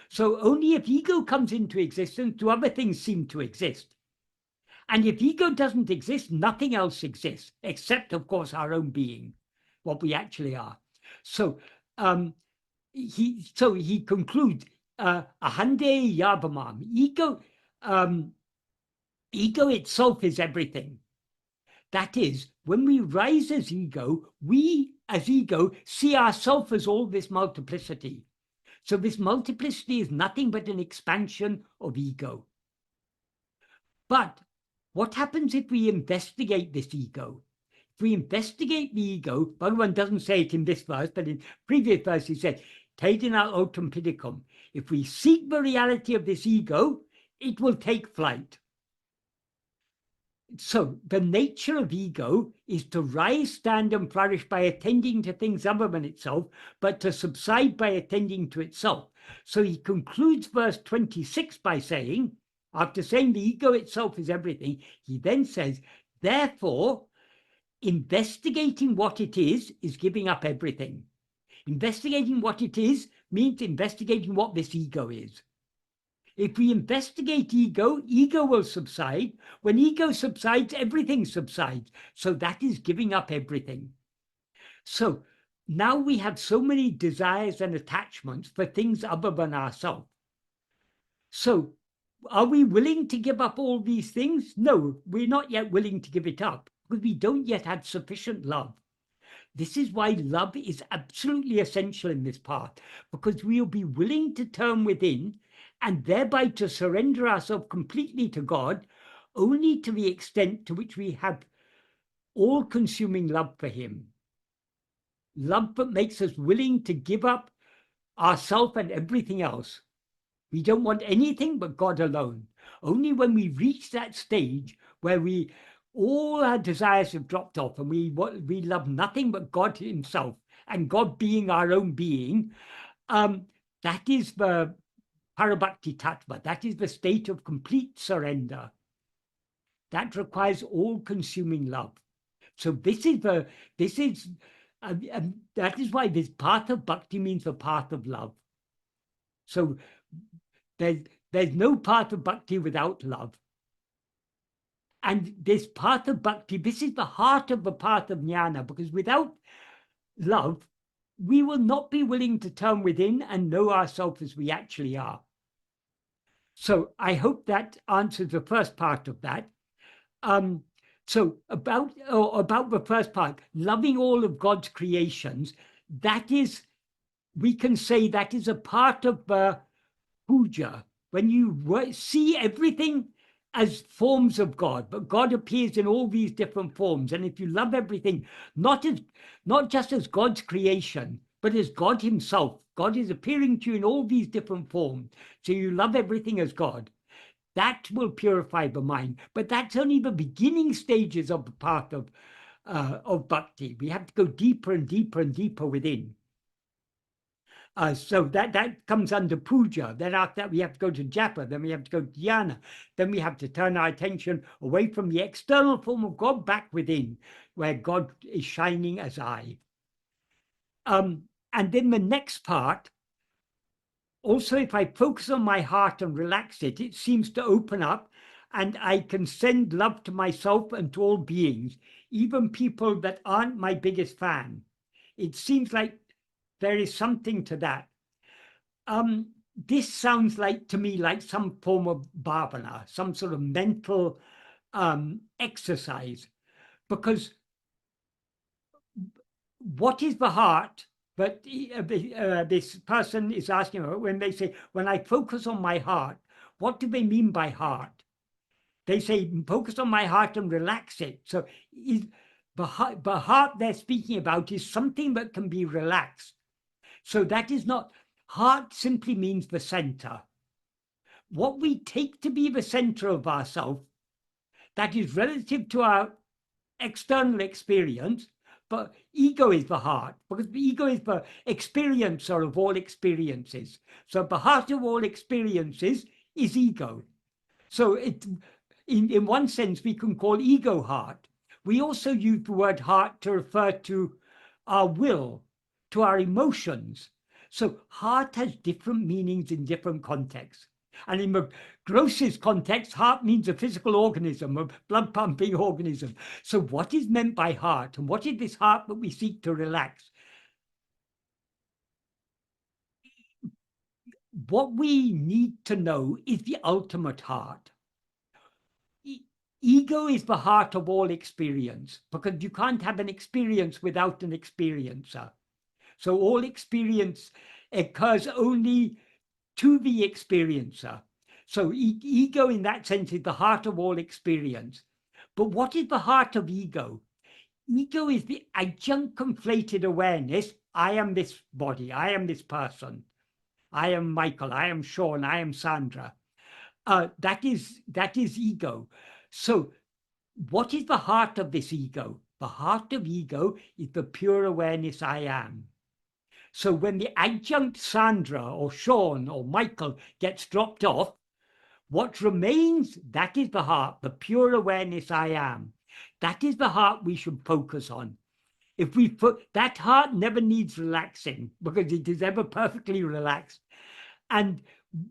So only if ego comes into existence do other things seem to exist. And if ego doesn't exist, nothing else exists, except, of course, our own being, what we actually are. So he concludes, ahande yabamam, ego itself is everything. That is, when we rise as ego, we as ego see ourselves as all this multiplicity. So this multiplicity is nothing but an expansion of ego. But what happens if we investigate this ego? If we investigate the ego, Bhagavan doesn't say it in this verse, but in previous verse he said, Tedina otum pidicum. If we seek the reality of this ego, it will take flight. So the nature of ego is to rise, stand, and flourish by attending to things other than itself, but to subside by attending to itself. So he concludes verse 26 by saying, after saying the ego itself is everything, he then says, therefore, investigating what it is giving up everything. Investigating what it is means investigating what this ego is. If we investigate ego, ego will subside. When ego subsides, everything subsides. So that is giving up everything. So now we have so many desires and attachments for things other than ourselves. So are we willing to give up all these things? No, we're not yet willing to give it up because we don't yet have sufficient love. This is why love is absolutely essential in this path, because we'll be willing to turn within and thereby to surrender ourselves completely to God, only to the extent to which we have all-consuming love for him. Love that makes us willing to give up ourselves and everything else. We don't want anything but God alone. Only when we reach that stage where all our desires have dropped off and we love nothing but God himself, and God being our own being, that is the parabhakti tattva, that is the state of complete surrender. That requires all-consuming love. So that is why this path of bhakti means the path of love. So there's no path of bhakti without love. And this path of bhakti, this is the heart of the path of jnana, because without love, we will not be willing to turn within and know ourselves as we actually are. So I hope that answers the first part of that. So about the first part, loving all of God's creations, that is, we can say that is a part of puja. When you see everything as forms of God, but God appears in all these different forms. And if you love everything, not just as God's creation, but as God himself, God is appearing to you in all these different forms. So you love everything as God. That will purify the mind. But that's only the beginning stages of the path of bhakti. We have to go deeper and deeper and deeper within. So that comes under puja. Then after that, we have to go to japa. Then we have to go to dhyana. Then we have to turn our attention away from the external form of God back within, where God is shining as I. And then the next part, also, if I focus on my heart and relax it, it seems to open up, and I can send love to myself and to all beings, even people that aren't my biggest fan. It seems like there is something to that. This sounds like to me like some form of bhavana, some sort of mental exercise, because what is the heart? But this person is asking, when they say, when I focus on my heart, what do they mean by heart? They say, focus on my heart and relax it. So the heart they're speaking about is something that can be relaxed. So that is not, heart simply means the center. What we take to be the center of ourselves, that is relative to our external experience, but ego is the heart, because the ego is the experiencer of all experiences. So the heart of all experiences is ego. So in one sense, we can call ego heart. We also use the word heart to refer to our will, to our emotions. So heart has different meanings in different contexts. And in the grossest context, heart means a physical organism, a blood pumping organism. So what is meant by heart? And what is this heart that we seek to relax? What we need to know is the ultimate heart. Ego is the heart of all experience, because you can't have an experience without an experiencer. So all experience occurs only to the experiencer. So ego in that sense is the heart of all experience. But what is the heart of ego? Ego is the adjunct conflated awareness. I am this body, I am this person, I am Michael, I am Sean, I am Sandra. That is ego. So what is the heart of this ego? The heart of ego is the pure awareness I am. So when the adjunct Sandra or Sean or Michael gets dropped off, what remains, that is the heart, the pure awareness I am. That is the heart we should focus on. If we put that heart never needs relaxing, because it is ever perfectly relaxed. And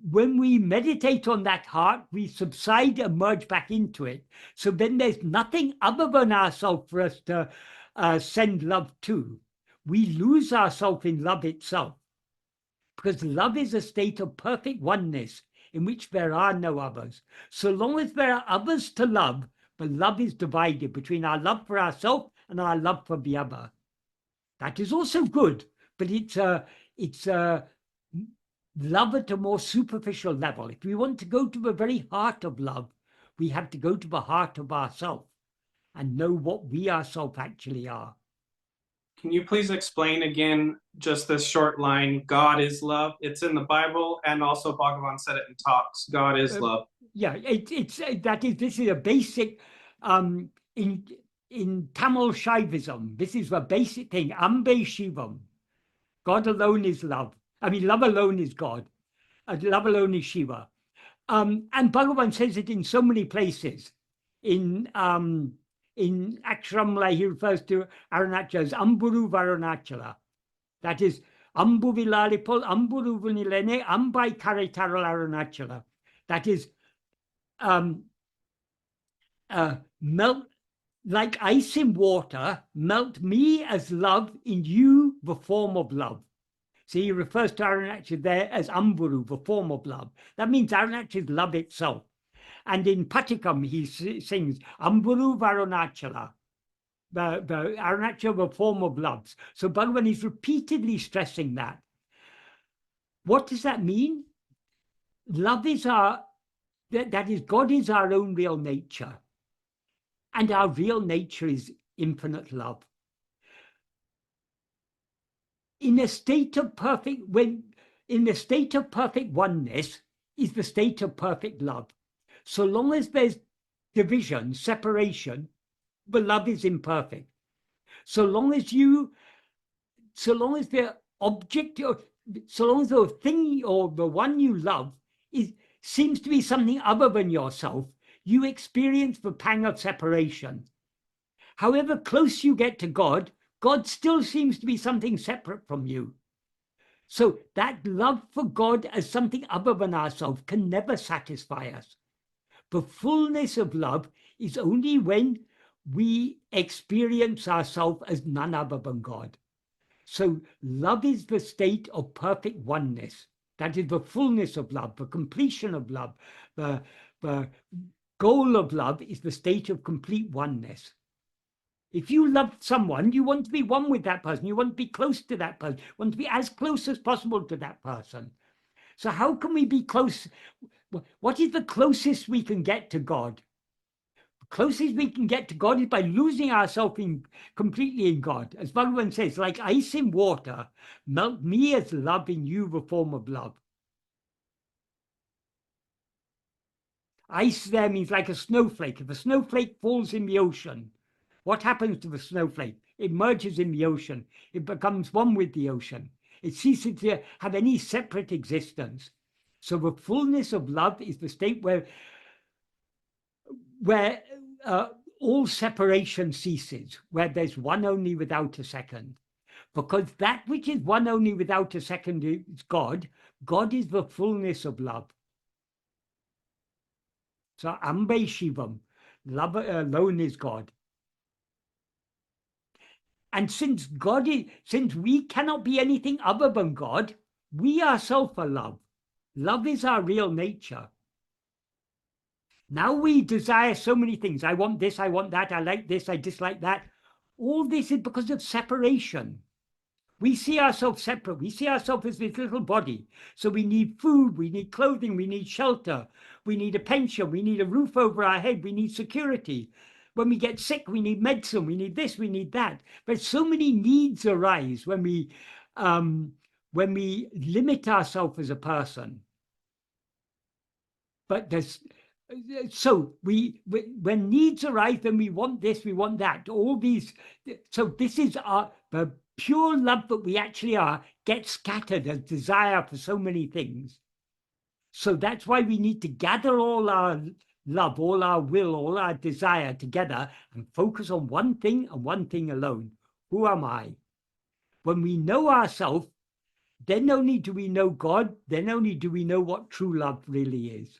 when we meditate on that heart, we subside and merge back into it. So then there's nothing other than ourselves for us to send love to. We lose ourselves in love itself, because love is a state of perfect oneness in which there are no others. So long as there are others to love, but love is divided between our love for ourselves and our love for the other. That is also good, but it's love at a more superficial level. If we want to go to the very heart of love, we have to go to the heart of ourselves and know what we ourselves actually are. Can you please explain again just this short line, God is love? It's in the Bible, and also Bhagavan said it in talks, God is love. Yeah, this is a basic, in Tamil Shaivism, this is the basic thing, Ambe Shivam. God alone is love. I mean, love alone is God. Love alone is Shiva. And Bhagavan says it in so many places. In Aksharamala, he refers to Arunachala as Amburu Varunachala. That is, Ambuvilalipol, Amburuvunilene, Ambai Karitaral Arunachala. That is, melt like ice in water, melt me as love in you, the form of love. See, he refers to Arunachala there as Amburu, the form of love. That means Arunachala is love itself. And in Patikam, he sings Amburu Varunachala, the Arunachala, the form of love. So Bhagavan is repeatedly stressing that. What does that mean? Love is that is, God is our own real nature. And our real nature is infinite love. In a state of perfect oneness is the state of perfect love. So long as there's division, separation, the love is imperfect. So long as the object, so long as the thing or the one you love seems to be something other than yourself, you experience the pang of separation. However close you get to God, God still seems to be something separate from you. So that love for God as something other than ourselves can never satisfy us. The fullness of love is only when we experience ourselves as none other than God. So love is the state of perfect oneness. That is the fullness of love, the completion of love. The goal of love is the state of complete oneness. If you love someone, you want to be one with that person. You want to be close to that person. You want to be as close as possible to that person. So how can we be close? What is the closest we can get to God? The closest we can get to God is by losing ourselves completely in God. As Bhagavan says, like ice in water, melt me as love in you, the form of love. Ice there means like a snowflake. If a snowflake falls in the ocean, what happens to the snowflake? It merges in the ocean. It becomes one with the ocean. It ceases to have any separate existence. So the fullness of love is the state where all separation ceases, where there's one only without a second. Because that which is one only without a second is God. God is the fullness of love. So Ambe Shivam, love alone is God. And since we cannot be anything other than God, we ourselves are love. Love is our real nature. Now we desire so many things. I want this, I want that, I like this, I dislike that. All this is because of separation. We see ourselves separate. We see ourselves as this little body. So we need food, we need clothing, we need shelter, we need a pension, we need a roof over our head, we need security. When we get sick, we need medicine, we need this, we need that. But so many needs arise when we limit ourselves as a person. But when needs arise, then we want this, we want that. All these. So this is the pure love that we actually are gets scattered as desire for so many things. So that's why we need to gather all our love, all our will, all our desire together and focus on one thing and one thing alone. Who am I? When we know ourselves, then only do we know God, then only do we know what true love really is.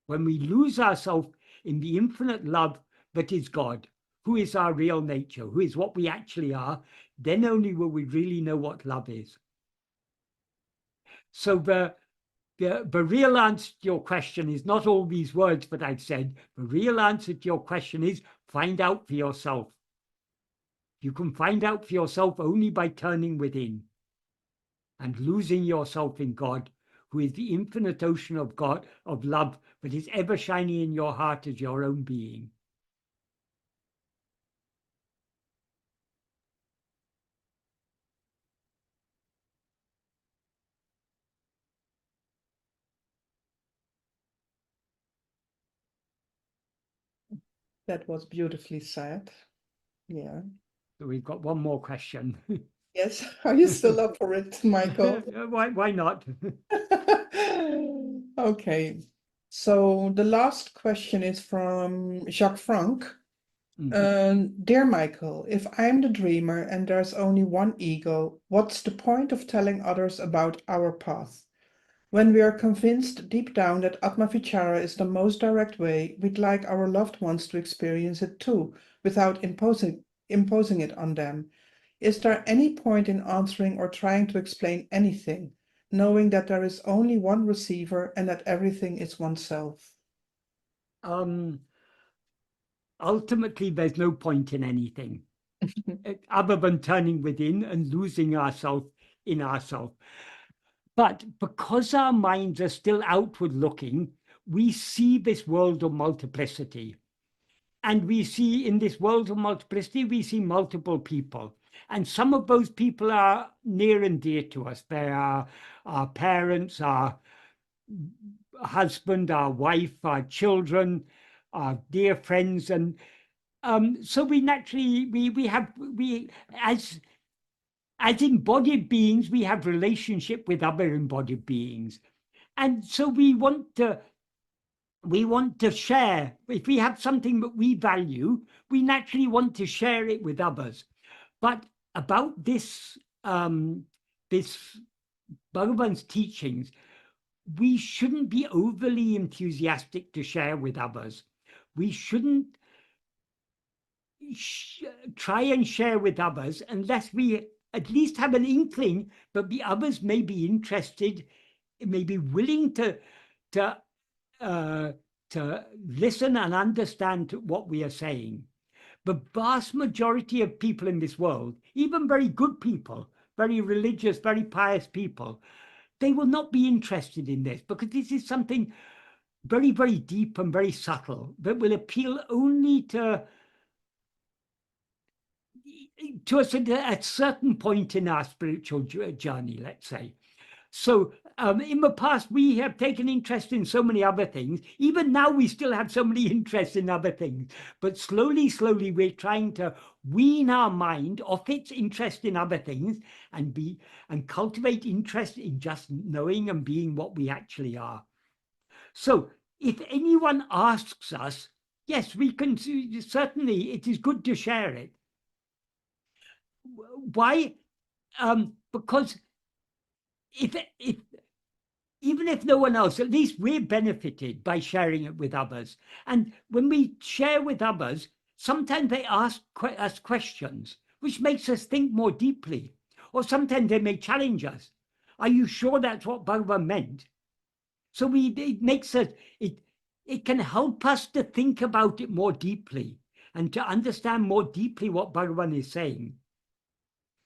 When we lose ourselves in the infinite love that is God, who is our real nature, who is what we actually are, then only will we really know what love is. So the real answer to your question is not all these words that I've said. The real answer to your question is find out for yourself. You can find out for yourself only by turning within and losing yourself in God, who is the infinite ocean of God, of love, that is ever shining in your heart as your own being. That was beautifully said. Yeah. So we've got one more question. Yes. Are you still up for it, Michael? Why not? Okay. So the last question is from Jacques Frank. Dear Michael, if I'm the dreamer and there's only one ego, what's the point of telling others about our path? When we are convinced deep down that Atma-vichara is the most direct way, we'd like our loved ones to experience it too, without imposing it on them. Is there any point in answering or trying to explain anything, knowing that there is only one receiver and that everything is oneself? Ultimately, there's no point in anything other than turning within and losing ourselves in ourselves. But because our minds are still outward looking, we see this world of multiplicity. And we see in this world of multiplicity, we see multiple people. And some of those people are near and dear to us. They are our parents, our husband, our wife, our children, our dear friends. And so we naturally, as embodied beings, we have relationship with other embodied beings. And so we want to share. If we have something that we value, we naturally want to share it with others. But about this Bhagavan's teachings, we shouldn't be overly enthusiastic to share with others. We shouldn't try and share with others unless we at least have an inkling that the others may be interested, may be willing to listen and understand what we are saying. The vast majority of people in this world, even very good people, very religious, very pious people, they will not be interested in this because this is something very, very deep and very subtle that will appeal only to us at a certain point in our spiritual journey, let's say. So in the past, we have taken interest in so many other things. Even now, we still have so many interests in other things. But slowly, we're trying to wean our mind off its interest in other things and cultivate interest in just knowing and being what we actually are. So if anyone asks us, yes, we can, certainly it is good to share it. Why? Because if even if no one else, at least we're benefited by sharing it with others. And when we share with others, sometimes they ask us questions, which makes us think more deeply. Or sometimes they may challenge us. Are you sure that's what Bhagavan meant? So it makes us, it can help us to think about it more deeply and to understand more deeply what Bhagavan is saying.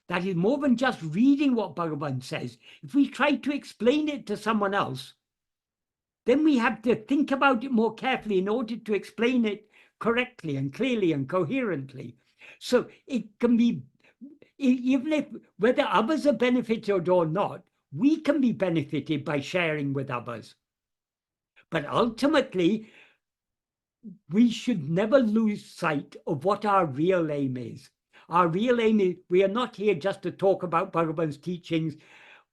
That is more than just reading what Bhagavan says. If we try to explain it to someone else, then we have to think about it more carefully in order to explain it correctly and clearly and coherently. So it can be, even if whether others are benefited or not, we can be benefited by sharing with others. But ultimately, we should never lose sight of what our real aim is. Our real aim is, we are not here just to talk about Bhagavan's teachings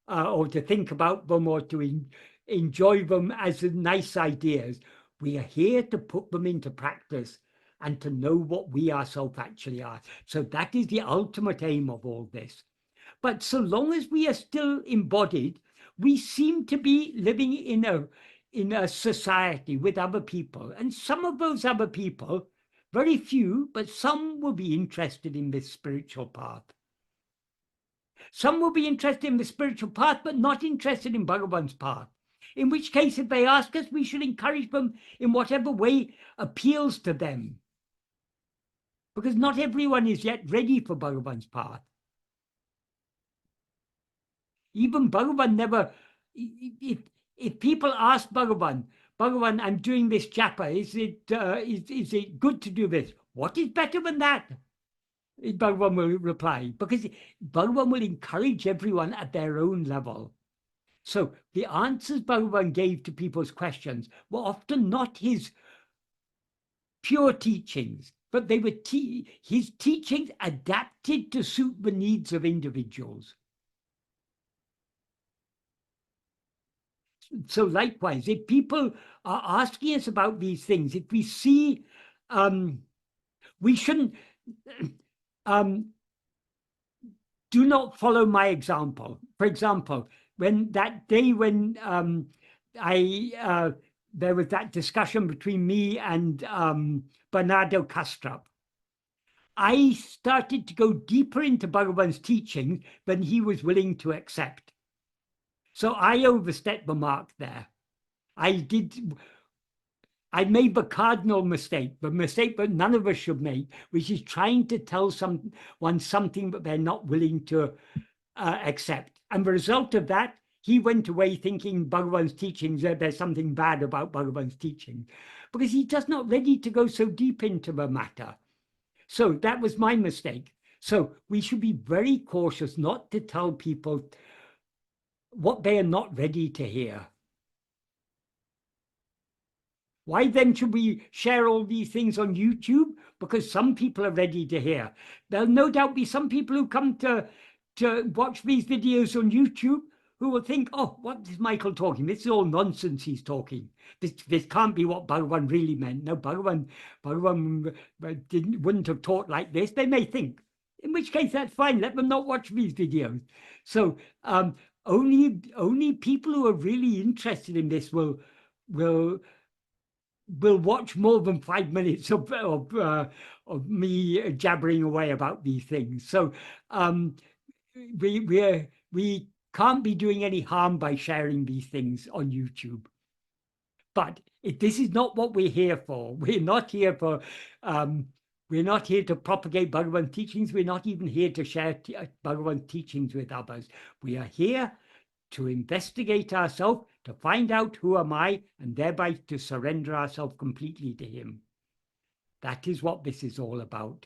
or to think about them or to enjoy them as nice ideas. We are here to put them into practice and to know what we ourselves actually are. So that is the ultimate aim of all this. But so long as we are still embodied, we seem to be living in a society with other people. And some of those other people, very few, but some will be interested in this spiritual path. Some will be interested in the spiritual path, but not interested in Bhagavan's path. In which case, if they ask us, we should encourage them in whatever way appeals to them. Because not everyone is yet ready for Bhagavan's path. Even Bhagavan never, if people ask Bhagavan, I'm doing this japa, is it good to do this? What is better than that? Bhagavan will reply, because Bhagavan will encourage everyone at their own level. So the answers Bhagavan gave to people's questions were often not his pure teachings, but they were his teachings adapted to suit the needs of individuals. So likewise, if people are asking us about these things, if we see we shouldn't, do not follow my example. For example, when that day when there was that discussion between me and Bernardo Kastrup, I started to go deeper into Bhagavan's teaching than he was willing to accept. So I overstepped the mark there. I made the cardinal mistake, the mistake that none of us should make, which is trying to tell someone something that they're not willing to accept. And the result of that, he went away thinking Bhagavan's teachings, there's something bad about Bhagavan's teaching, because he just not ready to go so deep into the matter. So that was my mistake. So we should be very cautious not to tell people what they are not ready to hear. Why then should we share all these things on YouTube? Because some people are ready to hear. There'll no doubt be some people who come to watch these videos on YouTube who will think, oh, what is Michael talking? This is all nonsense he's talking. This can't be what Bhagavan really meant. No, Bhagavan wouldn't have taught like this. They may think, in which case that's fine. Let them not watch these videos. So only people who are really interested in this will watch more than 5 minutes of me jabbering away about these things. So we can't be doing any harm by sharing these things on YouTube. But this is not what we're here for. We're not here for. We're not here to propagate Bhagavan teachings. We're not even here to share Bhagavan teachings with others. We are here to investigate ourselves, to find out who am I, and thereby to surrender ourselves completely to him. That is what this is all about.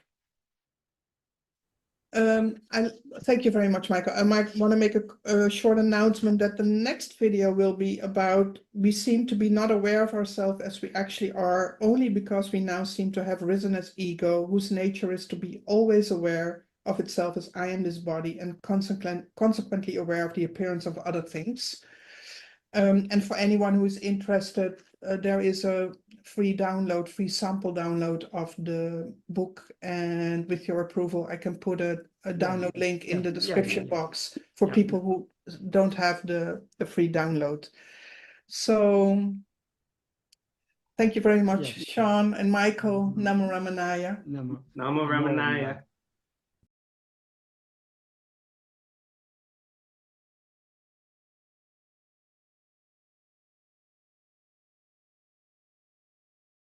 Thank you very much, Michael. I might want to make a short announcement that the next video will be about, we seem to be not aware of ourselves as we actually are, only because we now seem to have risen as ego, whose nature is to be always aware of itself as I am this body, and consequently aware of the appearance of other things. And for anyone who is interested, there is a free sample download of the book, and with your approval I can put a download link in the description box for people who don't have the free download. So thank you very much, Sean and Michael. Namo Ramanaya. Namo Ramanaya.